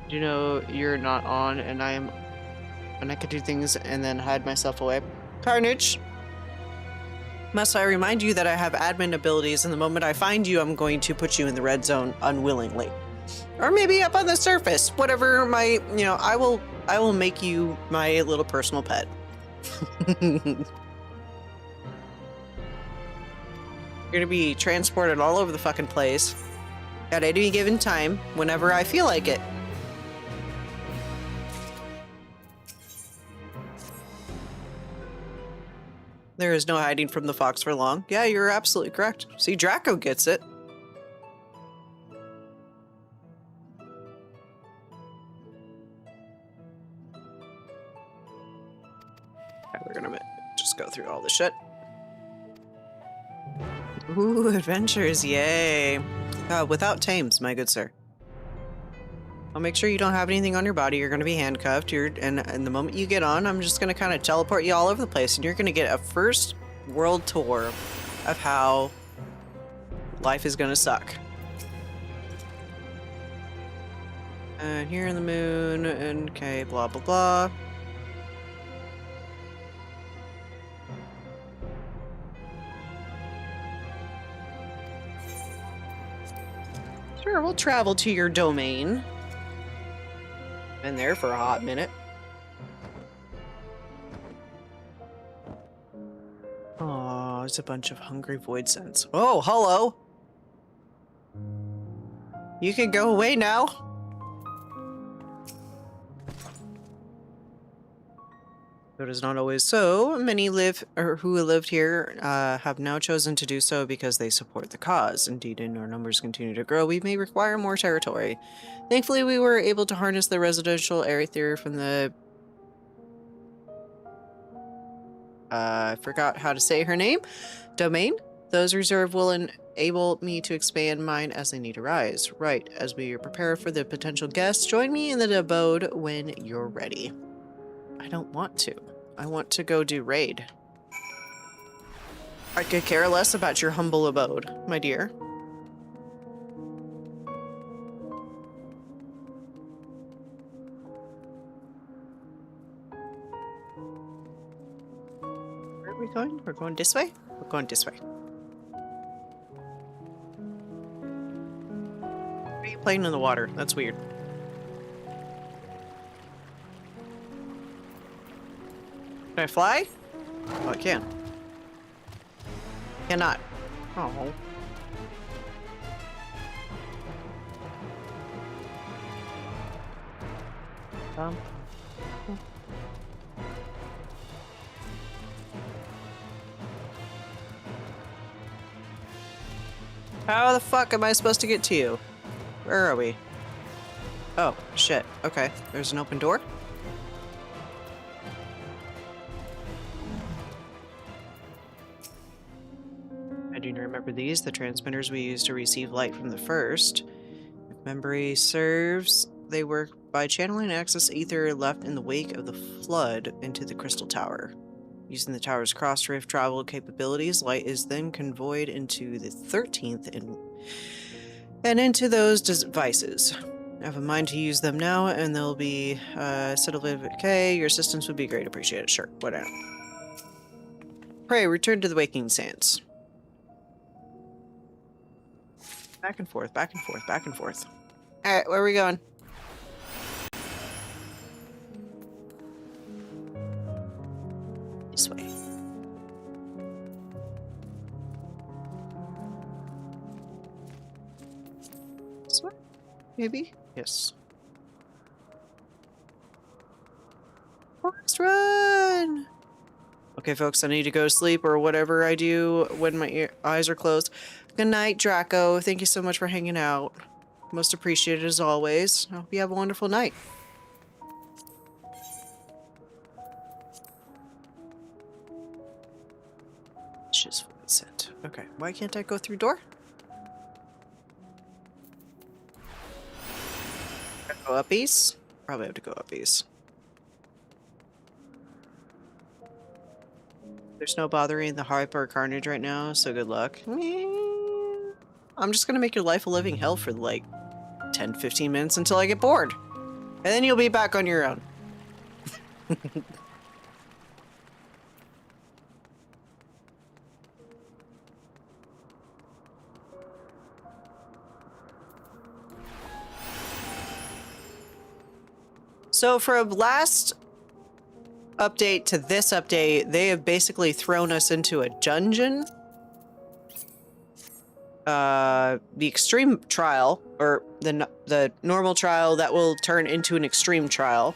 You know you're not on, and I could do things and then hide myself away. Carnage. Must I remind you that I have admin abilities, and the moment I find you, I'm going to put you in the red zone unwillingly. Or maybe up on the surface. Whatever my, I will make you my little personal pet. You're gonna be transported all over the fucking place at any given time, whenever I feel like it. There is no hiding from the fox for long. Yeah, you're absolutely correct. See, Draco gets it. Okay, we're gonna just go through all this shit. Ooh, adventures, yay. Without tames, my good sir. I'll make sure you don't have anything on your body. You're going to be handcuffed. And the moment you get on, I'm just going to kind of teleport you all over the place. And you're going to get a first world tour of how life is going to suck. And here in the moon, and okay, blah, blah, blah. Sure, we'll travel to your domain. Been there for a hot minute. Oh, there's a bunch of hungry void scents. Oh, hello! You can go away now. It is not always so. Many who lived here have now chosen to do so because they support the cause. Indeed, in our numbers continue to grow, we may require more territory. Thankfully, we were able to harness the residential area theory from the... I forgot how to say her name. Domain. Those reserved will enable me to expand mine as they need arise. Right, as we prepare for the potential guests, join me in the abode when you're ready. I don't want to. I want to go do raid. I could care less about your humble abode, my dear. Where are we going? We're going this way? We're going this way. Why are you playing in the water? That's weird. Can I fly? Oh, I can. Cannot. Oh. How the fuck am I supposed to get to you? Where are we? Oh, shit. Okay, there's an open door. I do remember these, the transmitters we used to receive light from the first. If memory serves, they work by channeling excess ether left in the wake of the flood into the crystal tower. Using the tower's cross-rift travel capabilities, light is then convoyed into the 13th and into those devices. I have a mind to use them now, and they'll be settled. Okay, your assistance would be great. Appreciate it. Sure, whatever. Pray, return to the waking sands. Back and forth, back and forth, back and forth. Alright, where are we going? This way. This way? Maybe? Yes. Forest run! Okay, folks, I need to go to sleep or whatever I do when my eyes are closed. Good night, Draco. Thank you so much for hanging out. Most appreciated as always. I hope you have a wonderful night. It's just Vincent. Okay, why can't I go through door? Go up east? Probably have to go up east. There's no bothering the hyper carnage right now, so good luck. I'm just gonna make your life a living hell for like 10-15 minutes until I get bored. And then you'll be back on your own. So from last update to this update, they have basically thrown us into a dungeon. The extreme trial, or the normal trial that will turn into an extreme trial.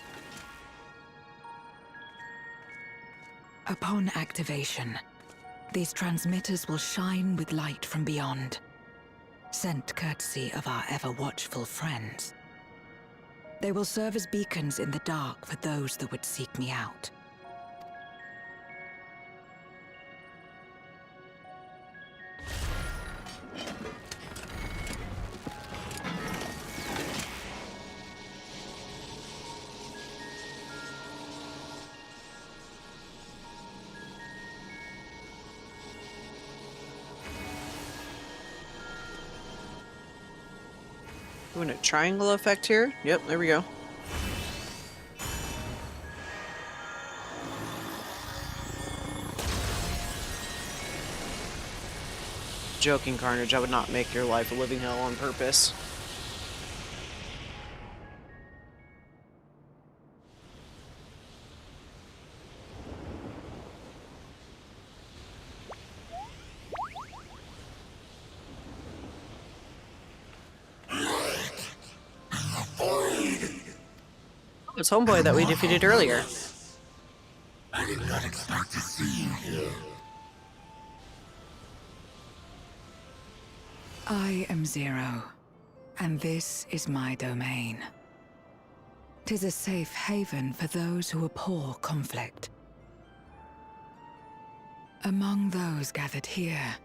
Upon activation, these transmitters will shine with light from beyond, sent courtesy of our ever-watchful friends. They will serve as beacons in the dark for those that would seek me out. Doing a triangle effect here. Yep, there we go. Joking, Carnage. I would not make your life a living hell on purpose. It's Homeboy that we defeated earlier. I did not expect to see you here. I am Zero, and this is my domain. 'Tis a safe haven for those who abhor conflict. Among those gathered here,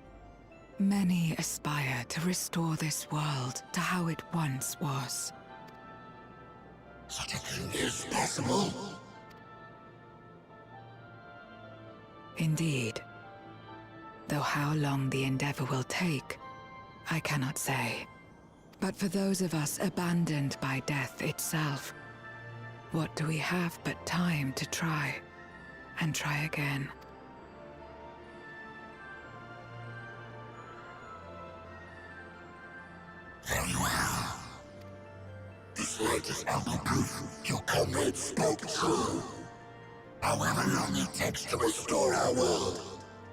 many aspire to restore this world to how it once was. Such a thing is possible. Indeed. Though how long the endeavor will take, I cannot say. But for those of us abandoned by death itself, what do we have but time to try, and try again? Very well. This light is ample proof your comrades spoke true. However long it takes to restore our world,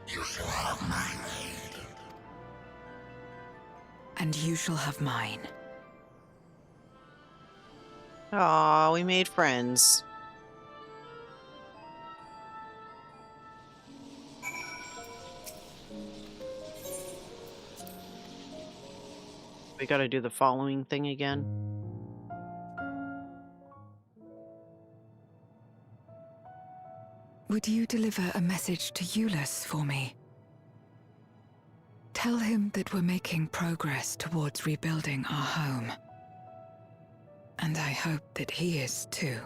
you shall have my aid. And you shall have mine. Aw, we made friends. We gotta do the following thing again. Would you deliver a message to Ulysses for me? Tell him that we're making progress towards rebuilding our home. And I hope that he is too.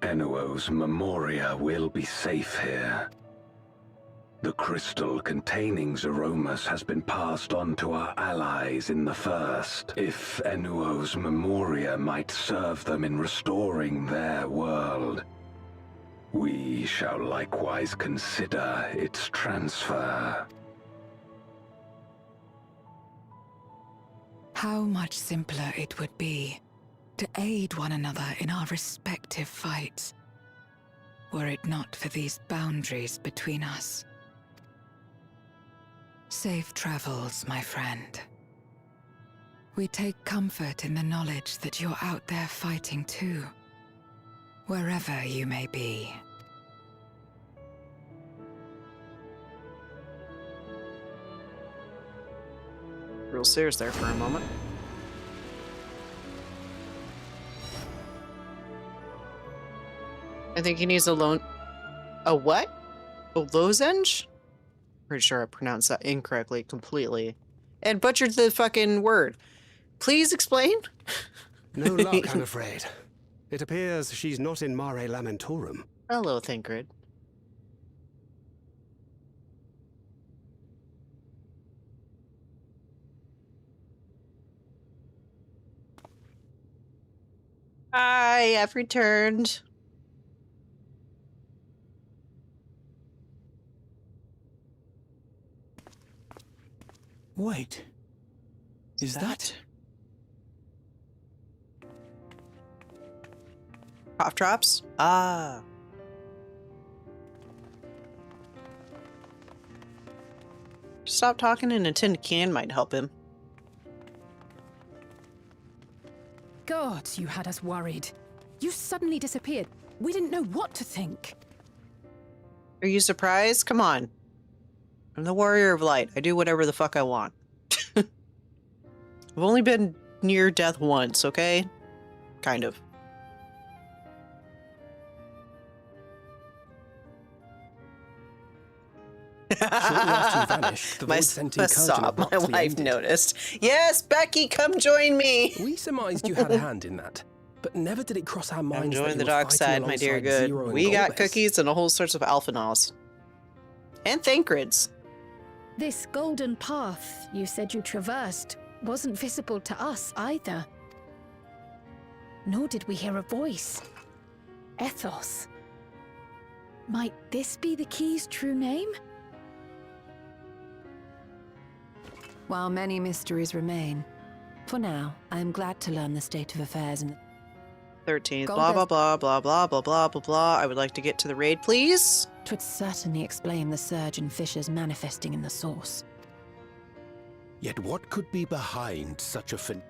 Enuo's Memoria will be safe here. The crystal containing Zeromus has been passed on to our allies in the First. If Enuo's Memoria might serve them in restoring their world, we shall likewise consider its transfer. How much simpler it would be to aid one another in our respective fights, were it not for these boundaries between us. Safe travels, my friend. We take comfort in the knowledge that you're out there fighting too, wherever you may be. Real serious there for a moment. I think he needs a what? A lozenge? Pretty sure I pronounced that incorrectly completely. And butchered the fucking word. Please explain? No luck, I'm afraid. It appears she's not in Mare Lamentorum. Hello, Thancred. I have returned. Wait. Is that? Cough drops? Ah. Stop talking in a tin can might help him. God, you had us worried. You suddenly disappeared. We didn't know what to think. Are you surprised? Come on. I'm the Warrior of Light. I do whatever the fuck I want. I've only been near death once, okay? Kind of. Shortly after you vanished, the void sent sob, my wife noticed. Yes, Becky, come join me. We surmised you had a hand in that, but never did it cross our minds that Join you the were dark fighting side, my dear alongside good. Zero and We got Golbez. cookies and a whole sorts of Alphanos. And Thancreds. This golden path you said you traversed wasn't visible to us either. Nor did we hear a voice. Ethos. Might this be the key's true name? While many mysteries remain, for now, I am glad to learn the state of affairs in 13th. Blah, blah, blah, blah, blah, blah, blah, blah, blah. I would like to get to the raid, please. Twould certainly explain the surge in fissures manifesting in the source. Yet what could be behind such a Where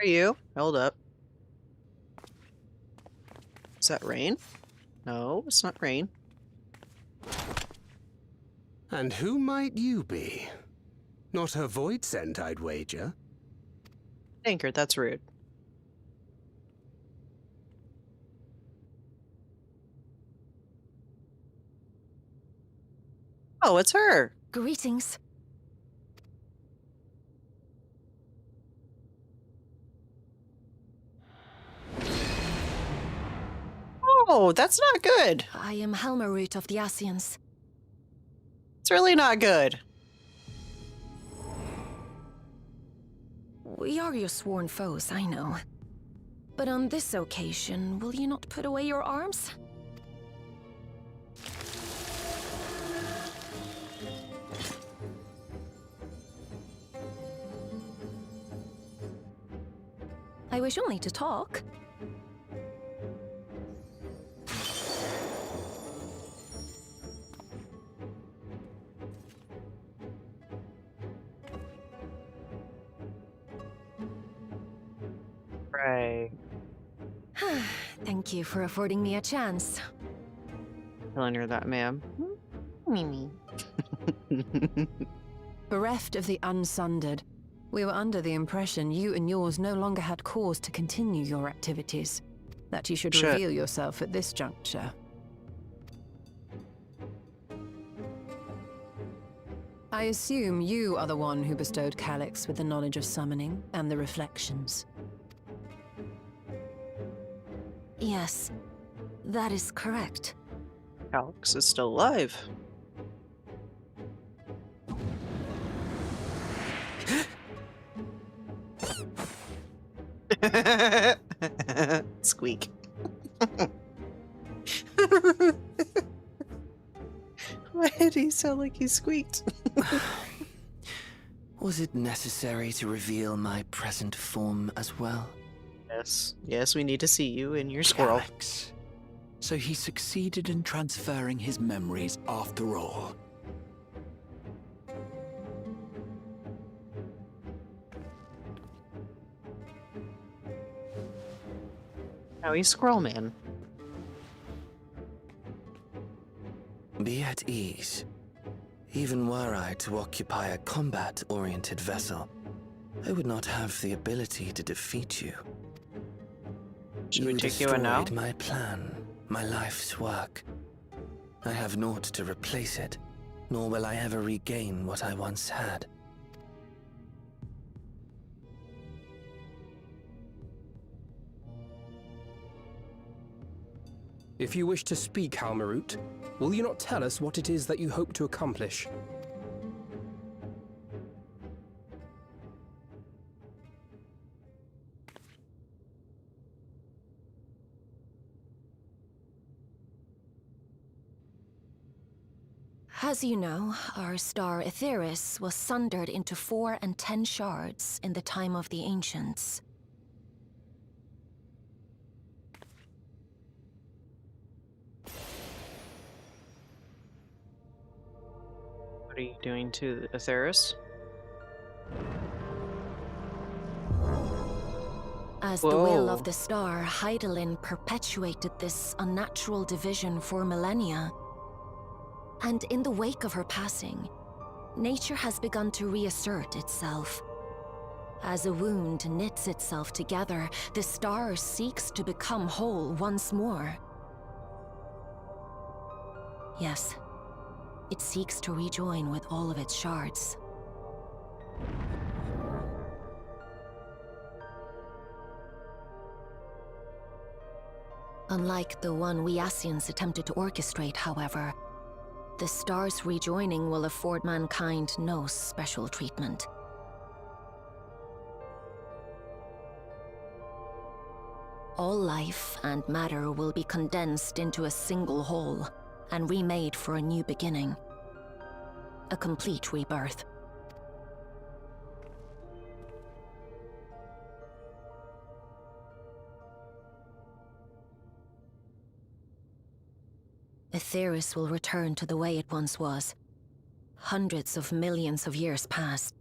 are you? Hold up. Is that rain? No, it's not rain. And who might you be? Not a void scent, I'd wager. Thancred, that's rude. Oh, it's her. Greetings. Oh, that's not good. I am Helmarut of the Asians. It's really not good. We are your sworn foes, I know. But on this occasion, will you not put away your arms? I wish only to talk. Right. Thank you for affording me a chance. Telling her that, ma'am. Mimi. Bereft of the unsundered, we were under the impression you and yours no longer had cause to continue your activities. That you should reveal yourself at this juncture. I assume you are the one who bestowed Calyx with the knowledge of summoning and the reflections. Yes, that is correct. Calyx is still alive. Squeak. Why did he sound like he squeaked? Was it necessary to reveal my present form as well? Yes. Yes, we need to see you in your squirrel. Calyx. So he succeeded in transferring his memories after all. Now he's Squirrel Man. Be at ease. Even were I to occupy a combat-oriented vessel, I would not have the ability to defeat you. Should we take you in now? Destroyed my plan, my life's work. I have naught to replace it, nor will I ever regain what I once had. If you wish to speak, Halmarut, will you not tell us what it is that you hope to accomplish? As you know, our star Aetheris was sundered into 4 and 10 shards in the time of the Ancients. What are you doing to Aetheris? As the will of the star, Hydaelyn perpetuated this unnatural division for millennia. And in the wake of her passing, nature has begun to reassert itself. As a wound knits itself together, the star seeks to become whole once more. Yes, it seeks to rejoin with all of its shards. Unlike the one we Asians attempted to orchestrate, however, the star's rejoining will afford mankind no special treatment. All life and matter will be condensed into a single whole and remade for a new beginning. A complete rebirth. Aetheris will return to the way it once was. Hundreds of millions of years past.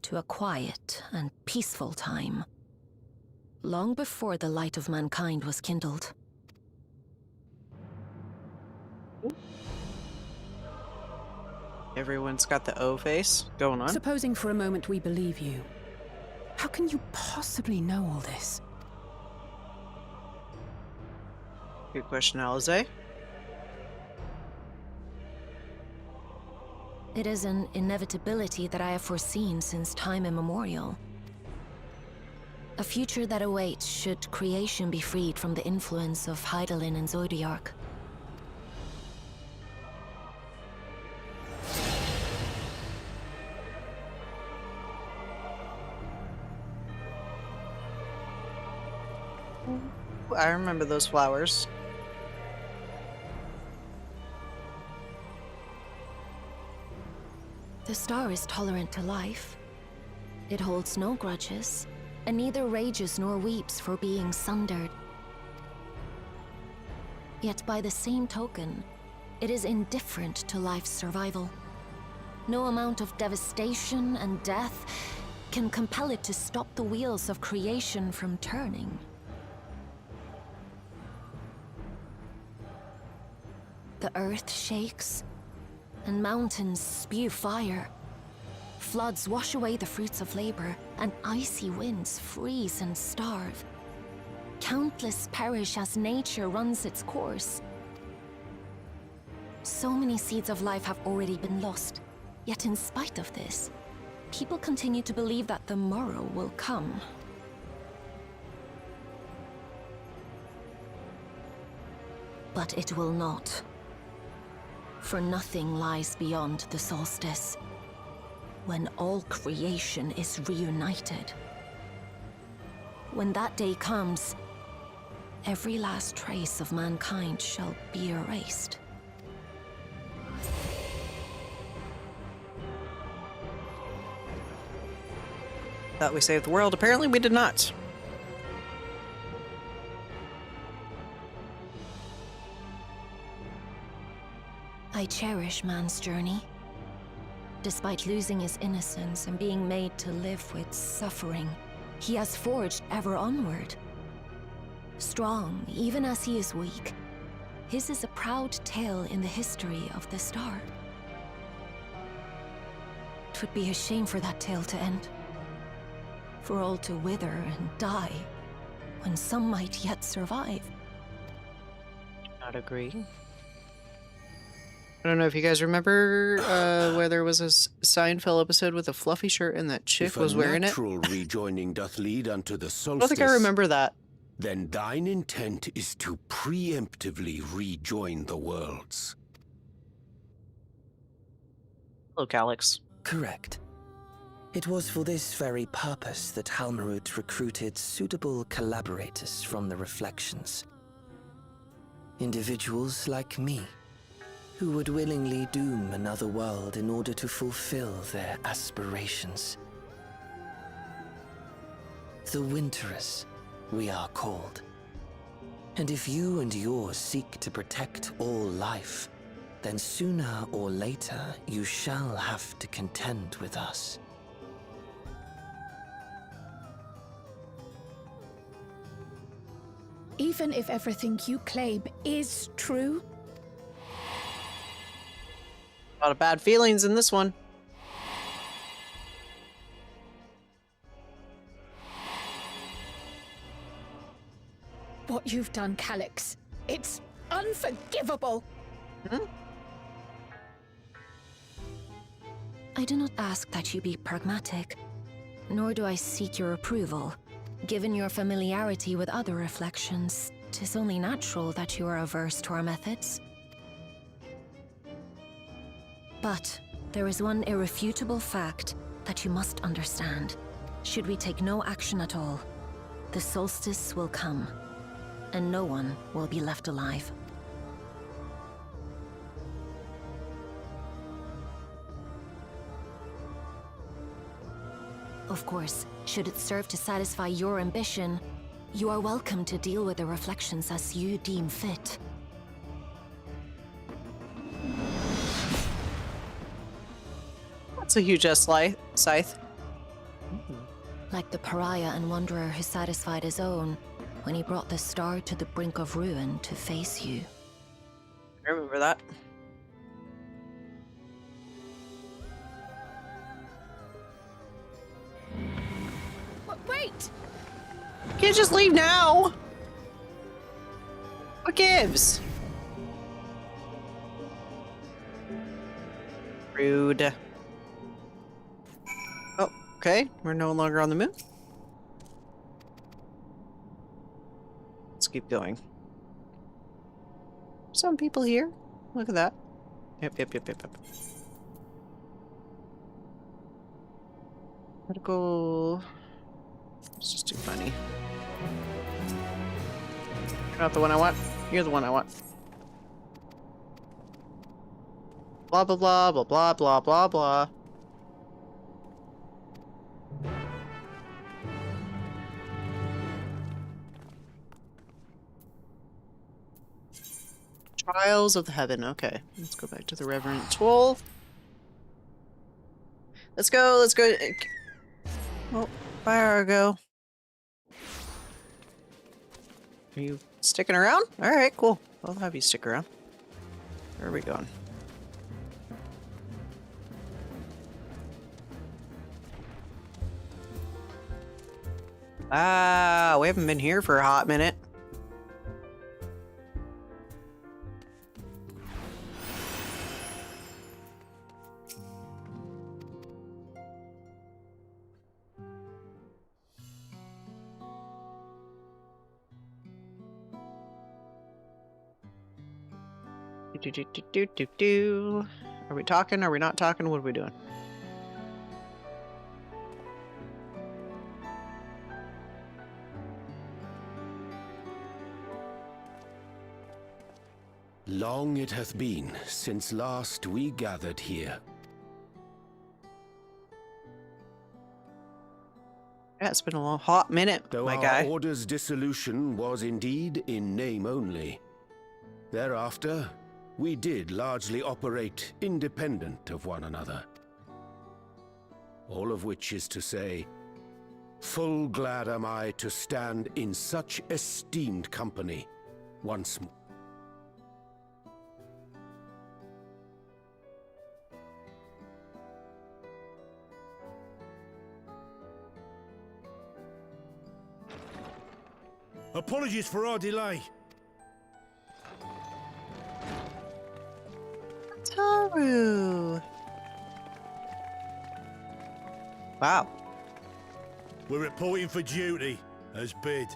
To a quiet and peaceful time. Long before the light of mankind was kindled. Everyone's got the O face going on. Supposing for a moment we believe you. How can you possibly know all this? Good question, Alize. It is an inevitability that I have foreseen since time immemorial. A future that awaits should creation be freed from the influence of Hydaelyn and Zodiark. I remember those flowers. The star is tolerant to life. It holds no grudges, and neither rages nor weeps for being sundered. Yet by the same token, it is indifferent to life's survival. No amount of devastation and death can compel it to stop the wheels of creation from turning. The earth shakes, and mountains spew fire. Floods wash away the fruits of labor, and icy winds freeze and starve. Countless perish as nature runs its course. So many seeds of life have already been lost, yet in spite of this, people continue to believe that the morrow will come. But it will not. For nothing lies beyond the solstice, when all creation is reunited. When that day comes, every last trace of mankind shall be erased. Thought we saved the world. Apparently we did not. I cherish man's journey. Despite losing his innocence and being made to live with suffering, he has forged ever onward. Strong, even as he is weak, his is a proud tale in the history of the star. 'Twould be a shame for that tale to end. For all to wither and die, when some might yet survive. Not agree. I don't know if you guys remember where there was a Seinfeld episode with a fluffy shirt and that chick was wearing it. If a natural rejoining doth lead unto the solstice, I don't think I remember that. Then thine intent is to preemptively rejoin the worlds. Hello, Calyx. Correct. It was for this very purpose that Halmarut recruited suitable collaborators from the Reflections. Individuals like me, who would willingly doom another world in order to fulfill their aspirations. The Winterers, we are called. And if you and yours seek to protect all life, then sooner or later you shall have to contend with us. Even if everything you claim is true, a lot of bad feelings in this one. what you've done, Calyx, it's unforgivable. I do not ask that you be pragmatic, nor do I seek your approval. Given your familiarity with other reflections, 'tis only natural that you are averse to our methods. But there is one irrefutable fact that you must understand. Should we take no action at all, the solstice will come, and no one will be left alive. Of course, should it serve to satisfy your ambition, you are welcome to deal with the reflections as you deem fit. That's a huge scythe. Like the pariah and wanderer who satisfied his own when he brought the star to the brink of ruin to face you. I remember that. Wait! You can't just leave now! What gives? Rude. Oh, okay. We're no longer on the moon. Let's keep going. Some people here. Look at that. Yep. Medical. It's just too funny. You're not the one I want. You're the one I want. Blah blah blah blah blah blah blah blah. Trials of the Heaven. Okay, let's go back to the Reverend Toll. Let's go. Oh, bye, Argo. Are you sticking around? All right, cool. I'll have you stick around. Where are we going? Ah, we haven't been here for a hot minute. Are we talking? Are we not talking? What are we doing? Long it hath been since last we gathered here. Yeah, it's been a long, hot minute, Though my our guy. order's dissolution was indeed in name only. Thereafter, we did largely operate independent of one another. All of which is to say, full glad am I to stand in such esteemed company once more. Apologies for our delay. Taru. Wow. We're reporting for duty, as bid.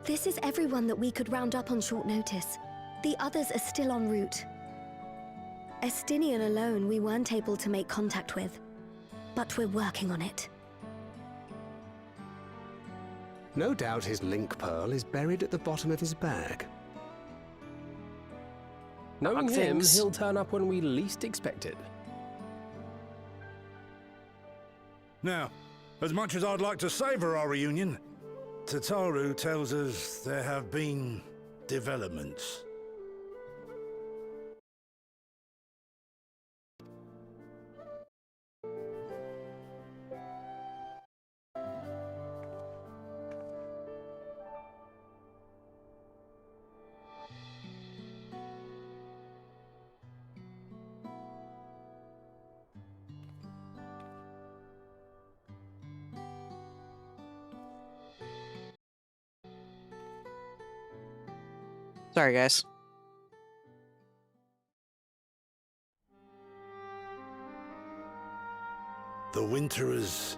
This is everyone that we could round up on short notice. The others are still en route. Estinian alone we weren't able to make contact with, but we're working on it. No doubt his link pearl is buried at the bottom of his bag. Knowing him, he'll turn up when we least expect it. Now, as much as I'd like to savour our reunion, Tataru tells us there have been developments. Sorry, guys. The Winterers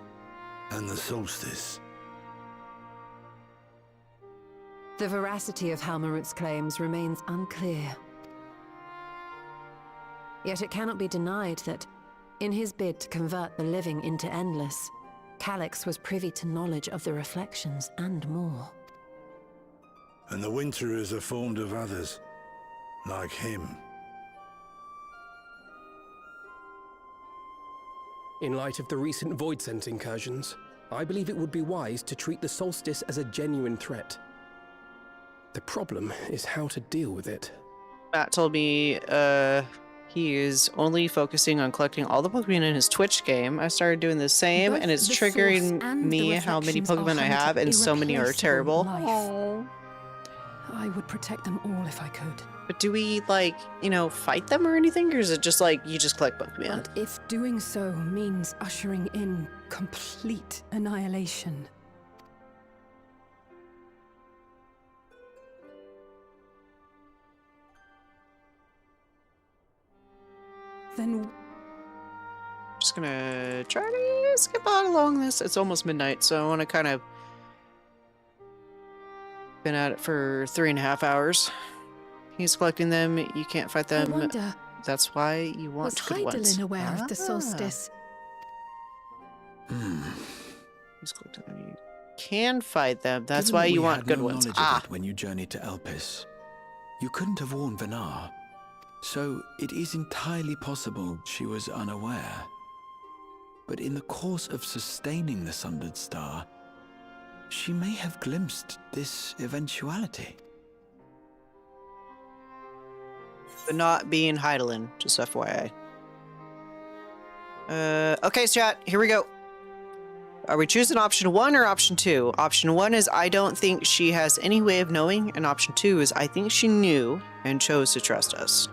and the Solstice. The veracity of Halmarut's claims remains unclear. Yet it cannot be denied that, in his bid to convert the living into endless, Calyx was privy to knowledge of the reflections and more. And the Winterers are formed of others, like him. In light of the recent Voidsent incursions, I believe it would be wise to treat the Solstice as a genuine threat. The problem is how to deal with it. Matt told me he is only focusing on collecting all the Pokemon in his Twitch game. I started doing the same, and it's triggering me how many Pokemon I have, and so many are terrible. I would protect them all if I could. But do we, like, you know, fight them or anything? Or is it just like, you just collect Pokemon? But if doing so means ushering in complete annihilation. Then Just gonna try to skip on along this. It's almost midnight, so I want to kind of... Been at it for 3.5 hours. He's collecting them. You can't fight them. I wonder, that's why you want was good ones. Hydaelyn aware of the solstice? He's collecting them. You can fight them. That's Given why that you we want had good no ones. knowledge of it when you journeyed to Elpis, you couldn't have warned Venar. So it is entirely possible she was unaware. But in the course of sustaining the Sundered Star, she may have glimpsed this eventuality. But not being Hydaelyn, just FYI. Okay, chat, here we go. Are we choosing option 1 or option 2? Option 1 is I don't think she has any way of knowing, and option 2 is I think she knew and chose to trust us.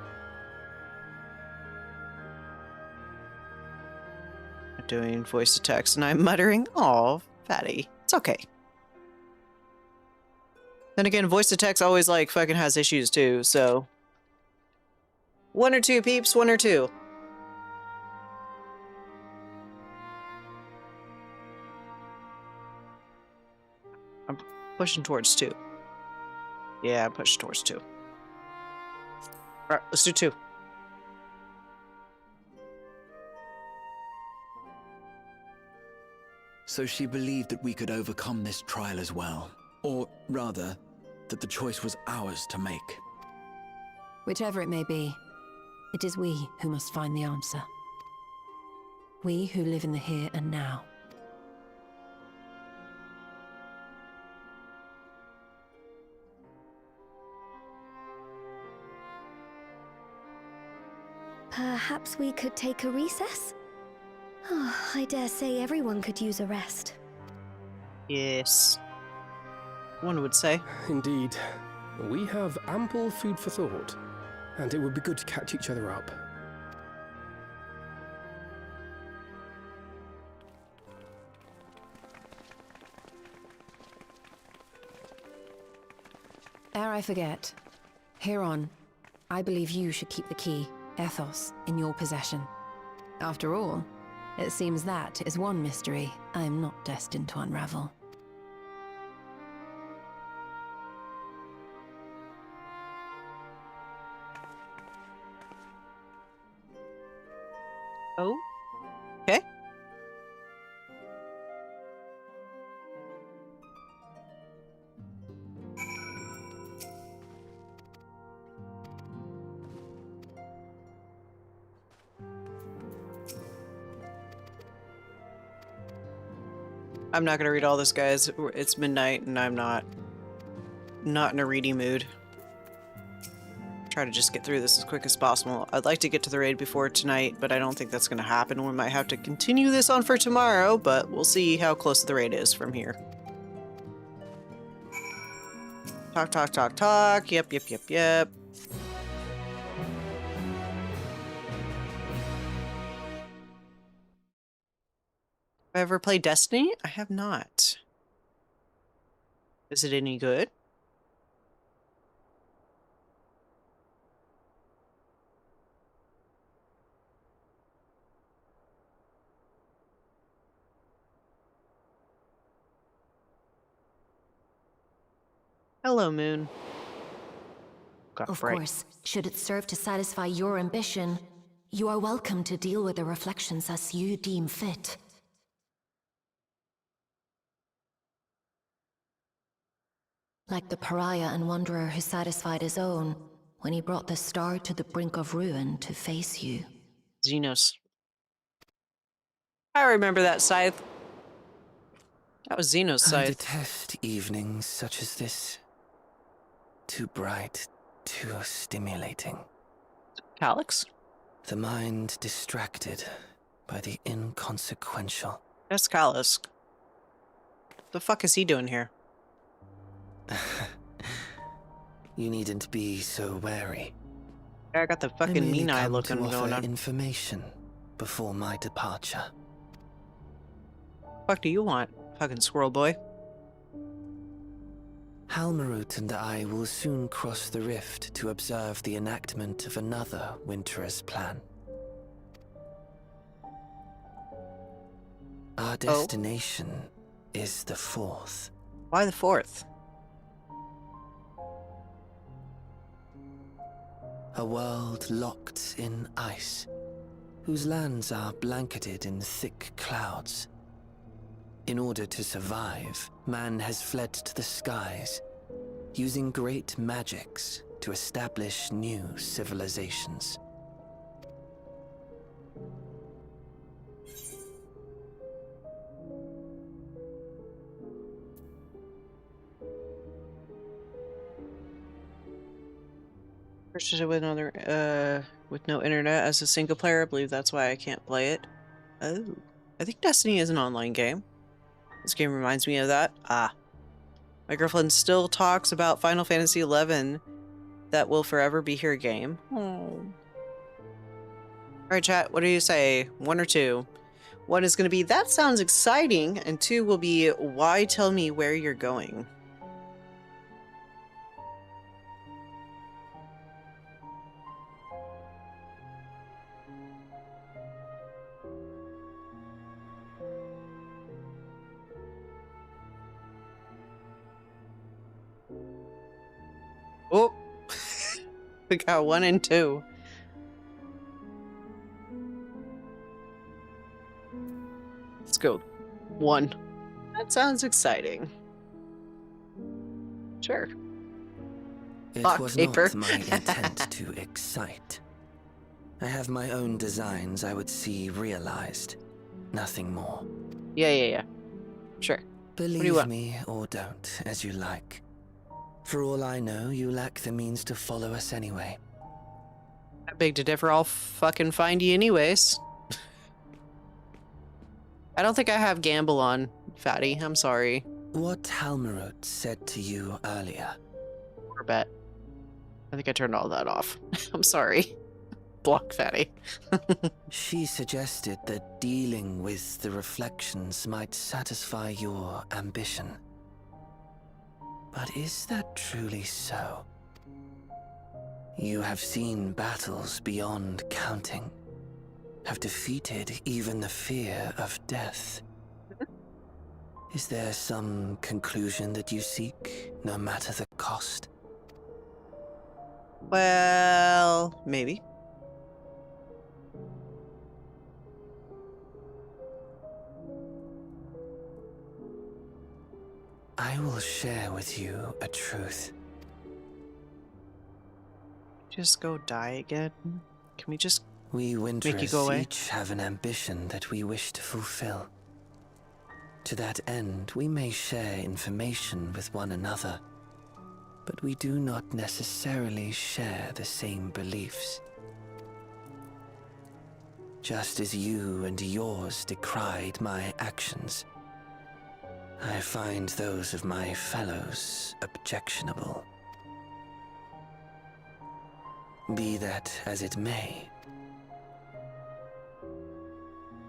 I'm doing voice to text and I'm muttering, "Oh, fatty. It's okay." Then again, voice to text always like fucking has issues too, so 1 or 2 peeps, 1 or 2. I'm pushing towards 2. Yeah, I'm pushing towards 2. Alright, let's do 2. So she believed that we could overcome this trial as well. Or rather, that the choice was ours to make. Whichever it may be, it is we who must find the answer. We who live in the here and now. Perhaps we could take a recess? Oh, I dare say everyone could use a rest. Yes. One would say. Indeed. We have ample food for thought, and it would be good to catch each other up. Ere I forget, hereon, I believe you should keep the key, Ethos, in your possession. After all, it seems that is one mystery I am not destined to unravel. Oh? Okay. I'm not gonna read all this, guys. It's midnight and I'm not in a reading mood. Try to just get through this as quick as possible. I'd like to get to the raid before tonight, but I don't think that's gonna happen. We might have to continue this on for tomorrow, but we'll see how close the raid is from here. Talk, talk, talk, talk. Yep, yep, yep, yep. Have I ever played Destiny? I have not. Is it any good? Hello, Moon. Of course, should it serve to satisfy your ambition, you are welcome to deal with the reflections as you deem fit. Like the pariah and wanderer who satisfied his own when he brought the star to the brink of ruin to face you. Xenos. I remember that scythe. That was Xenos' I scythe. detest evenings such as this. Too bright, too stimulating. Calyx? The mind distracted by the inconsequential. That's Calyx. The fuck is he doing here? You needn't be so wary. I got the fucking mean eye looking to going offer on. information before my departure. Fuck do you want, fucking squirrel boy? Halmarut and I will soon cross the rift to observe the enactment of another Winter's plan. Our destination is the 4th. Why the 4th? A world locked in ice, whose lands are blanketed in thick clouds. In order to survive, man has fled to the skies, using great magics to establish new civilizations. Purchased it with another, with no internet as a single player. I believe that's why I can't play it. Oh, I think Destiny is an online game. This game reminds me of that. Ah. My girlfriend still talks about Final Fantasy XI. That will forever be her game. Oh. Alright, chat, what do you say? 1 or 2? 1 is going to be, that sounds exciting, and 2 will be, why tell me where you're going? Oh! We got 1 and 2. Let's go. 1. That sounds exciting. Sure. It Fuck, was paper. not my intent to excite. I have my own designs I would see realized. Nothing more. Yeah. Sure. Believe me or don't, as you like. For all I know, you lack the means to follow us anyway. I beg to differ, I'll fucking find you anyways. I don't think I have Gamble on, Fatty. I'm sorry. What Halmarut said to you earlier. Or bet. I think I turned all that off. I'm sorry. Block Fatty. She suggested that dealing with the reflections might satisfy your ambition. But is that truly so? You have seen battles beyond counting, have defeated even the fear of death. Is there some conclusion that you seek, no matter the cost? Well, maybe. I will share with you a truth. Just go die again? Can we just We make you Winterers go away? each have an ambition that we wish to fulfill. To that end, we may share information with one another, but we do not necessarily share the same beliefs. Just as you and yours decried my actions, I find those of my fellows objectionable. Be that as it may,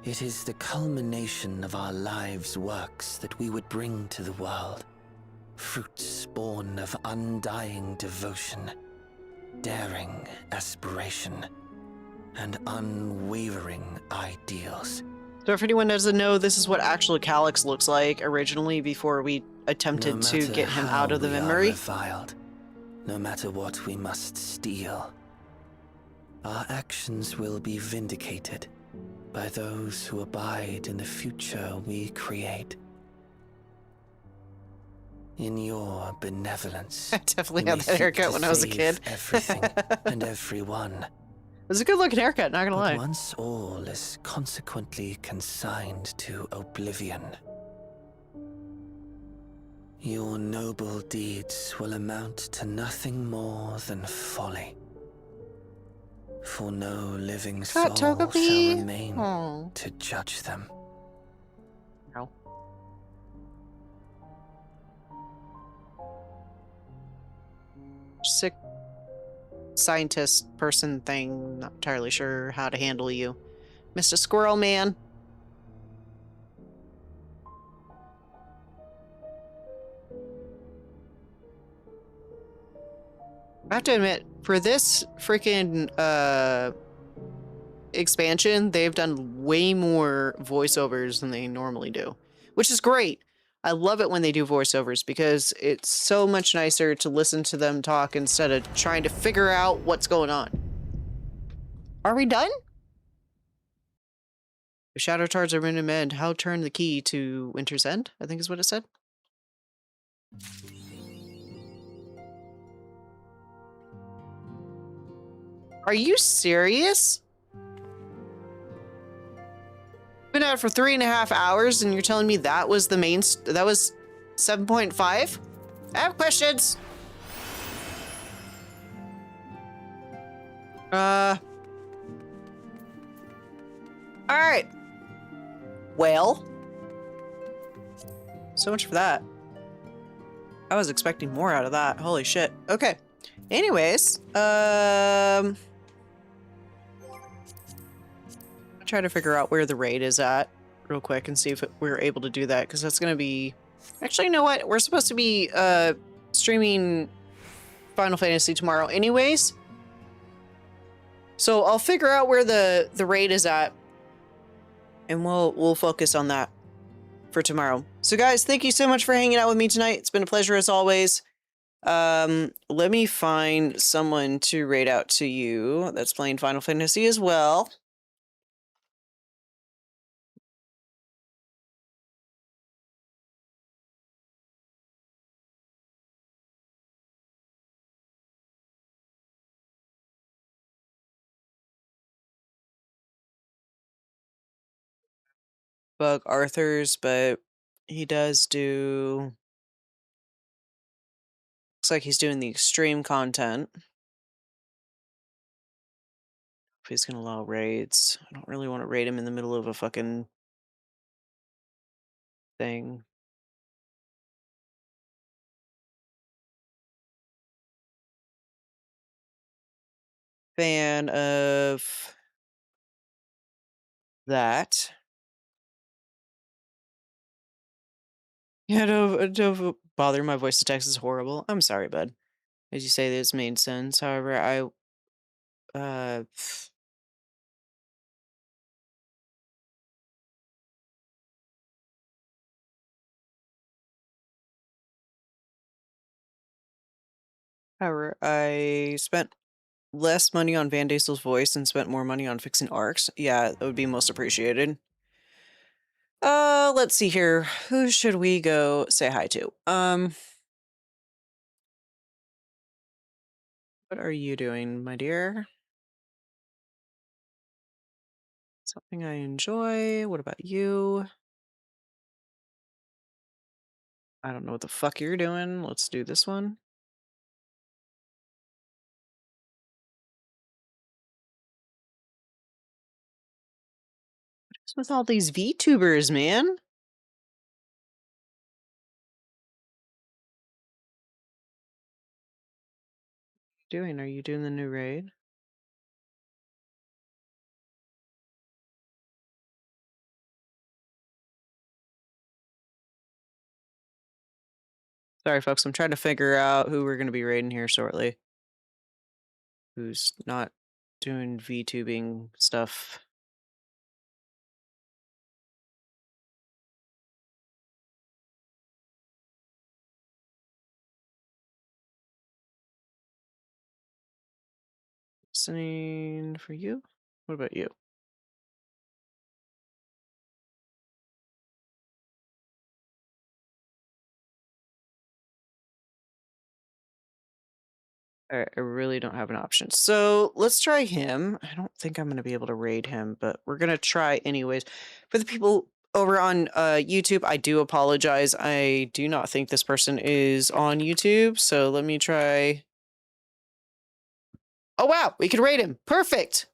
it is the culmination of our lives' works that we would bring to the world. Fruits born of undying devotion, daring aspiration, and unwavering ideals. So if anyone doesn't know, this is what actual Calyx looks like originally before we attempted to get him out of the memory. Reviled, no matter what we must steal, our actions will be vindicated by those who abide in the future we create. In your benevolence, I definitely you had may that seek haircut to when I was a save kid. Everything and everyone. It was a good looking haircut, not gonna But lie. once all is consequently consigned to oblivion, your noble deeds will amount to nothing more than folly. For no living soul shall remain to judge them. No. Sick scientist person thing, not entirely sure how to handle you. Mr. Squirrel Man. I have to admit, for this freaking expansion, they've done way more voiceovers than they normally do, which is great. I love it when they do voiceovers because it's so much nicer to listen to them talk instead of trying to figure out what's going on. Are we done? If Shadow Charge are in end, how turn the key to Winter's End? I think is what it said. Are you serious? Been out for 3.5 hours and you're telling me that was the main, that was 7.5? I have questions. All right. Well, So much for that. I was expecting more out of that. Holy shit. Okay. Anyways, I'll try to figure out where the raid is at real quick and see if we're able to do that, because that's going to be... Actually, you know what? We're supposed to be streaming Final Fantasy tomorrow anyways. So I'll figure out where the raid is at, and we'll focus on that for tomorrow. So guys, thank you so much for hanging out with me tonight. It's been a pleasure as always. Let me find someone to raid out to you that's playing Final Fantasy as well. Bug Arthur's, but he does do... Looks like he's doing the extreme content. If he's gonna allow raids. I don't really want to raid him in the middle of a fucking thing. Fan of that. Yeah, don't bother. My voice to text is horrible. I'm sorry, bud. As you say, this made sense. However, I spent less money on Van Diesel's voice and spent more money on fixing arcs. Yeah, that would be most appreciated. Let's see here. Who should we go say hi to? What are you doing, my dear? Something I enjoy. What about you? I don't know what the fuck you're doing. Let's do this one. What is with all these VTubers, man? Are you doing the new raid? Sorry, folks. I'm trying to figure out who we're going to be raiding here shortly. Who's not doing VTubing stuff. Listening for you? What about you? I really don't have an option. So let's try him. I don't think I'm going to be able to raid him, but we're going to try anyways. For the people over on YouTube, I do apologize. I do not think this person is on YouTube. So let me try. Oh, wow. We can raid him. Perfect.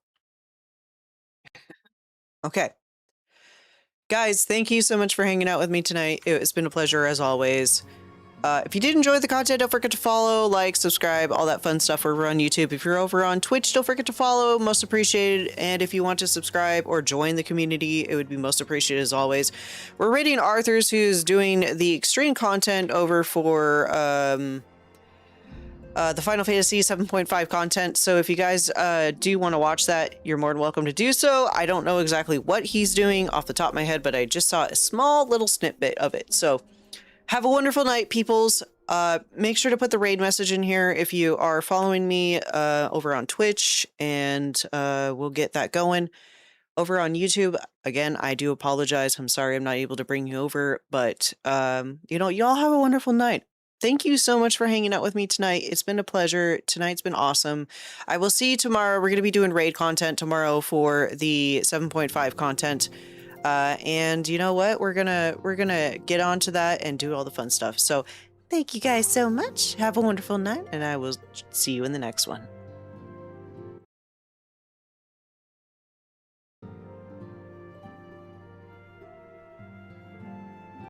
Okay. Guys, thank you so much for hanging out with me tonight. It's been a pleasure as always. If you did enjoy the content, don't forget to follow, like, subscribe, all that fun stuff over on YouTube. If you're over on Twitch, don't forget to follow, most appreciated. And if you want to subscribe or join the community, it would be most appreciated as always. We're raiding Arthur's, who's doing the extreme content over for the Final Fantasy 7.5 content. So if you guys do want to watch that, you're more than welcome to do so. I don't know exactly what he's doing off the top of my head, but I just saw a small little snippet of it. So have a wonderful night, peoples. Make sure to put the raid message in here if you are following me over on Twitch, and we'll get that going. Over on YouTube, again, I do apologize. I'm sorry I'm not able to bring you over, but, you know, y'all have a wonderful night. Thank you so much for hanging out with me tonight. It's been a pleasure. Tonight's been awesome. I will see you tomorrow. We're going to be doing raid content tomorrow for the 7.5 content. And you know what? We're gonna get onto that and do all the fun stuff. So thank you guys so much. Have a wonderful night, and I will see you in the next one.